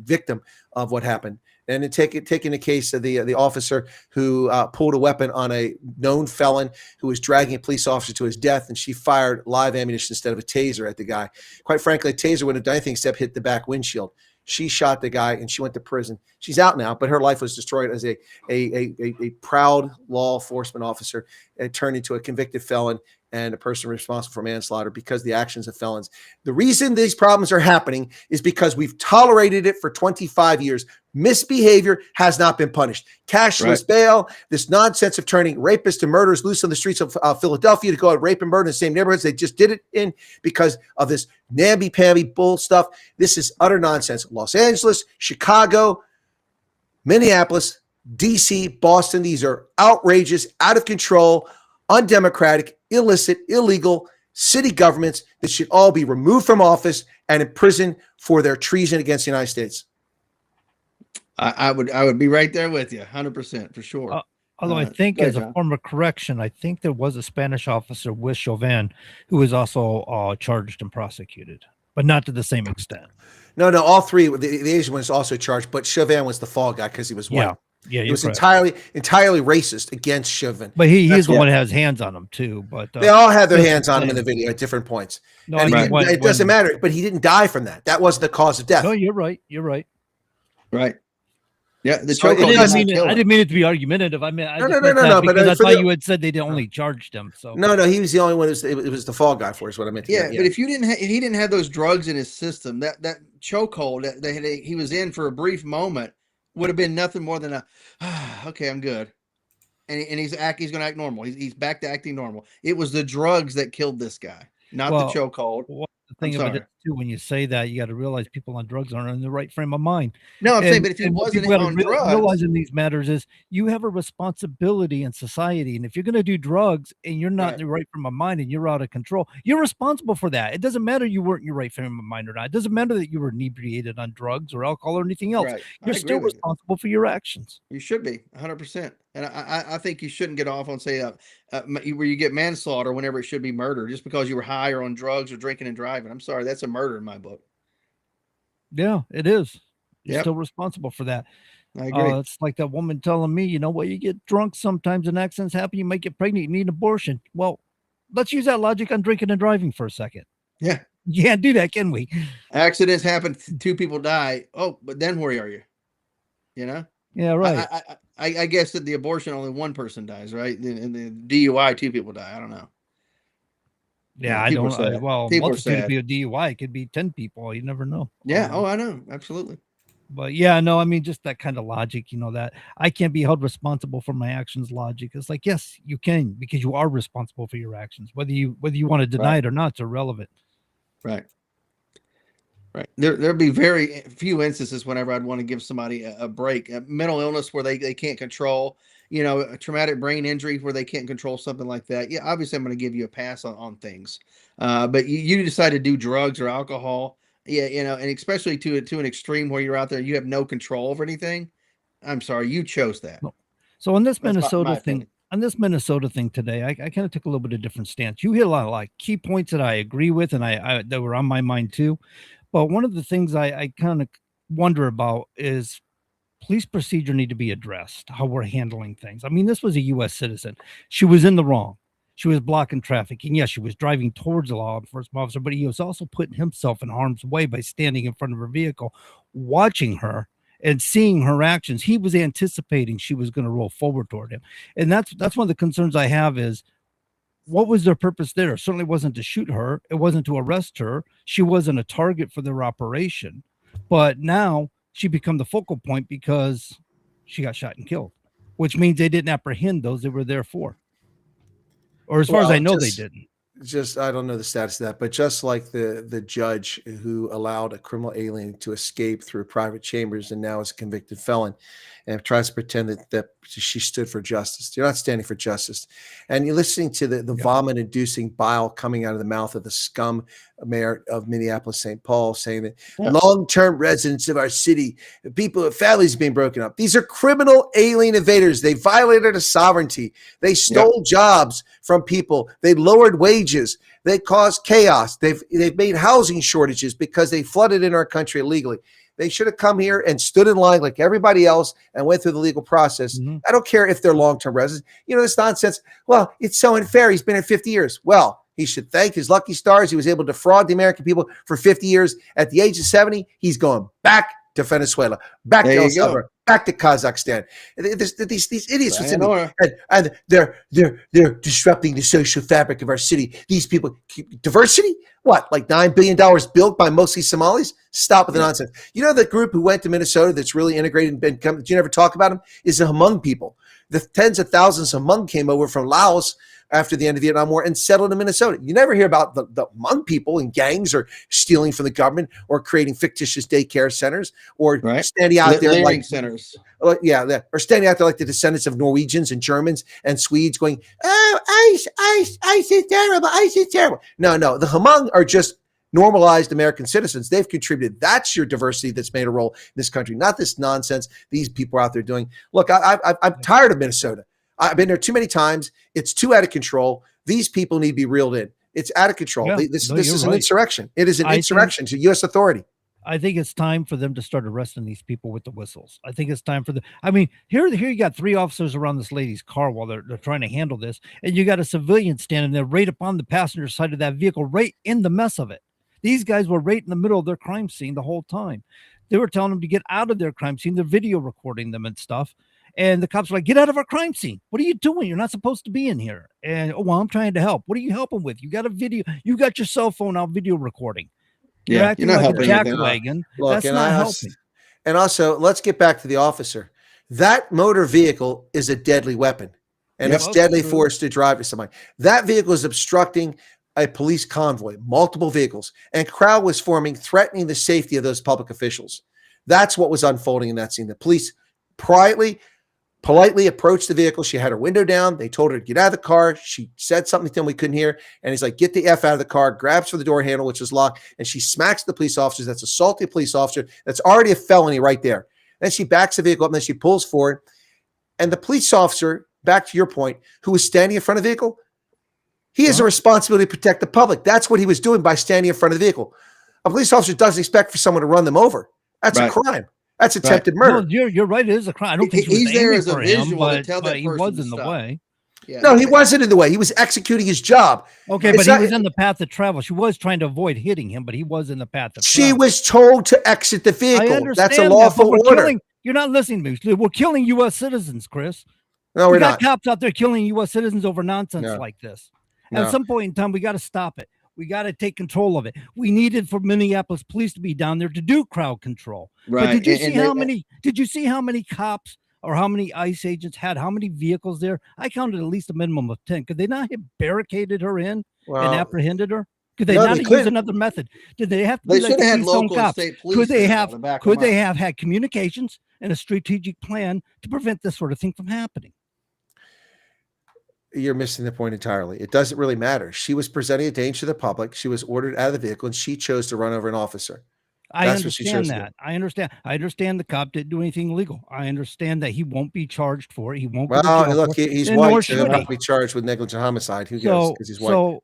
victim of what happened. And then taking the case of the officer who pulled a weapon on a known felon who was dragging a police officer to his death, and she fired live ammunition instead of a taser at the guy. Quite frankly, a taser wouldn't have done anything except hit the back windshield. She shot the guy, and she went to prison. She's out now, but her life was destroyed as a proud law enforcement officer and turned into a convicted felon and a person responsible for manslaughter because of the actions of felons. The reason these problems are happening is because we've tolerated it for 25 years. Misbehavior has not been punished. Cashless bail, this nonsense of turning rapists and murderers loose on the streets of Philadelphia to go and rape and murder in the same neighborhoods they just did it in because of this namby-pamby bull stuff. This is utter nonsense. Los Angeles, Chicago, Minneapolis, DC, Boston, these are outrageous, out of control, undemocratic, illicit, illegal city governments that should all be removed from office and imprisoned for their treason against the United States. I would be right there with you, 100% for sure. Although I think as a form of correction, I think there was a Spanish officer with Chauvin who was also charged and prosecuted, but not to the same extent. No, all three. The Asian one was also charged, but Chauvin was the fall guy because he was white. Yeah, it was entirely racist against Chauvin. But he's the one that has hands on him too. But they all had their hands on him in the video at different points. No, and it doesn't matter. But he didn't die from that. That wasn't the cause of death. No, you're right. Right. Yeah, I didn't mean it to be argumentative. I mean, no. But I thought you had said they only charged him. So no, he was the only one. It was the fall guy for us. What I meant. But if he didn't have those drugs in his system, that chokehold that he was in for a brief moment would have been nothing more than okay, I'm good, and he's going to act normal. He's back to acting normal. It was the drugs that killed this guy, not the chokehold. The thing about it too, when you say that, you got to realize people on drugs aren't in the right frame of mind. No, I'm saying, but if he wasn't on drugs, realizing these matters is you have a responsibility in society, and if you're going to do drugs and you're not in the right frame of mind and you're out of control, you're responsible for that. It doesn't matter you weren't in your right frame of mind or not. It doesn't matter that you were inebriated on drugs or alcohol or anything else. Right. You're still responsible for your actions. You should be 100%. And I think you shouldn't get off on say where you get manslaughter whenever it should be murder just because you were high or on drugs or drinking and driving. I'm sorry, that's a murder in my book. Yeah, it is. You're still responsible for that. I agree. It's like that woman telling me, you get drunk sometimes and accidents happen. You might get pregnant, you need an abortion. Well, let's use that logic on drinking and driving for a second. Yeah. You can't do that, can we? Accidents happen, 2 people die. Oh, but then where are you? Yeah, right. I guess that the abortion only one person dies, right? And the DUI 2 people die. I don't know. Yeah, I people don't. are sad. Well, People are multitude sad. could be a DUI. It could be 10 people. You never know. Yeah. Oh, I know. Absolutely. But yeah, no, I mean, just that kind of logic, that I can't be held responsible for my actions logic. It's like, yes, you can, because you are responsible for your actions. Whether you want to deny it or not, it's irrelevant. Right. Right. There'd be very few instances whenever I'd want to give somebody a break. A mental illness where they can't control, a traumatic brain injury where they can't control something like that. Yeah, obviously I'm going to give you a pass on things. But you decide to do drugs or alcohol, and especially to an extreme where you're out there, you have no control over anything. I'm sorry, you chose that. So on this That's my Minnesota thing, opinion. today, I kind of took a little bit of different stance. You hit a lot of like key points that I agree with, and I that were on my mind too. But one of the things I kind of wonder about is police procedure need to be addressed, how we're handling things. I mean, this was a U.S. citizen. She was in the wrong. She was blocking traffic. And yes, she was driving towards a law enforcement officer, but he was also putting himself in harm's way by standing in front of her vehicle, watching her and seeing her actions. He was anticipating she was going to roll forward toward him. And that's one of the concerns I have is, what was their purpose there? It certainly wasn't to shoot her. It wasn't to arrest her. She wasn't a target for their operation. But now she become the focal point because she got shot and killed, which means they didn't apprehend those they were there for. Or as far as I know, they didn't. I don't know the status of that, but just like the judge who allowed a criminal alien to escape through private chambers and now is a convicted felon and tries to pretend that she stood for justice. You're not standing for justice. And you're listening to the vomit-inducing bile coming out of the mouth of the scum mayor of Minneapolis, St. Paul, saying that long-term residents of our city, people, families being broken up. These are criminal alien invaders. They violated a sovereignty. They stole jobs from people. They lowered wages. They caused chaos. They've made housing shortages because they flooded in our country illegally. They should have come here and stood in line like everybody else and went through the legal process. I don't care if they're long-term residents. This nonsense. Well, it's so unfair. He's been here 50 years. Well, he should thank his lucky stars. He was able to defraud the American people for 50 years. At the age of 70, he's going back to Venezuela, back to El Salvador, back to Kazakhstan. These idiots within and they're disrupting the social fabric of our city. These people, diversity? What, like $9 billion built by mostly Somalis? Stop with the nonsense. The group who went to Minnesota that's really integrated and did you never talk about them? Is the Hmong people. The tens of thousands of Hmong came over from Laos after the end of the Vietnam War and settled in Minnesota. You never hear about the Hmong people in gangs or stealing from the government or creating fictitious daycare centers or standing out there like centers. Or standing out there like the descendants of Norwegians and Germans and Swedes going, oh, ice is terrible, ice is terrible. No, the Hmong are just normalized American citizens. They've contributed. That's your diversity that's made a role in this country, not this nonsense these people are out there doing. Look, I'm tired of Minnesota. I've been there too many times. It's too out of control. These people need to be reeled in. It's out of control. This is an insurrection. It is an insurrection to U.S. authority. I think it's time for them to start arresting these people with the whistles. I think it's time for I mean, here you got 3 officers around this lady's car while they're trying to handle this, and you got a civilian standing there right up on the passenger side of that vehicle, right in the mess of it. These guys were right in the middle of their crime scene the whole time. They were telling them to get out of their crime scene. They're video recording them and stuff. And the cops were like, get out of our crime scene. What are you doing? You're not supposed to be in here. And, I'm trying to help. What are you helping with? You got a video. You got your cell phone out video recording. You're acting you're not like a helping jackwagon. Look, That's not helping. And also, let's get back to the officer. That motor vehicle is a deadly weapon. And it's deadly force to drive to somebody. That vehicle is obstructing a police convoy, multiple vehicles. And crowd was forming, threatening the safety of those public officials. That's what was unfolding in that scene. The police politely approached the vehicle. She had her window down. They told her to get out of the car. She said something to him we couldn't hear. And he's like, get the F out of the car, grabs for the door handle, which was locked. And she smacks the police officers. That's assaulting a police officer. That's already a felony right there. Then she backs the vehicle up and then she pulls forward. And the police officer, back to your point, who was standing in front of the vehicle, he has a responsibility to protect the public. That's what he was doing by standing in front of the vehicle. A police officer doesn't expect for someone to run them over. That's a crime. That's attempted murder. No, you're right. It is a crime. I don't think he's there as a visual him, to tell that he person was to in the stop. way. Yeah. No, he wasn't in the way. He was executing his job. Okay, but he was in the path of travel. She was trying to avoid hitting him, but he was in the path of travel. She was told to exit the vehicle. That's a lawful order. You're not listening to me. We're killing U.S. citizens, Chris. No, we we're got not. cops out there killing U.S. citizens over nonsense No. like this. No. At some point in time, we got to stop it. We got to take control of it. We needed for Minneapolis police to be down there to do crowd control. Right. But did you And- see and how they- many? Did you see how many cops or how many ICE agents had how many vehicles there? I counted at least a minimum of 10. Could they not have barricaded her in Well, and apprehended her? Could they no, not they have couldn't. used another method? Did they have to They be like should the have had Keystone local and cops? state police Could they there have? to back Could them they up. have had communications and a strategic plan to prevent this sort of thing from happening? You're missing the point entirely. It doesn't really matter. She was presenting a danger to the public. She was ordered out of the vehicle, and she chose to run over an officer. I That's what she understand chose to do. that. I understand the cop didn't do anything illegal. I understand that he won't be charged for it. He won't go to Well, jail look, for it, he's and nor white, so he'll should he. probably be charged with negligent homicide. Who cares? So, Because he's white.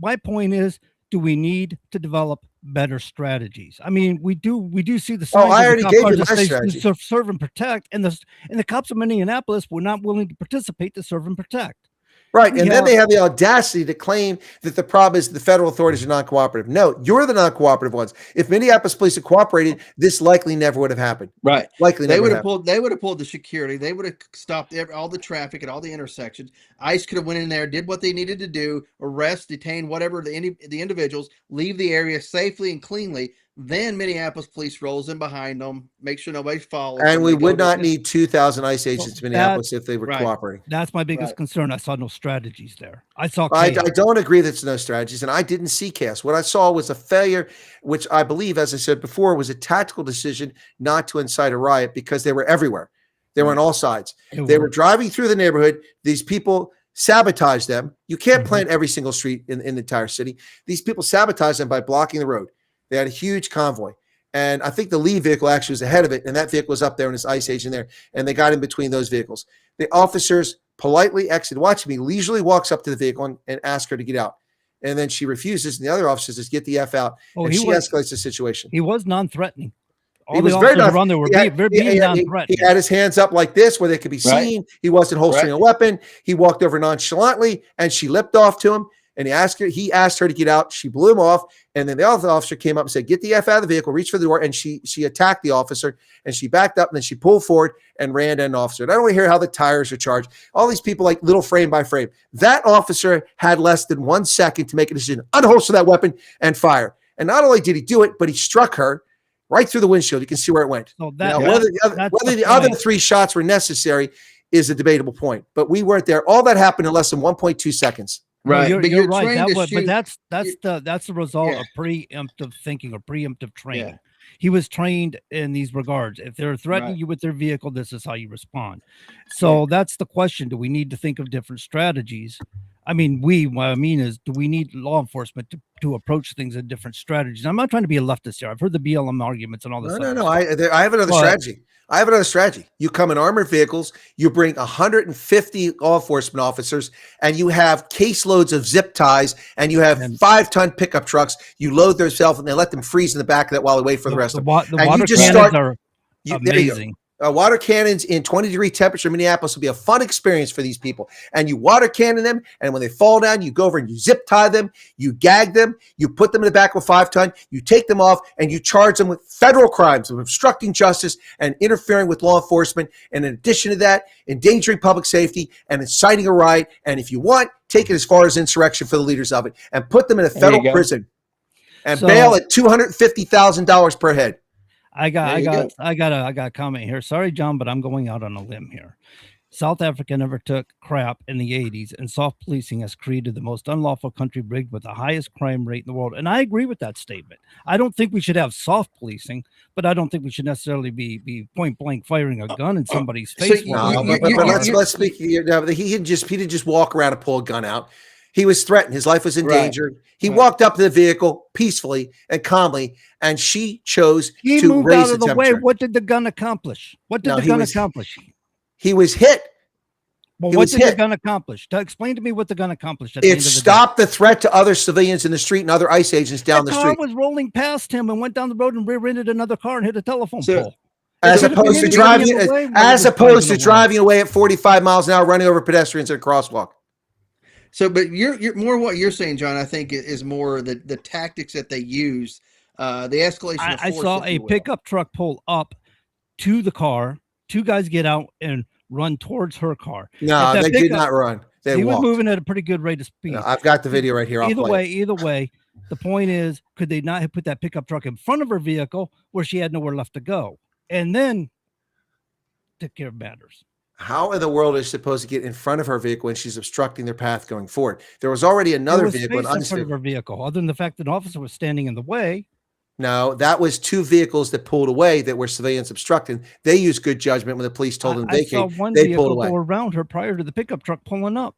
my point is, do we need to develop better strategies? I mean, we do see the signs. I of already the cop gave cars you that my say strategy. serve and protect, and the cops of Minneapolis were not willing to participate to serve and protect. Right. We And then have- they have the audacity to claim that the problem is the federal authorities are non-cooperative. No, you're the non-cooperative ones. If Minneapolis police had cooperated, this likely never would have happened. Right. Likely They never would would have pulled. They would have pulled the security. They would have stopped all the traffic at all the intersections. ICE could have went in there, did what they needed to do, arrest, detain, whatever the individuals, leave the area safely and cleanly. Then Minneapolis police rolls in behind them, make sure nobody follows. And them. we They go would to- not need 2,000 ICE agents in Minneapolis if they were right. cooperating. That's my biggest Right. concern. I saw no strategies there. I saw I chaos. don't agree that there's no strategies, and I didn't see chaos. What I saw was a failure, which I believe, as I said before, was a tactical decision not to incite a riot because they were everywhere. They were on all sides. They were driving through the neighborhood. These people sabotaged them. You can't plant every single street in the entire city. These people sabotaged them by blocking the road. They had a huge convoy. And I think the lead vehicle actually was ahead of it, and that vehicle was up there and his ICE agent there, and they got in between those vehicles. The officers politely exited. Watch me, leisurely walks up to the vehicle and asks her to get out. And then she refuses, and the other officer says, get the F out. Oh, and he she was- escalates the situation. He was non-threatening. All He the was very officers non- around there were he had- being he- he- non-threatening. He had his hands up like this where they could be Right. seen. He wasn't holstering a weapon. He walked over nonchalantly, and she lipped off to him. And he asked her to get out. She blew him off. And then the other officer came up and said, get the F out of the vehicle, reach for the door. And she attacked the officer, and she backed up, and then she pulled forward and ran at an officer. And I don't want to hear how the tires are charged. All these people, like little frame by frame. That officer had less than 1 second to make a decision, unholster that weapon and fire. And not only did he do it, but he struck her right through the windshield. You can see where it went. So Now, whether the other 3 shots were necessary is a debatable point. But we weren't there. All that happened in less than 1.2 seconds. Right, You're, but you're you're right. trained That to was, but shoot- that's the result Yeah. of preemptive thinking or preemptive training. Yeah. He was trained in these regards. If they're threatening Right. you with their vehicle, this is how you respond. So that's the question. Do we need to think of different strategies? I mean, what I mean is, do we need law enforcement to approach things in different strategies? I'm not trying to be a leftist here. I've heard the BLM arguments and all this. No. other I stuff. have another But- strategy. I have another strategy. You come in armored vehicles, you bring 150 law enforcement officers, and you have caseloads of zip ties, and you have 5-ton pickup trucks. You load themselves, and they let them freeze in the back of that while they wait for the rest of them. The And water you just cannons start. are There you go. amazing. Water cannons in 20-degree temperature in Minneapolis will be a fun experience for these people. And you water cannon them, and when they fall down, you go over and you zip tie them, you gag them, you put them in the back of a 5-ton, you take them off, and you charge them with federal crimes of obstructing justice and interfering with law enforcement. And in addition to that, endangering public safety and inciting a riot. And if you want, take it as far as insurrection for the leaders of it, and put them in a There you federal go. prison and So- bail at $250,000 per head. I got There you a comment here. Sorry, John, but I'm going out on a limb here. South Africa never took crap in the 80s, and soft policing has created the most unlawful country rigged with the highest crime rate in the world. And I agree with that statement. I don't think we should have soft policing, but I don't think we should necessarily be point blank firing a gun in somebody's face. while No, we're- but let's speak here. No, he didn't just walk around and pull a gun out. He was threatened. His life was in Right. danger. He walked up to the vehicle peacefully and calmly, and she chose He to moved raise out of the the way. temperature. What did the gun accomplish? What did No, the he gun was- accomplish? He was hit. Well, he what was did the hit. gun accomplish? Explain to me what the gun accomplished. At the It end of the day. stopped the threat to other civilians in the street and other ICE agents down The the car street. was rolling past him and went down the road and rear-ended another car and hit a telephone pole. As It could've been opposed to anybody driving, in the way when it as was opposed to driving away. driving away at 45 miles an hour, running over pedestrians at a crosswalk. So, but you're more what you're saying, John. I think is more the tactics that they use, the escalation. I of force, saw if a you will. pickup truck pull up to the car. Two guys get out and run towards her car. No, they did not run. They was walked. moving at a pretty good rate of speed. No, I've got the video right here. I'll play it. Either way, the point is, could they not have put that pickup truck in front of her vehicle where she had nowhere left to go, and then take care of matters? How in the world is she supposed to get in front of her vehicle when she's obstructing their path going forward? There was already another vehicle in front of her vehicle, other than the fact that an officer was standing in the way. No, that was two vehicles that pulled away that were civilians obstructing. They used good judgment when the police told them I saw vacate. one They vehicle pulled away. go around her prior to the pickup truck pulling up.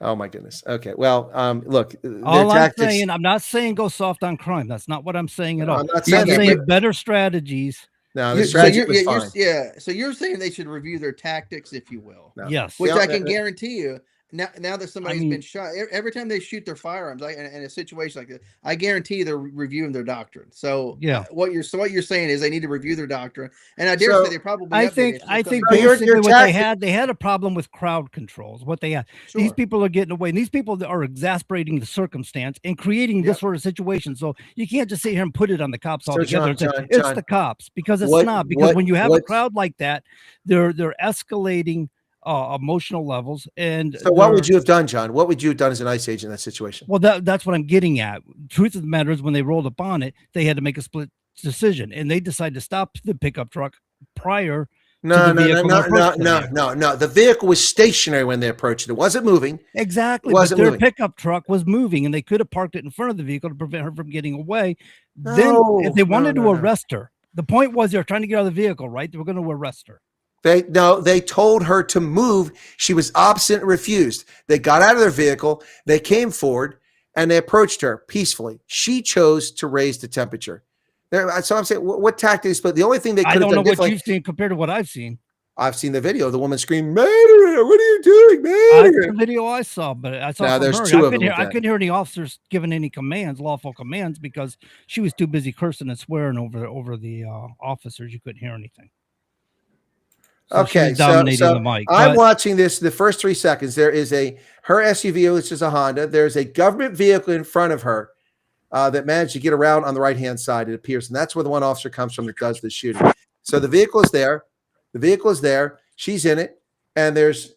Oh my goodness. Okay. Well, look. All I'm saying, I'm not saying go soft on crime. That's not what I'm saying at all. I'm not saying that, better strategies. No, the strategy was fine. So you're saying they should review their tactics, if you will. No. Yes. Which I can guarantee you. Now that somebody's been shot, every time they shoot their firearms, in a situation like this, I guarantee they're reviewing their doctrine. So what you're saying is they need to review their doctrine, and I dare say they probably. I think basically what they had a problem with crowd controls. What they had, these people are getting away. And these people are exasperating the circumstance and creating this sort of situation. So you can't just sit here and put it on the cops altogether. It's the cops, because it's not. Because when you have a crowd like that, they're escalating emotional levels. And so what would you have done, John? What would you have done as an ICE agent in that situation? Well, that's what I'm getting at. Truth of the matter is, when they rolled up on it, they had to make a split decision, and they decided to stop the pickup truck prior. No. The vehicle was stationary when they approached it. It wasn't moving. Exactly. But their pickup truck was moving, and they could have parked it in front of the vehicle to prevent her from getting away. Then if they wanted to arrest her, the point was they were trying to get out of the vehicle, right? They were going to arrest her. They told her to move. She was obstinate and refused. They got out of their vehicle. They came forward and they approached her peacefully. She chose to raise the temperature. So I'm saying, what tactics? But the only thing they could have done. I don't know what you've seen compared to what I've seen. I've seen the video. The woman screamed, "Murderer! What are you doing, man?" The video I saw, but I saw. No, there's her. two of them. I couldn't hear any officers giving any commands, lawful commands, because she was too busy cursing and swearing over the officers. You couldn't hear anything. So okay, dominating the mic. I'm watching this. The first 3 seconds, there is her SUV, which is a Honda. There's a government vehicle in front of her that managed to get around on the right-hand side, it appears, and that's where the one officer comes from that does the shooting. So the vehicle is there. The vehicle is there. She's in it, and there's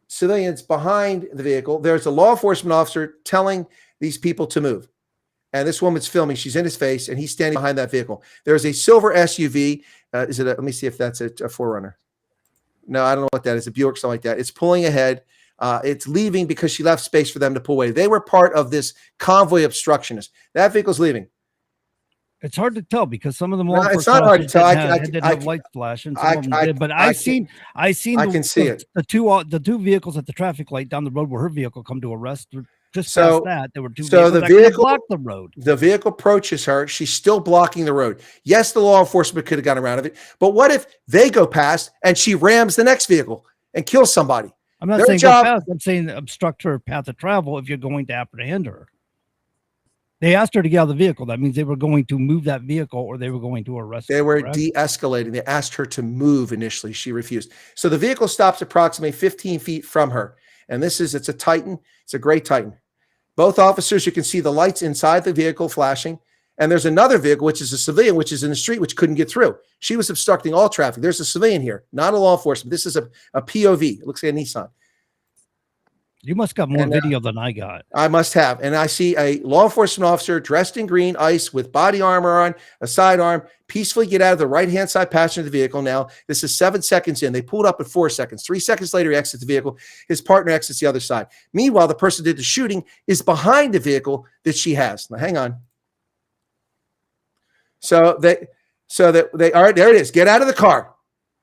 civilians behind the vehicle. There's a law enforcement officer telling these people to move. And this woman's filming. She's in his face, and he's standing behind that vehicle. There's a silver SUV. Let me see if that's a 4Runner. No, I don't know what that is. A Buick, something like that. It's pulling ahead. It's leaving because she left space for them to pull away. They were part of this convoy obstructionist. That vehicle's leaving. It's hard to tell because some of them. It's not hard to tell. I didn't have lights flashing. Some of them did, but I seen. I can see it. The two vehicles at the traffic light down the road where her vehicle come to arrest. Just past that, there were two vehicles that blocked the road. The vehicle approaches her. She's still blocking the road. Yes, the law enforcement could have gotten around it, but what if they go past and she rams the next vehicle and kills somebody? I'm not saying go past. I'm saying obstruct her path of travel if you're going to apprehend her. They asked her to get out of the vehicle. That means they were going to move that vehicle or they were going to arrest her. They were de-escalating. They asked her to move initially. She refused. So the vehicle stops approximately 15 feet from her. And it's a Titan. It's a gray Titan. Both officers, you can see the lights inside the vehicle flashing. And there's another vehicle, which is a civilian, which is in the street, which couldn't get through. She was obstructing all traffic. There's a civilian here, not a law enforcement. This is a POV. It looks like a Nissan. You must got more video than I got. I must have. And I see a law enforcement officer dressed in green ICE with body armor on, a sidearm, peacefully get out of the right-hand side passenger of the vehicle. Now, this is 7 seconds in. They pulled up at 4 seconds. 3 seconds later, he exits the vehicle. His partner exits the other side. Meanwhile, the person who did the shooting is behind the vehicle that she has. Now, hang on. So they all right, there it is. Get out of the car.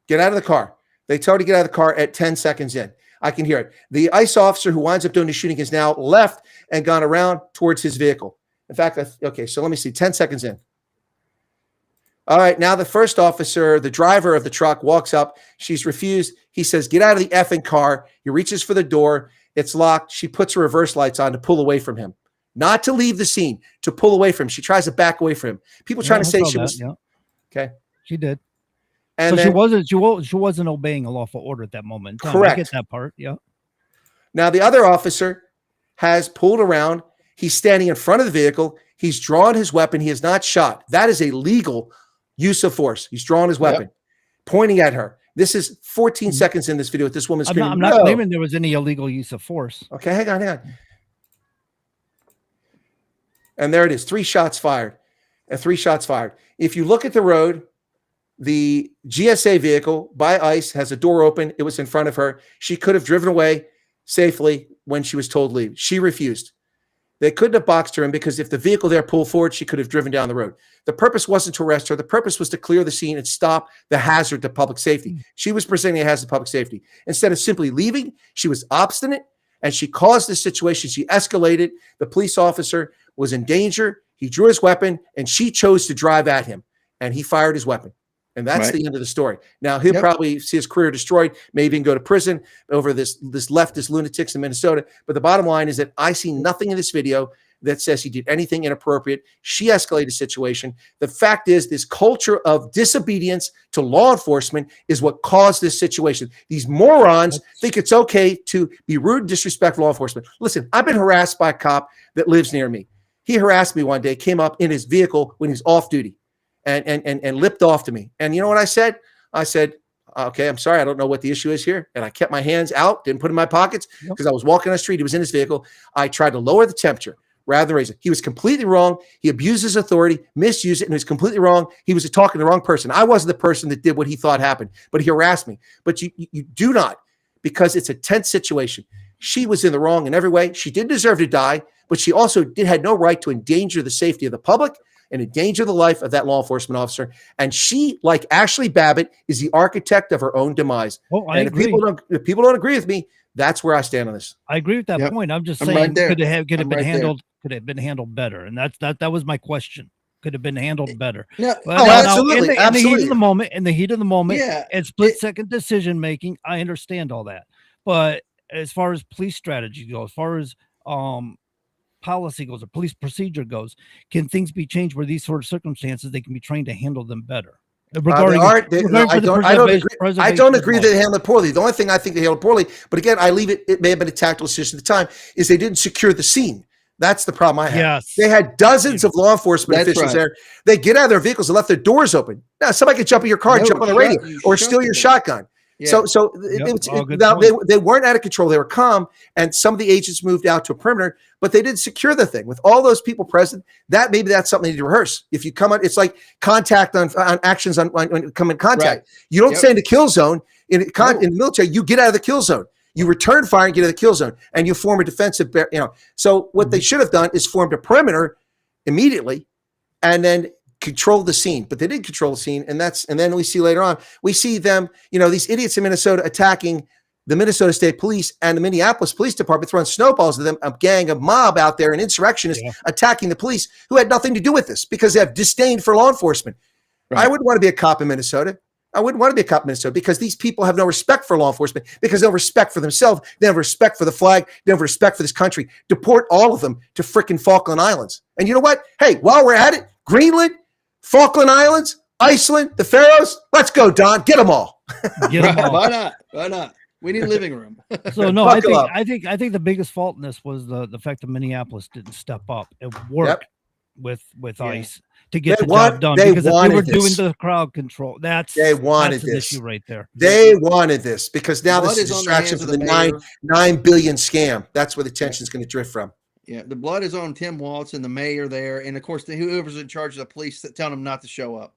Get out of the car. They told her to get out of the car at 10 seconds in. I can hear it. The ICE officer who winds up doing the shooting has now left and gone around towards his vehicle. In fact, okay, so let me see, 10 seconds in. All right, now the first officer, the driver of the truck, walks up. She's refused. He says, get out of the effing car. He reaches for the door. It's locked. She puts her reverse lights on to pull away from him. Not to leave the scene, to pull away from him. She tries to back away from him. People trying to say she was. Yeah. Okay. She did. And so then, she wasn't obeying a lawful order at that moment. Correct. I get that part. Yeah. Now the other officer has pulled around. He's standing in front of the vehicle. He's drawn his weapon. He has not shot. That is a legal use of force. He's drawing his weapon, pointing at her. This is 14 seconds in this video with this woman screaming. I'm not claiming there was any illegal use of force. Okay, hang on. And there it is. 3 shots fired. 3 shots fired. If you look at the road, the GSA vehicle by ICE has a door open. It was in front of her. She could have driven away safely when she was told to leave. She refused. They couldn't have boxed her in because if the vehicle there pulled forward, she could have driven down the road. The purpose wasn't to arrest her. The purpose was to clear the scene and stop the hazard to public safety. She was presenting a hazard to public safety. Instead of simply leaving, she was obstinate and she caused this situation. She escalated. The police officer was in danger. He drew his weapon and she chose to drive at him and he fired his weapon. And that's the end of the story. Now, he'll probably see his career destroyed, maybe even go to prison over this leftist lunatics in Minnesota. But the bottom line is that I see nothing in this video that says he did anything inappropriate. She escalated the situation. The fact is, this culture of disobedience to law enforcement is what caused this situation. These morons think it's okay to be rude and disrespect law enforcement. Listen, I've been harassed by a cop that lives near me. He harassed me one day, came up in his vehicle when he's off duty. And lipped off to me. And you know what I said? I said, okay, I'm sorry. I don't know what the issue is here. And I kept my hands out, didn't put in my pockets because I was walking on the street. He was in his vehicle. I tried to lower the temperature rather than raise it. He was completely wrong. He abused his authority, misused it, and he was completely wrong. He was talking to the wrong person. I wasn't the person that did what he thought happened, but he harassed me. But you do not, because it's a tense situation. She was in the wrong in every way. She did deserve to die, but she also had no right to endanger the safety of the public and endanger the life of that law enforcement officer. And she, like Ashley Babbitt, is the architect of her own demise. Oh, I agree. If people don't agree with me, that's where I stand on this. I agree with that point. I'm just saying, could it have been handled better? And that was my question. Could have been handled better. Yeah. Absolutely. In the heat of the moment, Yeah. and split-second decision making, I understand all that. But as far as police strategy goes, as far as policy goes or police procedure goes, can things be changed where these sort of circumstances they can be trained to handle them better? I don't agree that they handled it poorly. The only thing I think they handled poorly, but again, I leave it may have been a tactical decision at the time, is they didn't secure the scene. That's the problem I have. Yes. They had dozens of law enforcement officials there. They get out of their vehicles and left their doors open. Now, somebody could jump in your car and jump on the radio or steal your shotgun. Yeah. They weren't out of control. They were calm, and some of the agents moved out to a perimeter, but they didn't secure the thing. With all those people present, maybe that's something you need to rehearse. If you come on, it's like contact on actions on come in contact. Right. You don't stay in the kill zone. In the military, you get out of the kill zone. You return fire and get out of the kill zone, and you form a defensive. So what they should have done is formed a perimeter immediately, and then control the scene, but they didn't control the scene. And then we see later on, we see them, these idiots in Minnesota attacking the Minnesota State Police and the Minneapolis Police Department, throwing snowballs at them, a gang of mob out there, an insurrectionist attacking the police who had nothing to do with this because they have disdain for law enforcement. Right. I wouldn't want to be a cop in Minnesota. I wouldn't want to be a cop in Minnesota because these people have no respect for law enforcement, because they have respect for themselves. They have respect for the flag. They have respect for this country. Deport all of them to frickin' Falkland Islands. And you know what? Hey, while we're at it, Greenland, Falkland Islands, Iceland, the Faroes. Let's go, Don. Get them all. Why not? We need living room. So no, I think the biggest fault in this was the fact that Minneapolis didn't step up and work with ICE to get the job done. Because if they were doing the crowd control, that's an issue right there. They wanted this because now this is a distraction for the 9 billion scam. That's where the tension is going to drift from. Yeah, the blood is on Tim Walz and the mayor there, and of course, whoever's in charge of the police that tell them not to show up.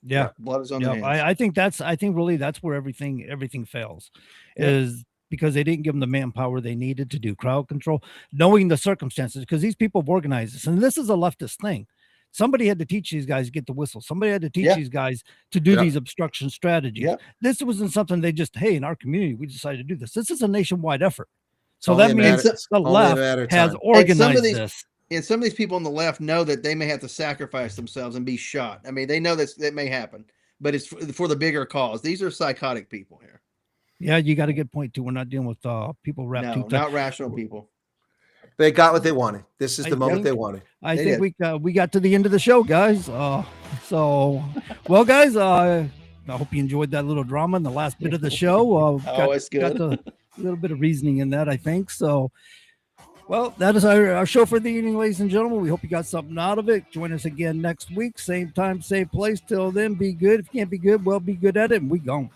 Yeah, blood is on their hands. I think really that's where everything fails, is because they didn't give them the manpower they needed to do crowd control, knowing the circumstances. Because these people have organized this, and this is a leftist thing. Somebody had to teach these guys to get the whistle. Somebody had to teach these guys to do these obstruction strategies. This wasn't something they just, hey, in our community we decided to do this. This is a nationwide effort. So that means the left has organized this. And some of these people on the left know that they may have to sacrifice themselves and be shot. I mean, they know that may happen, but it's for the bigger cause. These are psychotic people here. Yeah, you got a good point too. We're not dealing with people wrapped too tight. Not rational people. They got what they wanted. This is the moment they wanted. I think we got to the end of the show, guys. Well, guys, I hope you enjoyed that little drama in the last bit of the show. It's good. Got a little bit of reasoning in that, I think. So Well, that is our show for the evening, ladies and gentlemen. We hope you got something out of it. Join us again next week. Same time, same place. Till then, be good. If you can't be good, well, be good at it. And we gone.